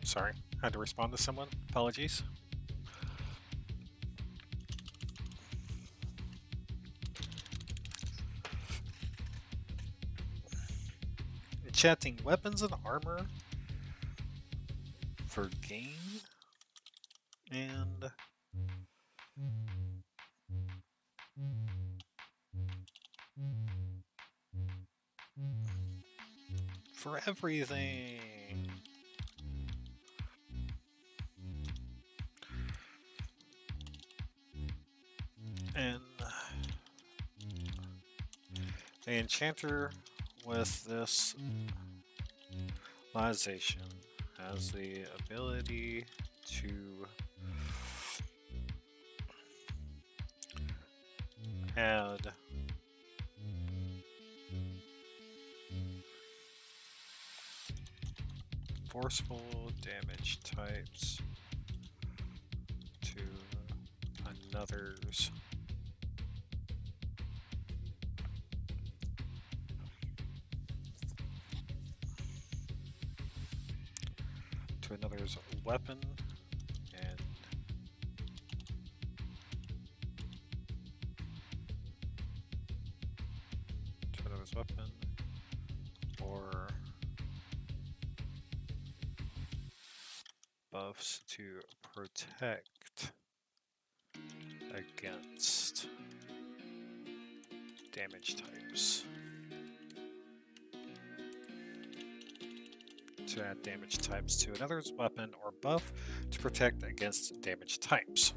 Sorry, had to respond to someone. Apologies. Enchanting weapons and armor for gain and for everything. And the enchanter with this realization has the ability to add forceful damage types to another's weapon and to another's weapon or buffs to protect against damage types. To add damage types to another's weapon or buff to protect against damage types.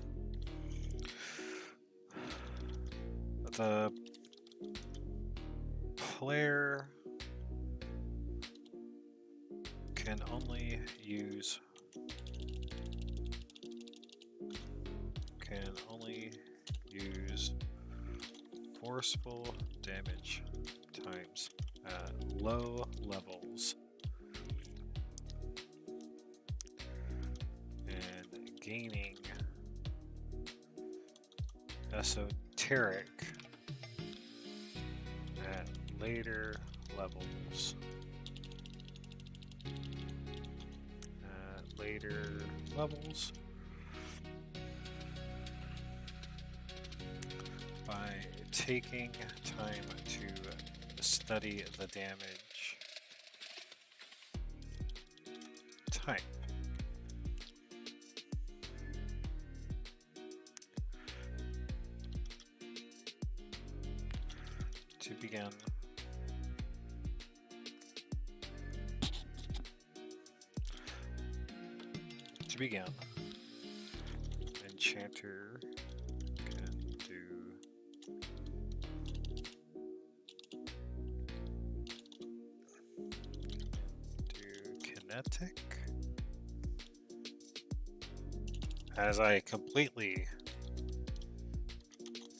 The player can only use forceful damage types at low levels and gaining esoteric at later levels. By taking time to study the damage type. To begin, enchanter can do kinetic as I completely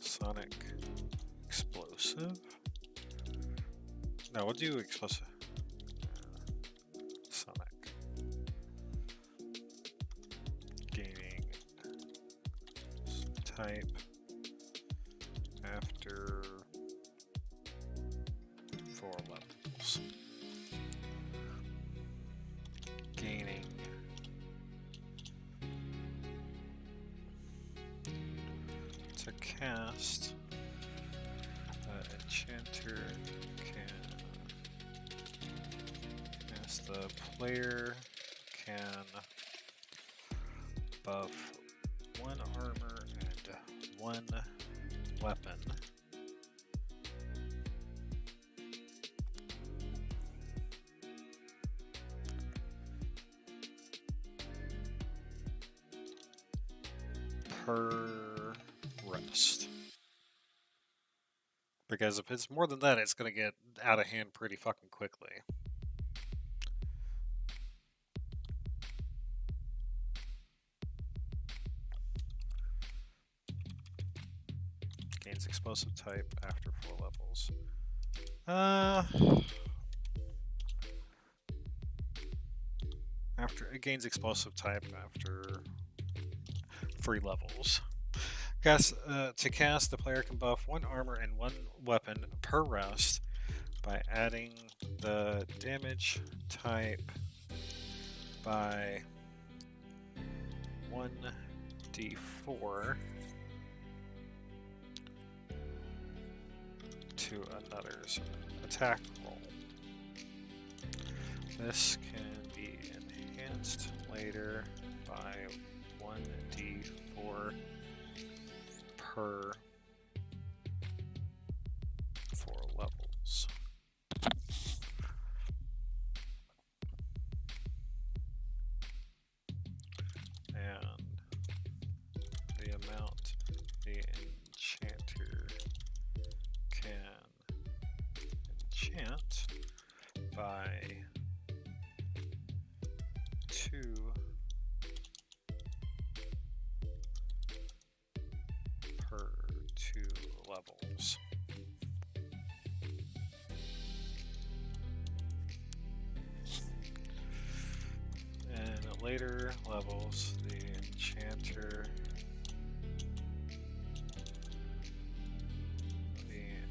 sonic explosive. No, we'll do explosive. Sonic. Gaining type after 4 levels. Gaining to cast enchanter can cast the player can buff 1 armor and 1 weapon per rest. Because if it's more than that, it's going to get out of hand pretty fucking quickly. Gains explosive type after 4 levels. After it gains explosive type after 3 levels. To cast, the player can buff 1 armor and 1 weapon per rest by adding the damage type by 1d4 to another's attack roll. This can be enhanced later by 1d4 per 4 levels. amount the enchanter can enchant by 2 per 2 levels. And at later levels, the enchanter can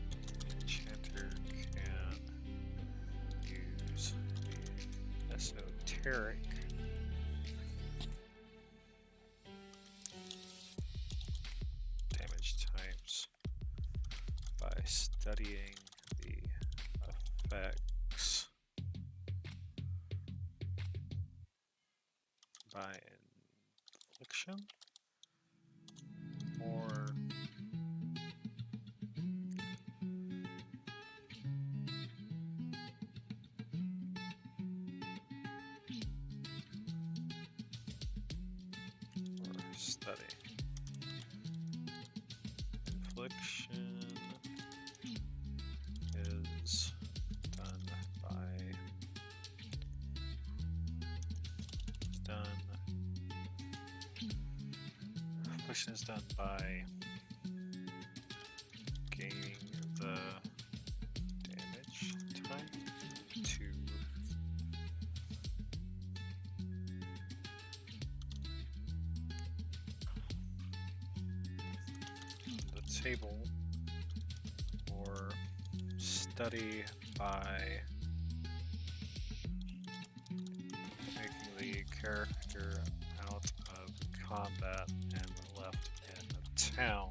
use the esoteric damage types by studying the effects by infliction or study. Infliction is done Infliction is done by gaining the damage type to the table, or study by making the character out of combat and left in a town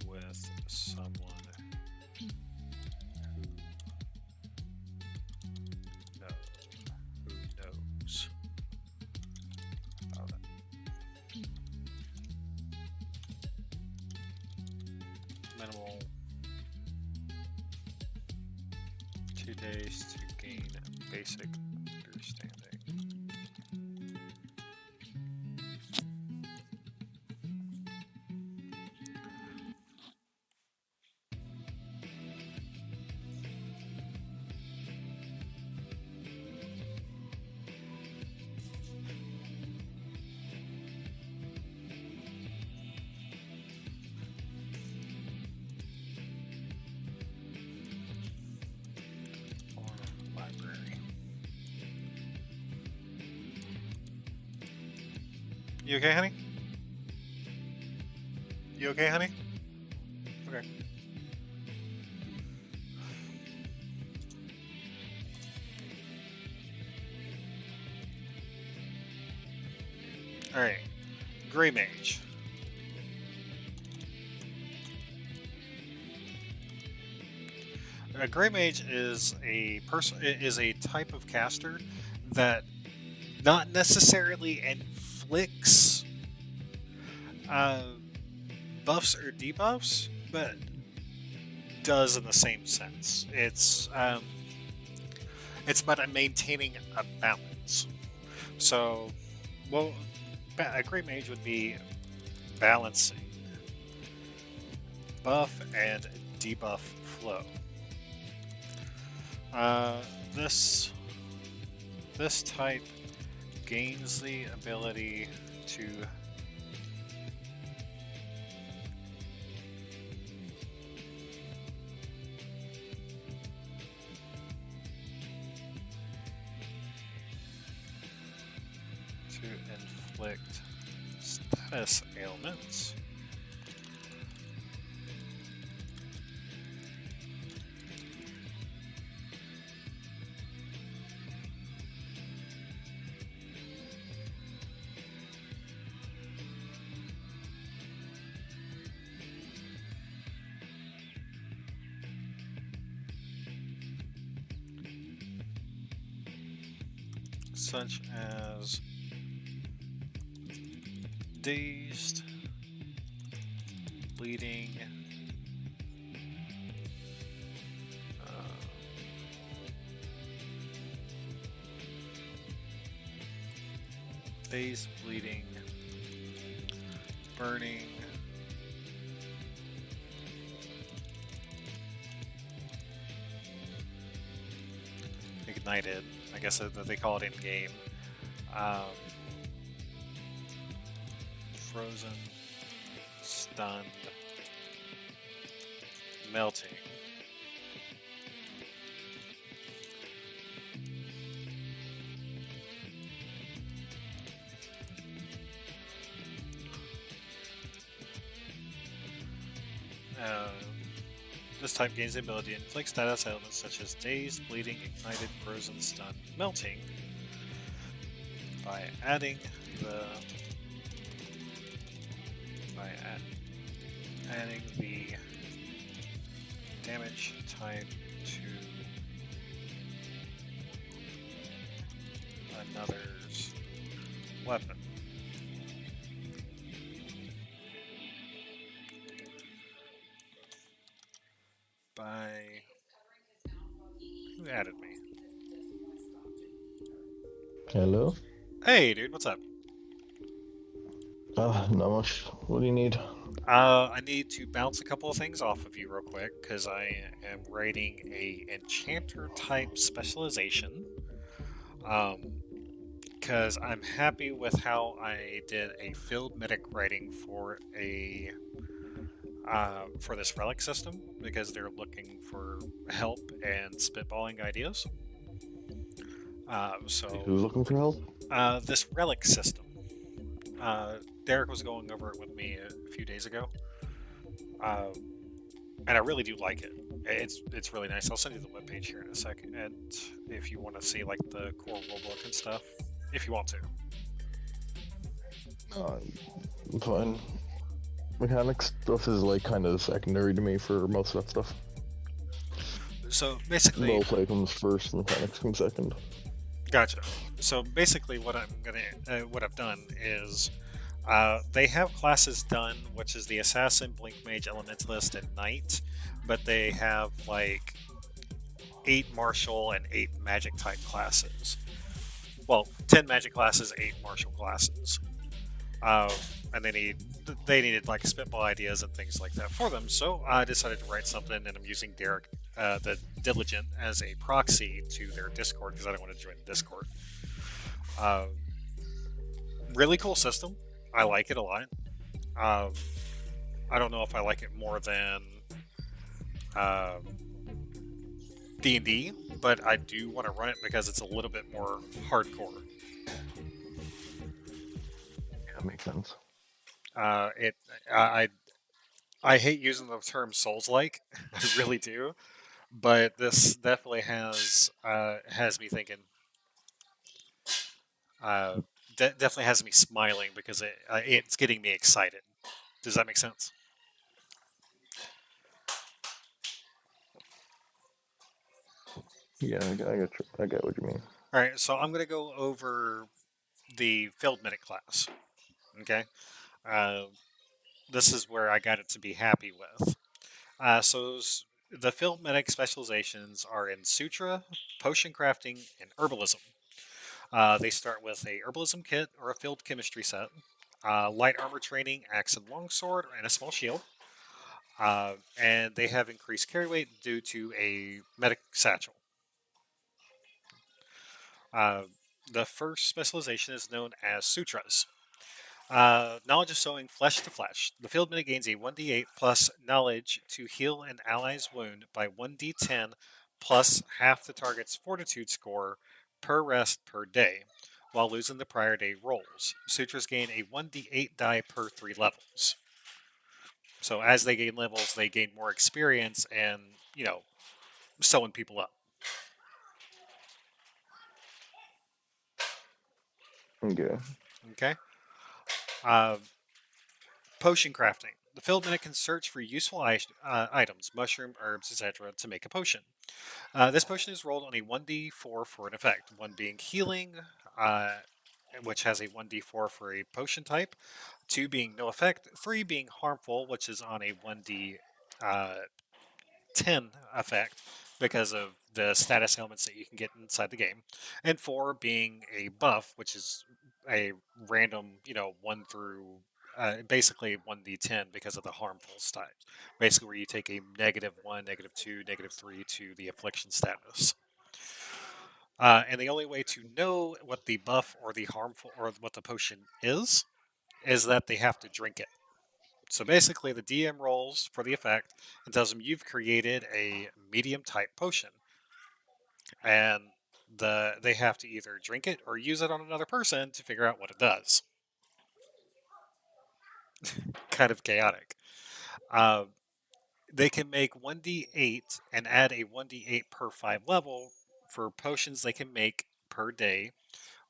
with someone who knows about it. Minimal 2 days to gain basic understanding. Library. You okay, honey? You okay, honey? Okay. Alright. Grey Mage. A Grey Mage is a type of caster that not necessarily inflicts buffs or debuffs, but does in the same sense. It's about maintaining a balance. So, well, a Grey Mage would be balancing buff and debuff flow. This type gains the ability to inflict status ailments. Such as dazed, bleeding, Burning. Ignited. I guess that they call it in game. Um, Frozen. Stunned. Melting. Uh, this type gains the ability to inflict status elements such as dazed, bleeding, ignited, frozen, stunned, melting by adding the adding the damage type to another's weapon. By who added me? Hello? Hey, dude, what's up? Not much. What do you need? I need to bounce a couple of things off of you real quick because I am writing a enchanter type specialization. Because I'm happy with how I did a field medic writing for for this relic system because they're looking for help and spitballing ideas. Who's looking for help? This relic system. Derek was going over it with me a few days ago, and I really do like it. It's really nice. I'll send you the webpage here in a second, and if you want to see like the core rulebook and stuff, if you want to. I'm fine. Mechanics stuff is like kind of secondary to me for most of that stuff. So basically, Roleplay comes first, mechanics come second. gotcha. So basically, what I've done is, they have classes done, which is the assassin, blink mage, elementalist, and knight, but they have like 8 martial and 8 magic type classes. Well, 10 magic classes, 8 martial classes, and they needed like spitball ideas and things like that for them. So I decided to write something, and I'm using Derek, the Diligent, as a proxy to their Discord because I don't want to join the Discord. Really cool system. I like it a lot. I don't know if I like it more than D&D, but I do want to run it because it's a little bit more hardcore. Yeah, makes sense. I hate using the term Souls-like. I really do, but this definitely has me thinking. Definitely has me smiling because it's getting me excited. Does that make sense? Yeah, I get what you mean. All right, so I'm going to go over the field medic class. Okay, uh, this is where I got it to be happy with. The field medic specializations are in sutra, potion crafting, and herbalism. They start with a herbalism kit or a field chemistry set, light armor training, axe and longsword, and a small shield. And they have increased carry weight due to a medic satchel. The first specialization is known as sutras. Knowledge of sewing flesh to flesh. The field medic gains a 1d8 plus knowledge to heal an ally's wound by 1d10 plus half the target's fortitude score per rest per day, while losing the prior day rolls. Sutras gain a 1d8 die per 3 levels. So as they gain levels, they gain more experience and, sewing people up. Okay. Okay? Potion crafting. The field medic can search for useful items, mushroom, herbs, etc., to make a potion. This potion is rolled on a 1d4 for an effect, 1 being healing, which has a 1d4 for a potion type, 2 being no effect, 3 being harmful, which is on a 1d10 effect because of the status elements that you can get inside the game, and 4 being a buff, which is a random, 1 through basically 1d10 because of the harmful types. Basically, where you take a -1, -2, -3 to the affliction status. And the only way to know what the buff or the harmful or what the potion is that they have to drink it. So basically, the DM rolls for the effect and tells them you've created a medium type potion, and they have to either drink it or use it on another person to figure out what it does. Kind of chaotic. Uh, they can make 1d8 and add a 1d8 per 5 level for potions they can make per day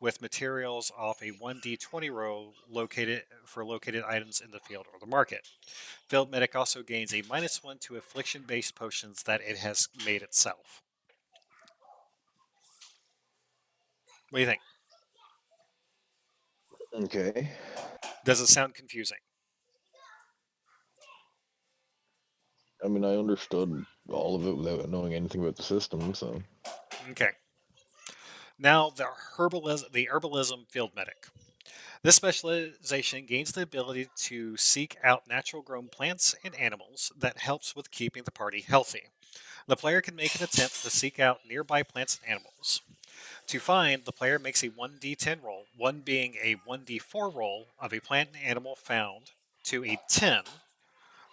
with materials off a 1d20 roll located items in the field or the market. Field Medic also gains a -1 to affliction based potions that it has made itself. What do you think? Okay. Does it sound confusing? I mean, I understood all of it without knowing anything about the system, so. Okay. Now the herbalism field medic. This specialization gains the ability to seek out natural grown plants and animals that helps with keeping the party healthy. The player can make an attempt to seek out nearby plants and animals. To find, the player makes a 1d10 roll, 1 being a 1d4 roll of a plant and animal found, to a 10,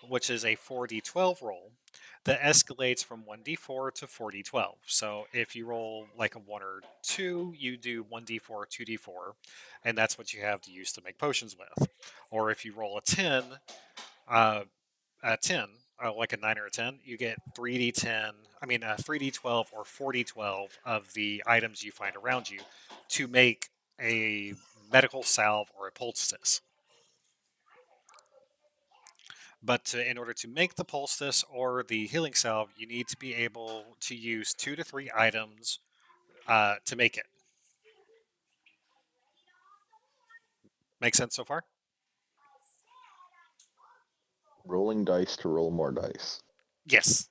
which is a 4d12 roll, that escalates from 1d4 to 4d12. So if you roll like a 1 or 2, you do 1d4, 2d4, and that's what you have to use to make potions with. Or if you roll uh, a 10, like a 9 or a 10, you get 3d12 or 4d12 of the items you find around you to make a medical salve or a poultice. But in order to make the poultice or the healing salve, you need to be able to use 2 to 3 items to make it. Make sense so far? Rolling dice to roll more dice. Yes.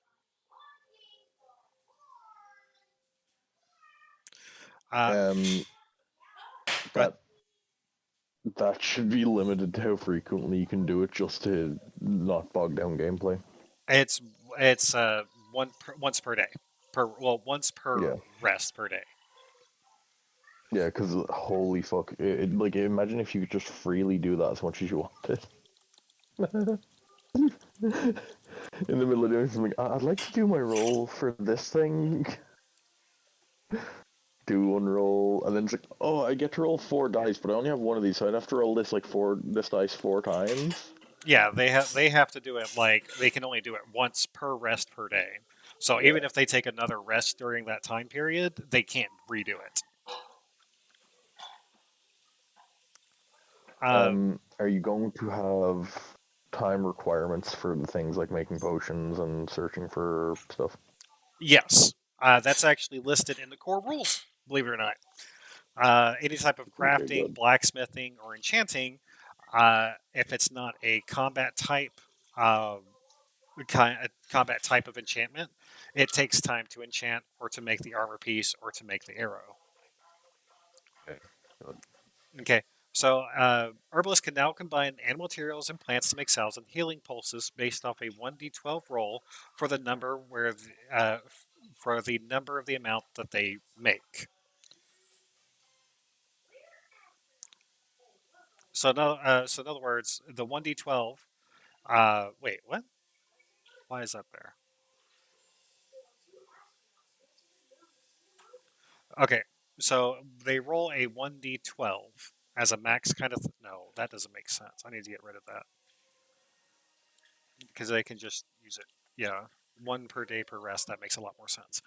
Um, Go ahead. that that should be limited to how frequently you can do it, just to not bog down gameplay. It's once per day, once per Yeah. rest per day. Yeah, because holy fuck, like imagine if you could just freely do that as much as you wanted. In the middle of doing something, I'd like to do my roll for this thing. Do one roll, and then it's like, oh, I get to roll 4 dice, but I only have one of these, so I'd have to roll this dice 4 times. Yeah, they have to do it like they can only do it once per rest per day. So Yeah. even if they take another rest during that time period, they can't redo it. Are you going to have time requirements for the things like making potions and searching for stuff? Yes, that's actually listed in the core rules. Believe it or not, any type of Okay, crafting, good. blacksmithing, or enchanting, if it's not a um, combat type of enchantment, it takes time to enchant or to make the armor piece or to make the arrow. Okay, good. Okay, so herbalists can now combine animal materials and plants to make salves and healing pulses based off a 1d12 roll for the number for the number of the amount that they make. So in other words, the 1d12. Wait, what? Why is that there? Okay, so they roll a 1d12 as a max kind of. No, that doesn't make sense. I need to get rid of that because they can just use it. Yeah, 1 per day per rest. That makes a lot more sense.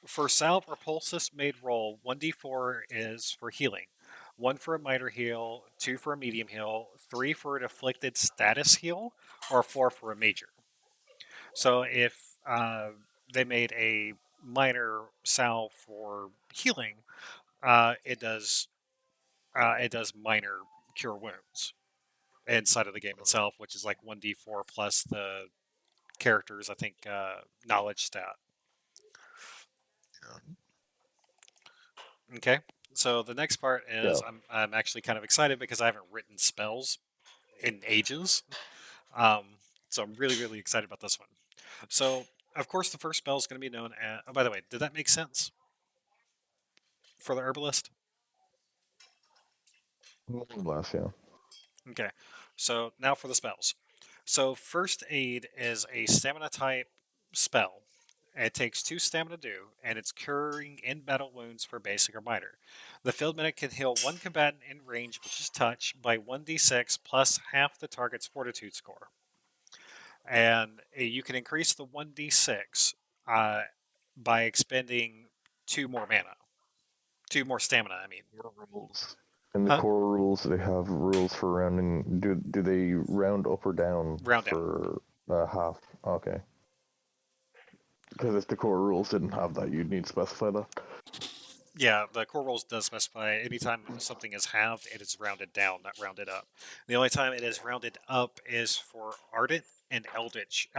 For salve or poultice made roll, 1d4 is for healing, 1 for a minor heal, 2 for a medium heal, 3 for an afflicted status heal, or 4 for a major. So if they made a minor salve for healing, it does minor cure wounds inside of the game itself, which is like 1d4 plus the character's, I think, knowledge stat. Okay. So the next part is Yeah. I'm actually kind of excited because I haven't written spells in ages. Um, so I'm really, really excited about this one. So, of course, the first spell is going to be known as. Oh, by the way, did that make sense for the herbalist? More or less, yeah. Okay. So now for the spells. So first aid is a stamina type spell. It takes 2 stamina to do, and it's curing in battle wounds for basic or minor. The field medic can heal one combatant in range, which is touch, by 1d6 plus half the target's fortitude score. And you can increase the 1d6 uh, by expending 2 more mana. 2 more stamina, I mean. Rules. In the Huh? core rules, they have rules for rounding. Do they round up or down Round down. for half? Okay. Because if the core rules didn't have that, you'd need to specify that. Yeah, the core rules does specify anytime something is halved, it is rounded down, not rounded up. The only time it is rounded up is for Ardent and Eldritch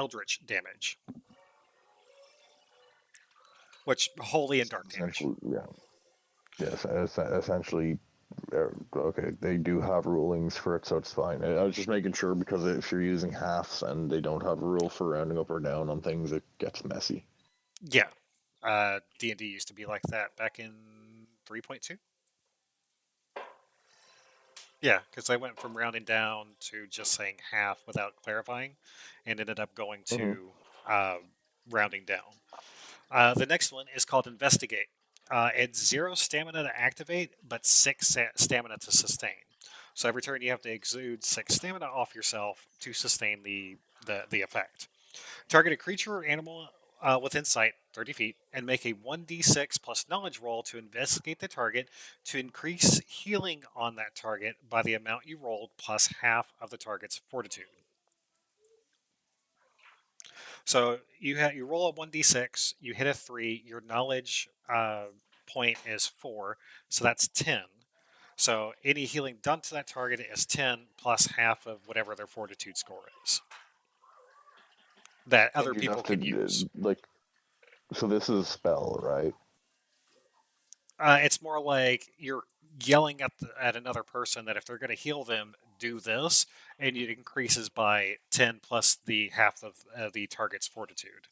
damage, which holy and dark damage. Essentially, yeah. Yes, essentially, okay, they do have rulings for it, so it's fine. I was just making sure because if you're using halves and they don't have a rule for rounding up or down on things, it gets messy. Yeah, D&D used to be like that back in 3.2. Yeah, because I went from rounding down to just saying half without clarifying, and ended up going to uh, rounding down. The next one is called Investigate. It's 0 stamina to activate, but 6 stamina to sustain. So every turn you have to exude 6 stamina off yourself to sustain the effect. Target a creature or animal within sight, 30 feet, and make a 1d6 plus knowledge roll to investigate the target to increase healing on that target by the amount you rolled plus half of the target's fortitude. So you roll a 1d6, you hit a 3, your knowledge point is 4, so that's 10. So any healing done to that target is 10 plus half of whatever their fortitude score is that other And you'd people have to can use. so this is a spell, right? It's more like you're yelling at another person that if they're going to heal them, do this, and it increases by 10 plus the half of the target's fortitude.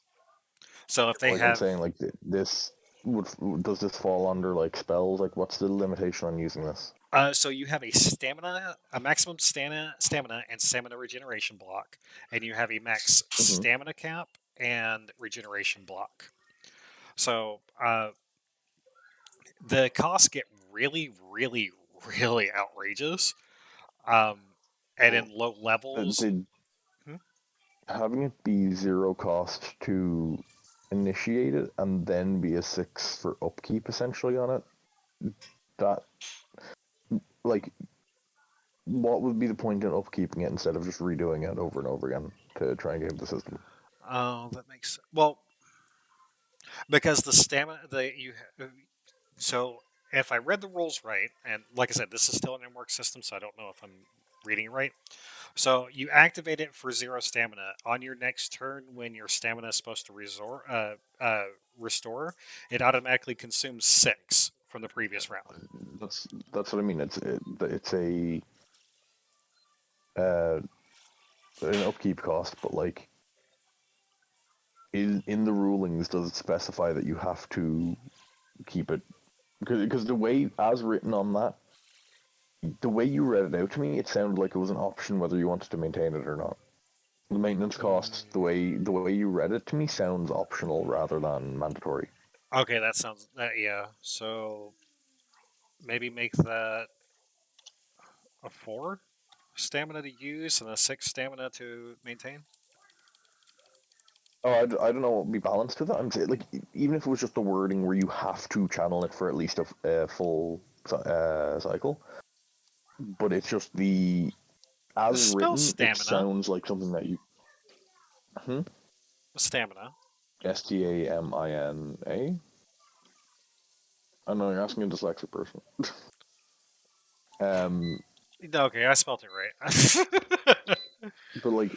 So if they Like I'm have saying, like this would does this fall under like spells? Like, what's the limitation on using this? So you have a maximum stamina and stamina regeneration block, and you have a max Mm-hmm. stamina cap and regeneration block. So the costs get really, really, really outrageous. Um, and in low levels, Did hmm? having it be 0 cost to initiate it and then be a 6 for upkeep essentially on it, that like what would be the point in upkeeping it instead of just redoing it over and over again to try and game the system? Oh, that makes well because the stamina the you so if I read the rules right, and like I said, this is still an in-work system, so I don't know if I'm reading it right. So you activate it for 0 stamina on your next turn when your stamina is supposed to restore. It automatically consumes 6 from the previous round. That's what I mean. It's a uh, an upkeep cost, but like in the rulings, does it specify that you have to keep it? Because the way as written on that, the way you read it out to me, it sounded like it was an option whether you wanted to maintain it or not. The maintenance cost, the way you read it to me, sounds optional rather than mandatory. Okay, that sounds that yeah. So maybe make that a 4 stamina to use and a 6 stamina to maintain. Oh, I don't know what would be balanced to that. I'm saying, like, even if it was just the wording where you have to channel it for at least a full cycle, but it's just The as spell written, it stamina. sounds like something that you. Stamina. Stamina. I know you're asking a dyslexic person. um, Okay, I spelled it right. but like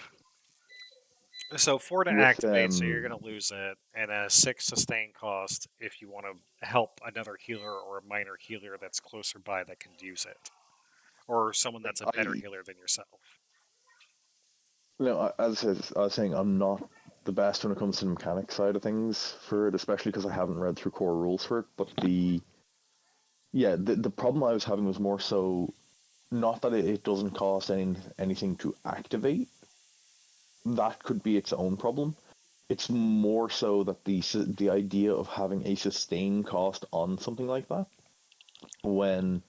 So 4 to with activate, so you're going to lose it, and a 6 sustain cost if you want to help another healer or a minor healer that's closer by that can use it, or someone that's a better I healer than yourself. No, I was saying, I'm not the best when it comes to the mechanic side of things for it, especially because I haven't read through core rules for it. But the problem I was having was more so not that it doesn't cost anything to activate. That could be its own problem. It's more so that the idea of having a sustain cost on something like that, when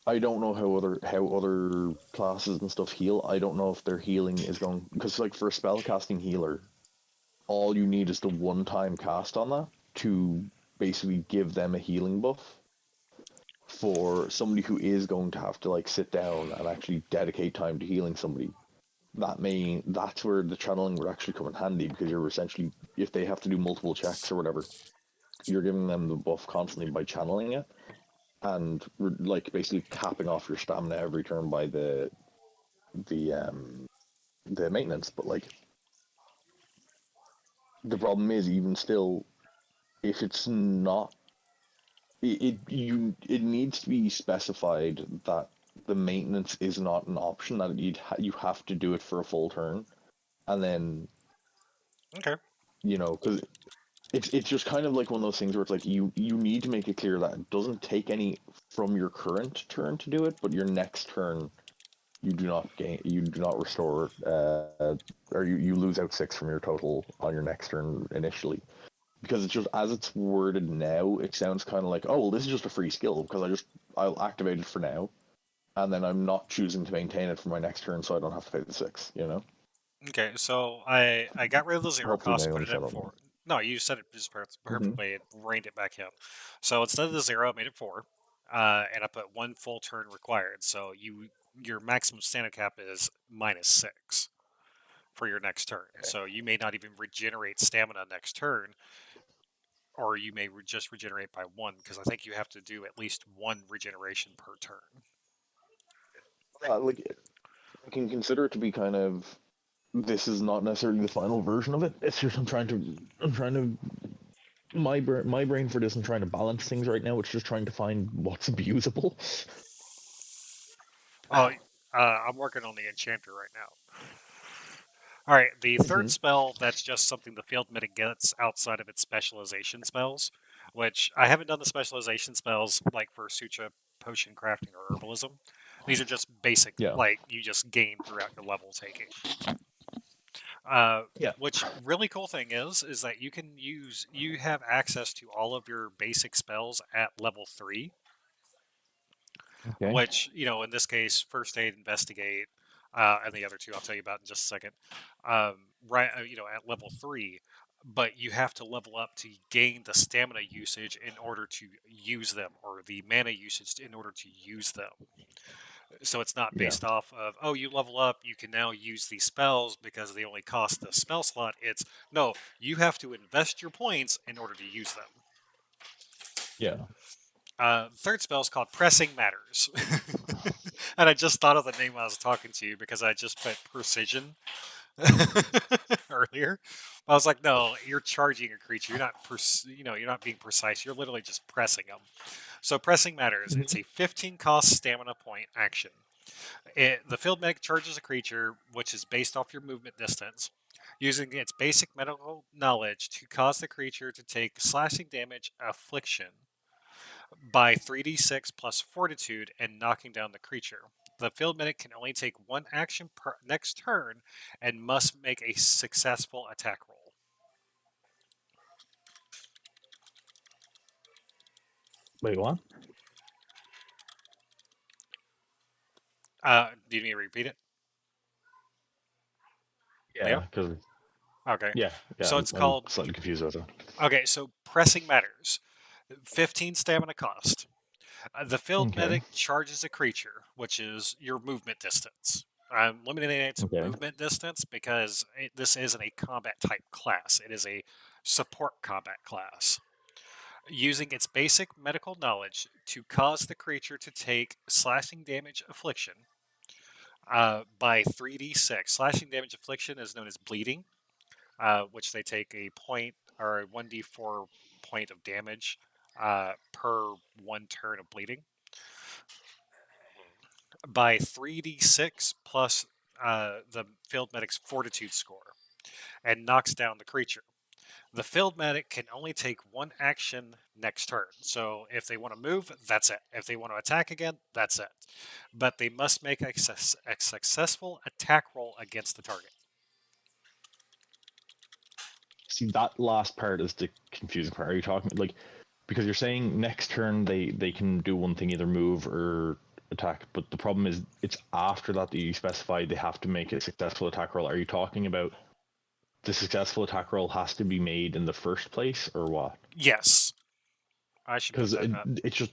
I don't know how other classes and stuff heal. I don't know if their healing is going, because like for a spellcasting healer, all you need is the one-time cast on that to basically give them a healing buff. For somebody who is going to have to like sit down and actually dedicate time to healing somebody, that's where the channeling would actually come in handy, because you're essentially, if they have to do multiple checks or whatever, you're giving them the buff constantly by channeling it, and like basically capping off your stamina every turn by the um the maintenance. But like the problem is, even still, if it's not, it needs to be specified that the maintenance is not an option, that you have to do it for a full turn, and then Okay. because it's just kind of like one of those things where it's like you need to make it clear that it doesn't take any from your current turn to do it, but your next turn you do not restore, or you lose out 6 from your total on your next turn initially. Because it's just, as it's worded now, it sounds kind of like, oh well, this is just a free skill because I'll activate it for now, and then I'm not choosing to maintain it for my next turn, so I don't have to pay the 6. Okay, so I got rid of the zero Hopefully cost my and put own it at channel. 4. No, you said it just Mm-hmm. perfectly. It reined it back in. So instead of the 0, I made it 4, and I put 1 full turn required. So your maximum stamina cap is -6 for your next turn. So you may not even regenerate stamina next turn, or you may just regenerate by 1, because I think you have to do at least 1 regeneration per turn. Like, I can consider it to be kind of, this is not necessarily the final version of it. It's just I'm trying to my brain for this and trying to balance things right now. It's just trying to find what's abusable. Oh, I'm working on the enchanter right now. All right, the third Mm-hmm. spell, that's just something the field medic gets outside of its specialization spells, which I haven't done the specialization spells like for sutra, potion crafting, or herbalism. These are just basic, Yeah. like you just gain throughout your level taking. Yeah. Which really cool thing is that you have access to all of your basic spells at level 3, Okay. which, in this case, first aid, investigate, and the other two I'll tell you about in just a second. Right, at level 3, but you have to level up to gain the stamina usage in order to use them, or the mana usage in order to use them. So it's not Yeah. based off of, oh, you level up, you can now use these spells because they only cost the spell slot. It's, no, you have to invest your points in order to use them. Yeah. Third spell is called Pressing Matters. And I just thought of the name when I was talking to you because I just put precision earlier. I was like, no, you're charging a creature. You're not being precise. You're literally just pressing them. So Pressing Matters. It's Mm-hmm. a 15 cost stamina point action. The field medic charges a creature, which is based off your movement distance, using its basic medical knowledge to cause the creature to take slashing damage, affliction, by 3d6 plus fortitude and knocking down the creature. The field medic can only take one action per next turn and must make a successful attack roll. Wait, what? Do you need to repeat it, Yeah, Leo? because Okay. yeah, So it's I'm called. slightly confused about that. Okay, so Pressing Matters. 15 stamina cost. The field Okay. medic charges a creature, which is your movement distance. I'm limiting it to Okay. movement distance because this isn't a combat type class. It is a support combat class. Using its basic medical knowledge to cause the creature to take slashing damage affliction by 3d6. Slashing damage affliction is known as bleeding, which they take a point or a 1d4 point of damage per 1 turn of bleeding. By 3d6 plus the field medic's fortitude score and knocks down the creature. The field medic can only take one action next turn. So if they want to move, that's it. If they want to attack again, that's it. But they must make a successful attack roll against the target. See, that last part is the confusing part. Are you talking like because you're saying next turn they can do one thing, either move or attack, but the problem is it's after that you specify they have to make a successful attack roll. Are you talking about the successful attack roll has to be made in the first place, or what? Yes. I should Because put that up. it's just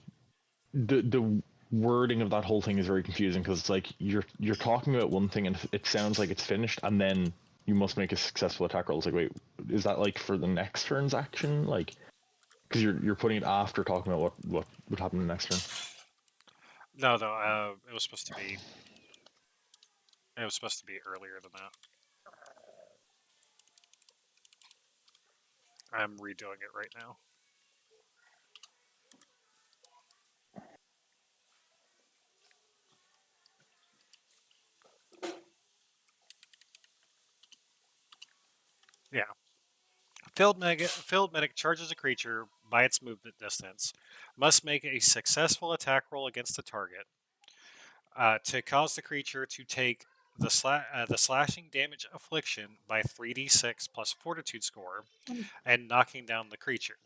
the wording of that whole thing is very confusing because it's like you're talking about one thing and it sounds like it's finished, and then you must make a successful attack roll. It's like, wait, is that like for the next turn's action? Like, because you're putting it after talking about what would happen in the next turn. No, it was supposed to be. It was supposed to be earlier than that. I'm redoing it right now. Yeah. Field medic charges a creature by its movement distance, must make a successful attack roll against the target to cause the creature to take the slashing damage affliction by 3d6 plus fortitude score and knocking down the creature.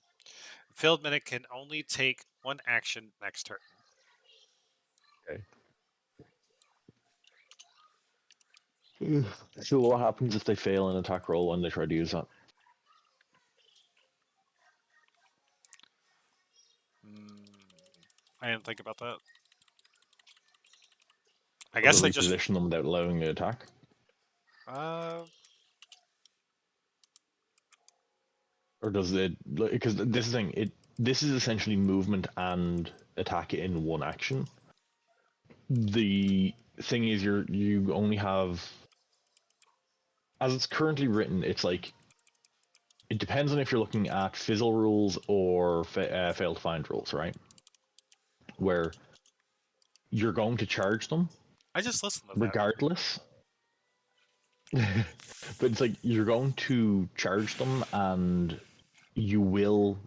Field medic can only take one action next turn. Okay. So what happens if they fail an attack roll when they try to use that? I didn't think about that. I Does guess it they just. reposition them without allowing the attack? Or does it? Because this is the thing. This is essentially movement and attack in one action. The thing is, you only have, as it's currently written, it's like it depends on if you're looking at fizzle rules or fail to find rules, right? Where you're going to charge them I just listened to that. regardless. But it's like you're going to charge them and you will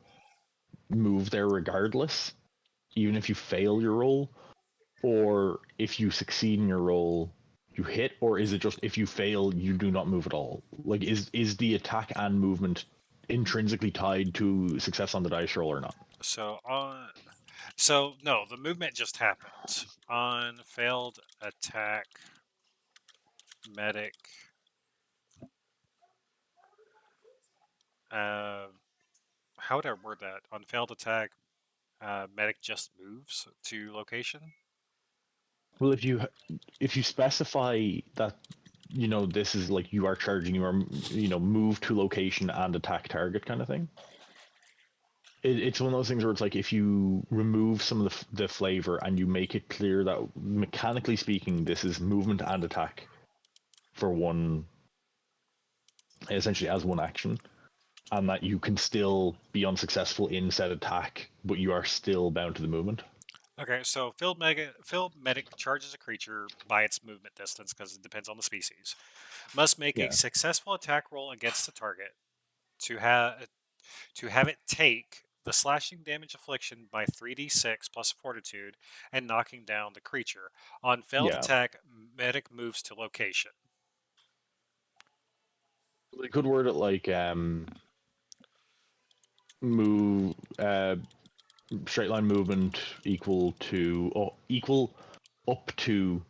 move there regardless, even if you fail your roll, or if you succeed in your roll, you hit, or is it just if you fail, you do not move at all? Like, is the attack and movement intrinsically tied to success on the dice roll or not? So no, the movement just happened on failed attack. Medic. How would I word that? On failed attack, medic just moves to location. Well, if you specify that, this is like you are charging, you are, move to location and attack target kind of thing. It's one of those things where it's like if you remove some of the flavor and you make it clear that mechanically speaking, this is movement and attack for one, essentially as one action, and that you can still be unsuccessful in said attack, but you are still bound to the movement. Okay, so field medic charges a creature by its movement distance because it depends on the species. Must make a successful attack roll against the target to have it take the slashing damage affliction by 3d6 plus fortitude and knocking down the creature. On failed attack, medic moves to location. They could word it like move straight line movement equal up to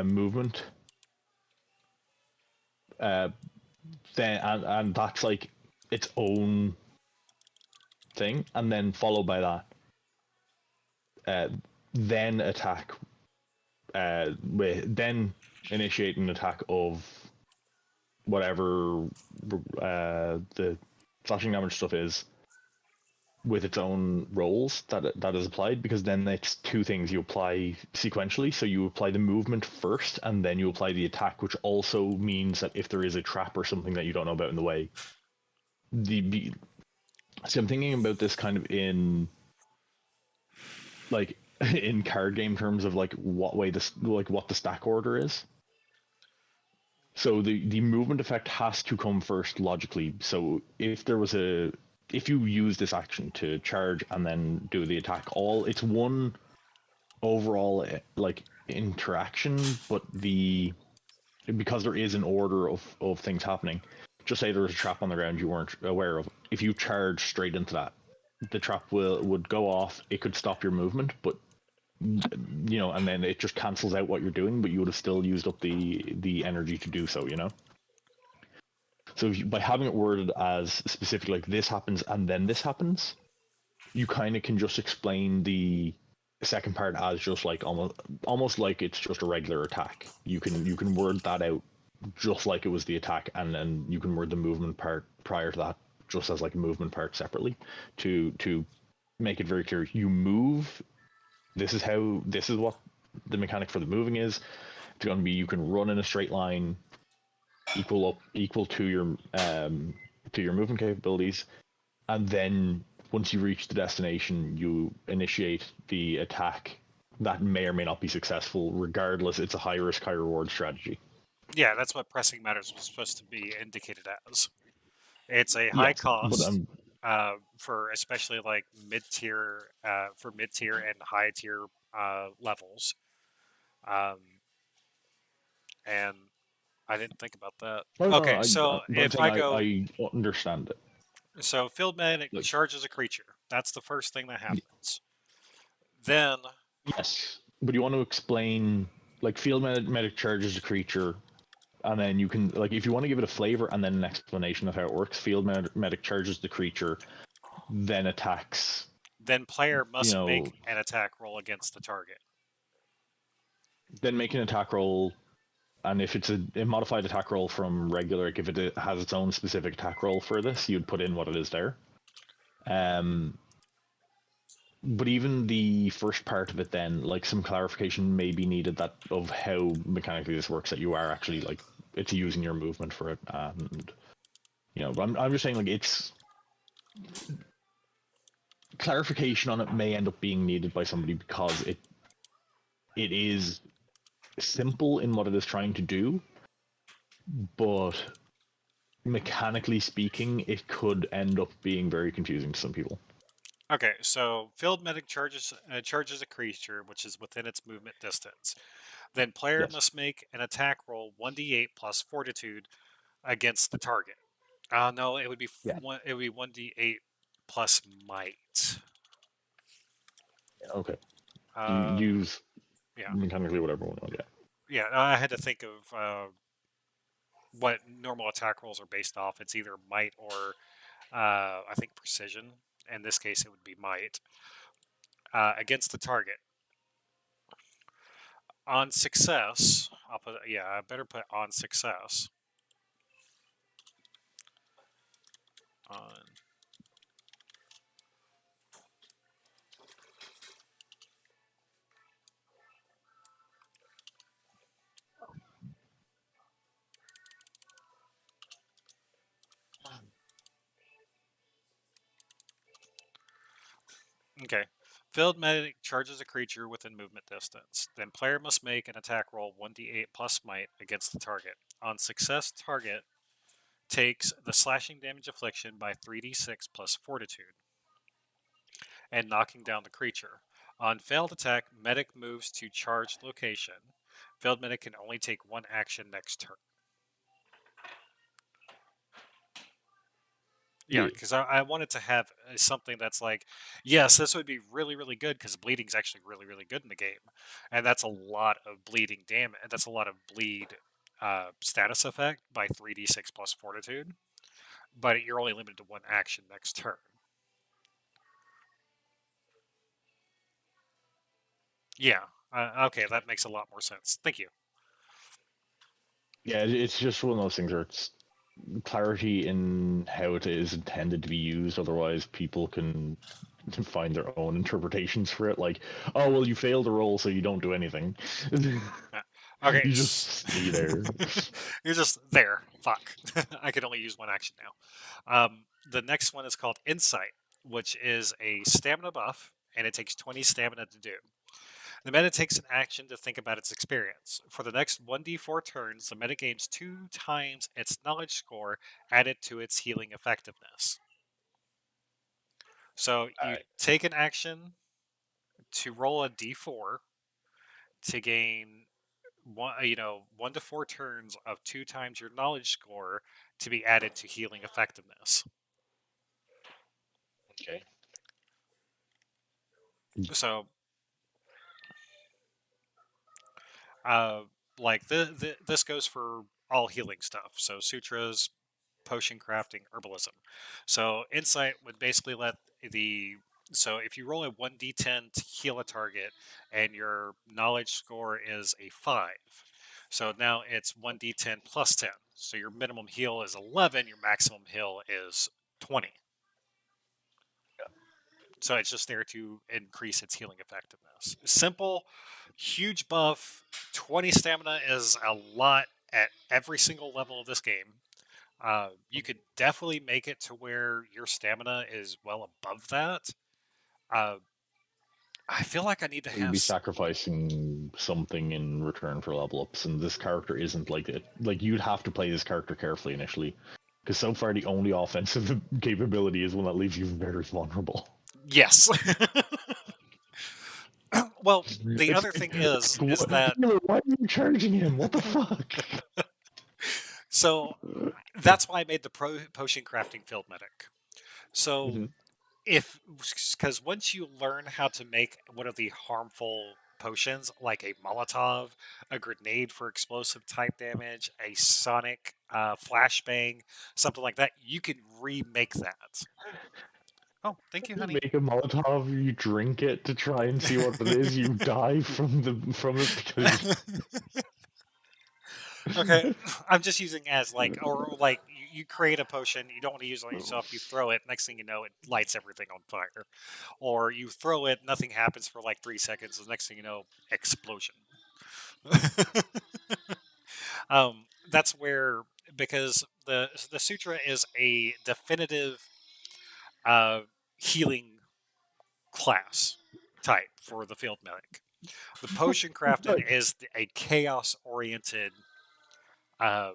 movement. Then and that's like its own thing, and then followed by that, then attack, then initiate an attack of whatever the slashing damage stuff is with its own rolls that is applied, because then it's two things you apply sequentially. So you apply the movement first and then you apply the attack, which also means that if there is a trap or something that you don't know about in the way, so I'm thinking about this kind of in card game terms of like what way what the stack order is. So the movement effect has to come first logically. So if you use this action to charge and then do the attack, it's one overall like interaction, but because there is an order of things happening. Just say there was a trap on the ground you weren't aware of. If you charge straight into that, the trap would go off. It could stop your movement, but and then it just cancels out what you're doing. But you would have still used up the energy to do so. So by having it worded as specific, like this happens and then this happens, you kind of can just explain the second part as just like almost like it's just a regular attack. You can word that out just like it was the attack, and then you can word the movement part prior to that just as like a movement part separately to make it very clear. You move. This is what the mechanic for the moving is. It's going to be you can run in a straight line, equal to your movement capabilities, and then once you reach the destination, you initiate the attack. That may or may not be successful. Regardless, it's a high risk, high reward strategy. Yeah, that's what pressing matters was supposed to be indicated as. It's a high Yes, but cost for especially like mid tier and high tier levels, um, and I didn't think about that. Okay, so I'm if saying I go, I understand it. so field medic Like, charges a creature. That's the first thing that happens. Then, yes, but you want to explain like field medic charges a creature, and then you can like if you want to give it a flavor and then an explanation of how it works. Field medic charges the creature, then attacks. then player must make an attack roll against the target. Then make an attack roll, and if it's a modified attack roll from regular, like if it has its own specific attack roll for this, you'd put in what it is there. But even the first part of it, then like some clarification may be needed that of how mechanically this works. That you are actually like it's using your movement for it, and But I'm just saying like it's clarification on it may end up being needed by somebody because it is simple in what it is trying to do, but mechanically speaking, it could end up being very confusing to some people. Okay, so field medic charges a creature which is within its movement distance. Then player Yes. must make an attack roll 1d8 plus fortitude against the target. No, it would be it would be 1d8 plus might. Okay. Use mechanically whatever one. Yeah. Yeah, I had to think of what normal attack rolls are based off. It's either might or I think precision. In this case, it would be might against the target. On success, I better put on success. On. Okay. Field medic charges a creature within movement distance. Then player must make an attack roll 1d8 plus might against the target. On success, target takes the slashing damage affliction by 3d6 plus fortitude and knocking down the creature. On failed attack, medic moves to charged location. Failed medic can only take one action next turn. Yeah, because I wanted to have something that's like, yes, this would be really, really good because bleeding is actually really, really good in the game. And that's a lot of bleeding damage. That's a lot of bleed status effect by 3d6 plus fortitude. But you're only limited to one action next turn. Yeah. Okay, that makes a lot more sense. Thank you. Yeah, it's just one of those things where it's clarity in how it is intended to be used. Otherwise, people can find their own interpretations for it. Like, oh, well, you failed a roll, so you don't do anything. Okay. You just stay there. You're just there. Fuck. I can only use one action now. The next one is called Insight, which is a stamina buff, and it takes 20 stamina to do. The meta takes an action to think about its experience. For the next 1d4 turns, the meta gains 2 times its knowledge score added to its healing effectiveness. So you Alright. take an action to roll a d4 to gain 1 to 4 turns of 2 times your knowledge score to be added to healing effectiveness. Okay. So, like this goes for all healing stuff. So sutras, potion crafting, herbalism. So insight would basically let the so if you roll a 1d10 to heal a target and your knowledge score is a 5. So now it's 1d10 plus 10. So your minimum heal is 11, your maximum heal is 20. So it's just there to increase its healing effectiveness. Simple, huge buff. 20 stamina is a lot at every single level of this game. You could definitely make it to where your stamina is well above that. I feel like I need to You'd have. be sacrificing something in return for level ups, and this character isn't like it. Like, you'd have to play this character carefully initially. Because so far, the only offensive capability is one that leaves you very vulnerable. Yes. Well, the It's, other thing is what, that why are you charging him? What the fuck? so that's why I made the potion crafting field medic. So Mhm. because once you learn how to make one of the harmful potions, like a Molotov, a grenade for explosive type damage, a sonic flashbang, something like that, you can remake that. Oh, thank you, You honey. make a Molotov, you drink it to try and see what it is. You die from it because Okay, I'm just using as like, or like you create a potion, you don't want to use it on yourself, you throw it, next thing you know, it lights everything on fire. Or you throw it, nothing happens for like 3 seconds, the next thing you know, explosion. That's where, because the sutra is a definitive uh, healing class type for the field medic. The potion crafting like, is a chaos oriented uh,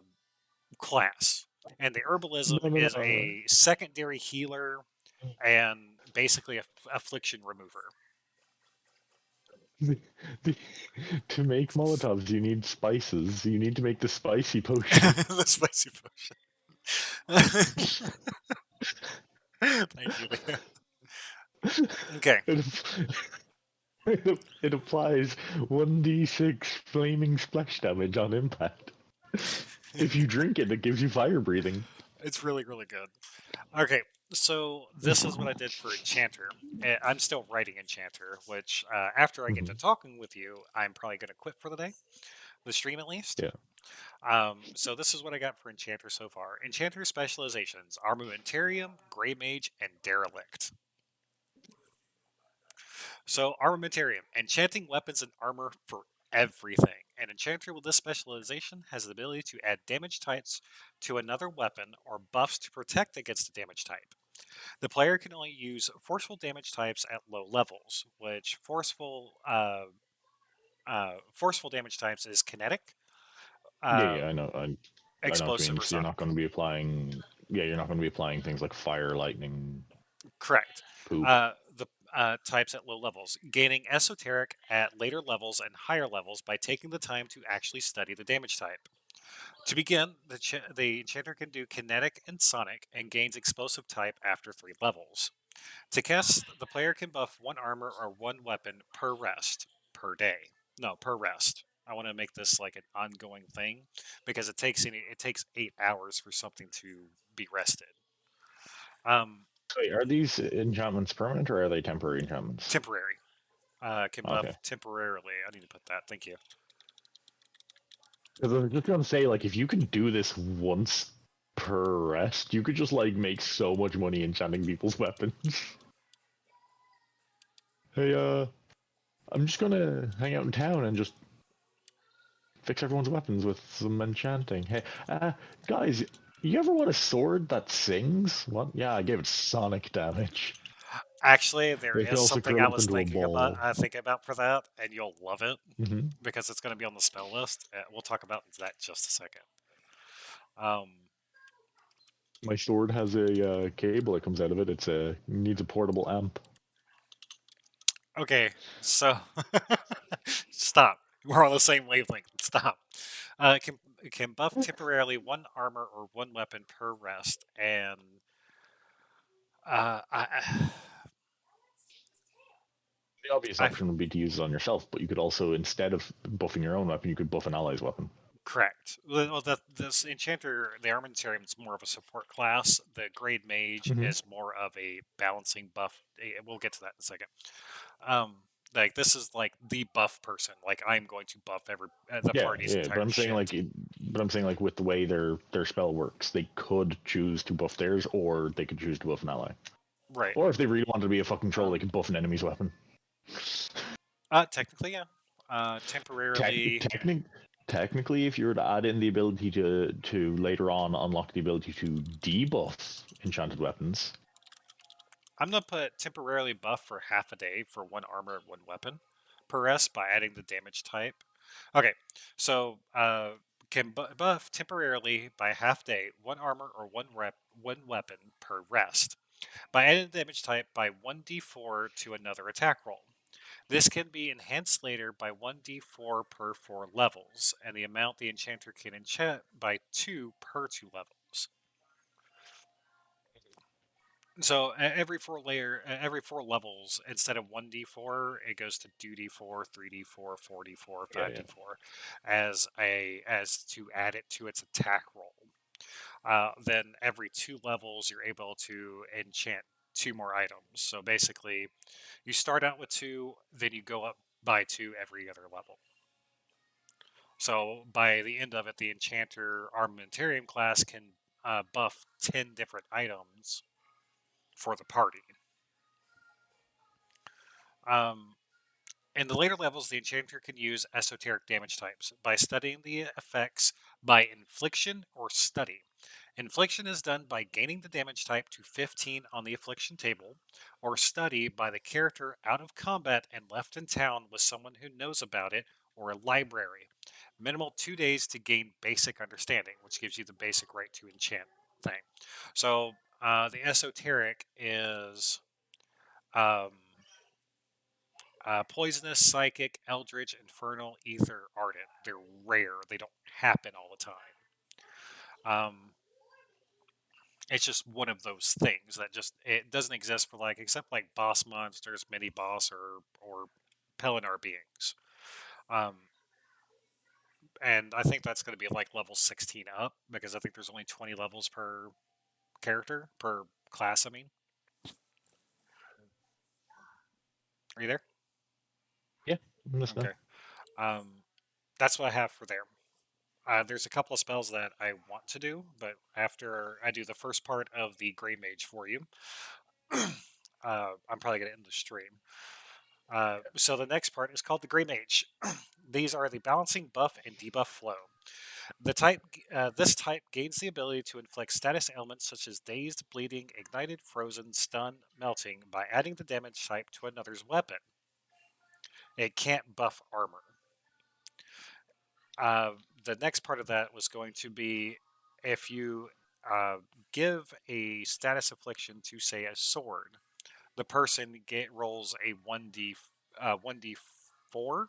class, and the herbalism no, no, is no. a secondary healer and basically a affliction remover. The, the, to make Molotovs, you need spices. You need to make the spicy potion. The spicy potion. Thank you, Leah. Okay. It applies 1d6 flaming splash damage on impact. If you drink it, it gives you fire breathing. It's really, really good. Okay, so this is what I did for Enchanter. I'm still writing Enchanter, which after I get to talking with you, I'm probably going to quit for the day, the stream at least. Yeah. So this is what I got for Enchanter so far. Enchanter specializations: Armamentarium, Grey Mage, and Derelict. So Armamentarium, enchanting weapons and armor for everything. An enchanter with this specialization has the ability to add damage types to another weapon or buffs to protect against a damage type. The player can only use forceful damage types at low levels, which forceful damage types is kinetic, uh, Yeah, I know. I know what you explosive, mean. or So you're sonic. not going to be applying. Yeah, you're not going to be applying things like fire, lightning, Correct. poop. The types at low levels, gaining esoteric at later levels and higher levels by taking the time to actually study the damage type. To begin, the enchanter can do kinetic and sonic and gains explosive type after 3 levels. To cast, the player can buff 1 armor or 1 weapon per rest per day. No, per rest. I want to make this like an ongoing thing because it takes 8 hours for something to be rested. Wait, are these enchantments permanent or are they temporary enchantments? Temporary. Can buff Okay. temporarily. I need to put that. Thank you. Because I was just going to say, like, if you can do this once per rest, you could just, like, make so much money enchanting people's weapons. Hey, I'm just gonna hang out in town and just fix everyone's weapons with some enchanting. Hey, guys, you ever want a sword that sings? What? Yeah, I gave it sonic damage. Actually, there They can is also something curl I up was into a thinking about. ball. I think about for that, and you'll love it Hmm. because it's going to be on the spell list. We'll talk about that in just a second. Um, My sword has a cable that comes out of it. It's a needs a portable amp. okay, so stop. We're on the same wavelength. Stop. Can buff temporarily one armor or one weapon per rest, and I The obvious I option would be to use it on yourself, but you could also, instead of buffing your own weapon, you could buff an ally's weapon. correct. Well, this enchanter, the armamentarium, is more of a support class. The grade mage Hmm. is more of a balancing buff. We'll get to that in a second. Um, like this is like the buff person. Like I'm going to buff the Yeah, party's yeah, but entire shit. I'm saying like with the way their spell works, they could choose to buff theirs, or they could choose to buff an ally. Right. Or if they really wanted to be a fucking troll, they Um, could buff an enemy's weapon. technically, yeah. Tec- Temporarily, technic- Technically, if you were to add in the ability to later on unlock the ability to debuff enchanted weapons, I'm gonna put temporarily buff for half a day for one armor and one weapon per rest by adding the damage type. Okay, so can buff temporarily by half day one armor or one weapon per rest by adding the damage type by 1d4 to another attack roll. This can be enhanced later by 1d4 per 4 levels, and the amount the enchanter can enchant by 2 per 2 levels. So every 4 levels, instead of 1d4, it goes to 2d4, 3d4, 4d4, yeah, yeah. 5d4, as to add it to its attack roll. Then every 2 levels, you're able to enchant 2 more items. So basically, you start out with 2, then you go up by 2 every other level. So by the end of it, the enchanter armamentarium class can buff 10 different items for the party. Um, in the later levels, the enchanter can use esoteric damage types by studying the effects by infliction or study. Infliction is done by gaining the damage type to 15 on the affliction table, or study by the character out of combat and left in town with someone who knows about it or a library. Minimal 2 days to gain basic understanding, which gives you the basic right to enchant thing. So the esoteric is um, poisonous, psychic, eldritch, infernal, ether, ardent. They're rare. They don't happen all the time. It's just one of those things that just it doesn't exist for like except like boss monsters, mini boss, or Pelennor beings. Um, and I think that's going to be like level 16 up because I think there's only 20 levels per character per class. I mean, are you there? Yeah, I'm listening. Okay. Um, that's what I have for there. There's a couple of spells that I want to do, but after I do the first part of the Grey Mage for you, I'm probably going to end the stream. So the next part is called the Grey Mage. These are the balancing buff and debuff flow. This type gains the ability to inflict status ailments such as dazed, bleeding, ignited, frozen, stun, melting by adding the damage type to another's weapon. It can't buff armor. Uh, the next part of that was going to be if you uh, give a status affliction to, say, a sword, the person rolls a 1d4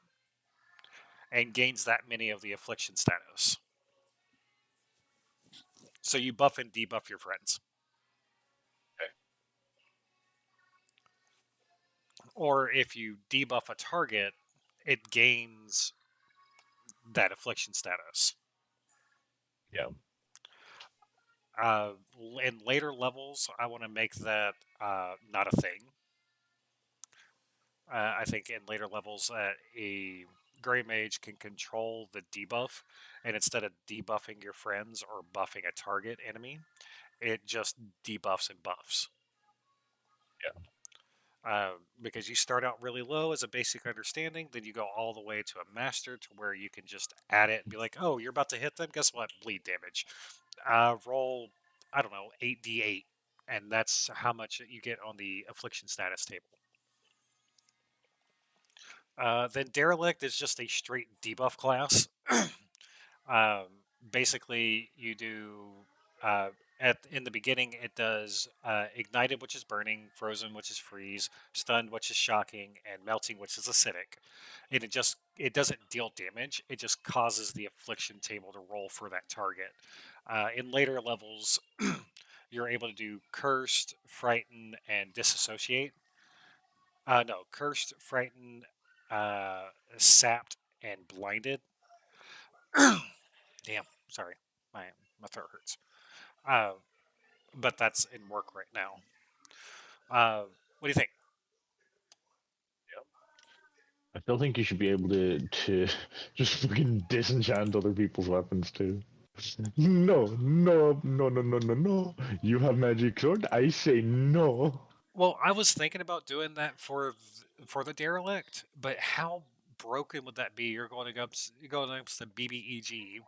and gains that many of the affliction status. So you buff and debuff your friends. Or if you debuff a target, it gains that affliction status. Yeah. Uh, in later levels, I want to make that not a thing. I think in later levels, a Grey Mage can control the debuff, and instead of debuffing your friends or buffing a target enemy, it just debuffs and buffs. Because you start out really low as a basic understanding, then you go all the way to a master to where you can just add it and be like, oh, you're about to hit them? Guess what? Bleed damage. Roll, I don't know, 8d8. and that's how much you get on the affliction status table. Then Derelict is just a straight debuff class. Um, Basically, you do in the beginning it does ignited, which is burning, frozen, which is freeze, stunned, which is shocking, and melting, which is acidic. And it doesn't deal damage. It just causes the affliction table to roll for that target. In later levels, you're able to do cursed, frighten, and disassociate. No, cursed, frightened, sapped, and blinded. Damn, sorry, my throat hurts. Uh, but that's in work right now. What do you think? I still think you should be able to just fucking disenchant other people's weapons too. No, no, no, no, no, no, no. You have magic sword. I say no. Well, I was thinking about doing that for the derelict, but how broken would that be? You're going up to BBEG,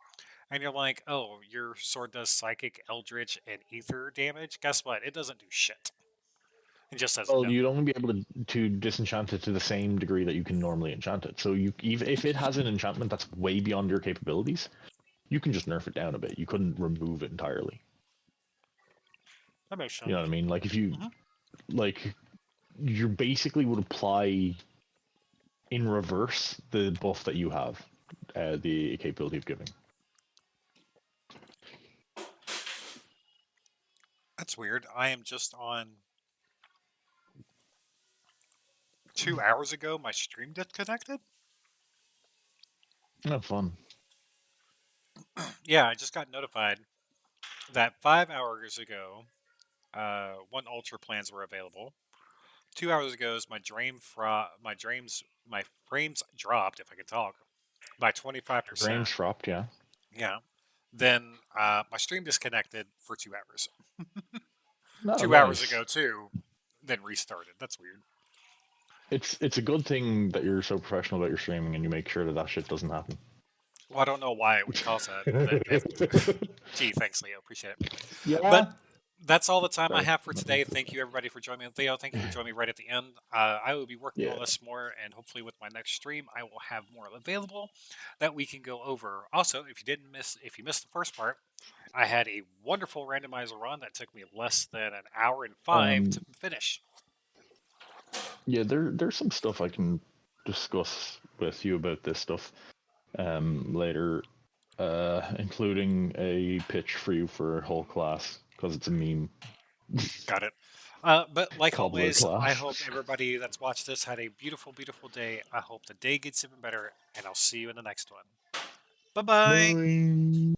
and you're like, oh, your sword does psychic, eldritch, and ether damage. Guess what? It doesn't do shit. It just says Well, no. you'd only be able to disenchant it to the same degree that you can normally enchant it. So you, even if it has an enchantment that's way beyond your capabilities, you can just nerf it down a bit. You couldn't remove it entirely. That makes sense. You know what I mean? Like if you, Mhm. like, you basically would apply in reverse the buff that you have, the capability of giving. That's weird. I am just on 2 hours ago. My stream disconnected. Oh, fun. Yeah, I just got notified that 5 hours ago, one ultra plans were available. 2 hours ago, my frames dropped, if I could talk, by 25%. Frames dropped, yeah. Yeah. Then my stream disconnected for 2 hours. No, 2 hours nice. ago too, then restarted. That's weird. It's a good thing that you're so professional about your streaming and you make sure that that shit doesn't happen. Well, I don't know why it would cause that. Gee, thanks, Leo. Appreciate it. Yeah. But that's all the time I Sorry. have for today. Thank you, everybody, for joining me. Theo, thank you for joining me right at the end. I will be working Yeah. on this more, and hopefully with my next stream, I will have more available that we can go over. Also, if you missed the first part, I had a wonderful randomizer run that took me less than an hour and 5 to finish. Yeah, there's some stuff I can discuss with you about this stuff later, including a pitch for you for a whole class because it's a meme. Got it. But like Cobbler always, I class. hope everybody that's watched this had a beautiful, beautiful day. I hope the day gets even better, and I'll see you in the next one. Bye-bye. Bye.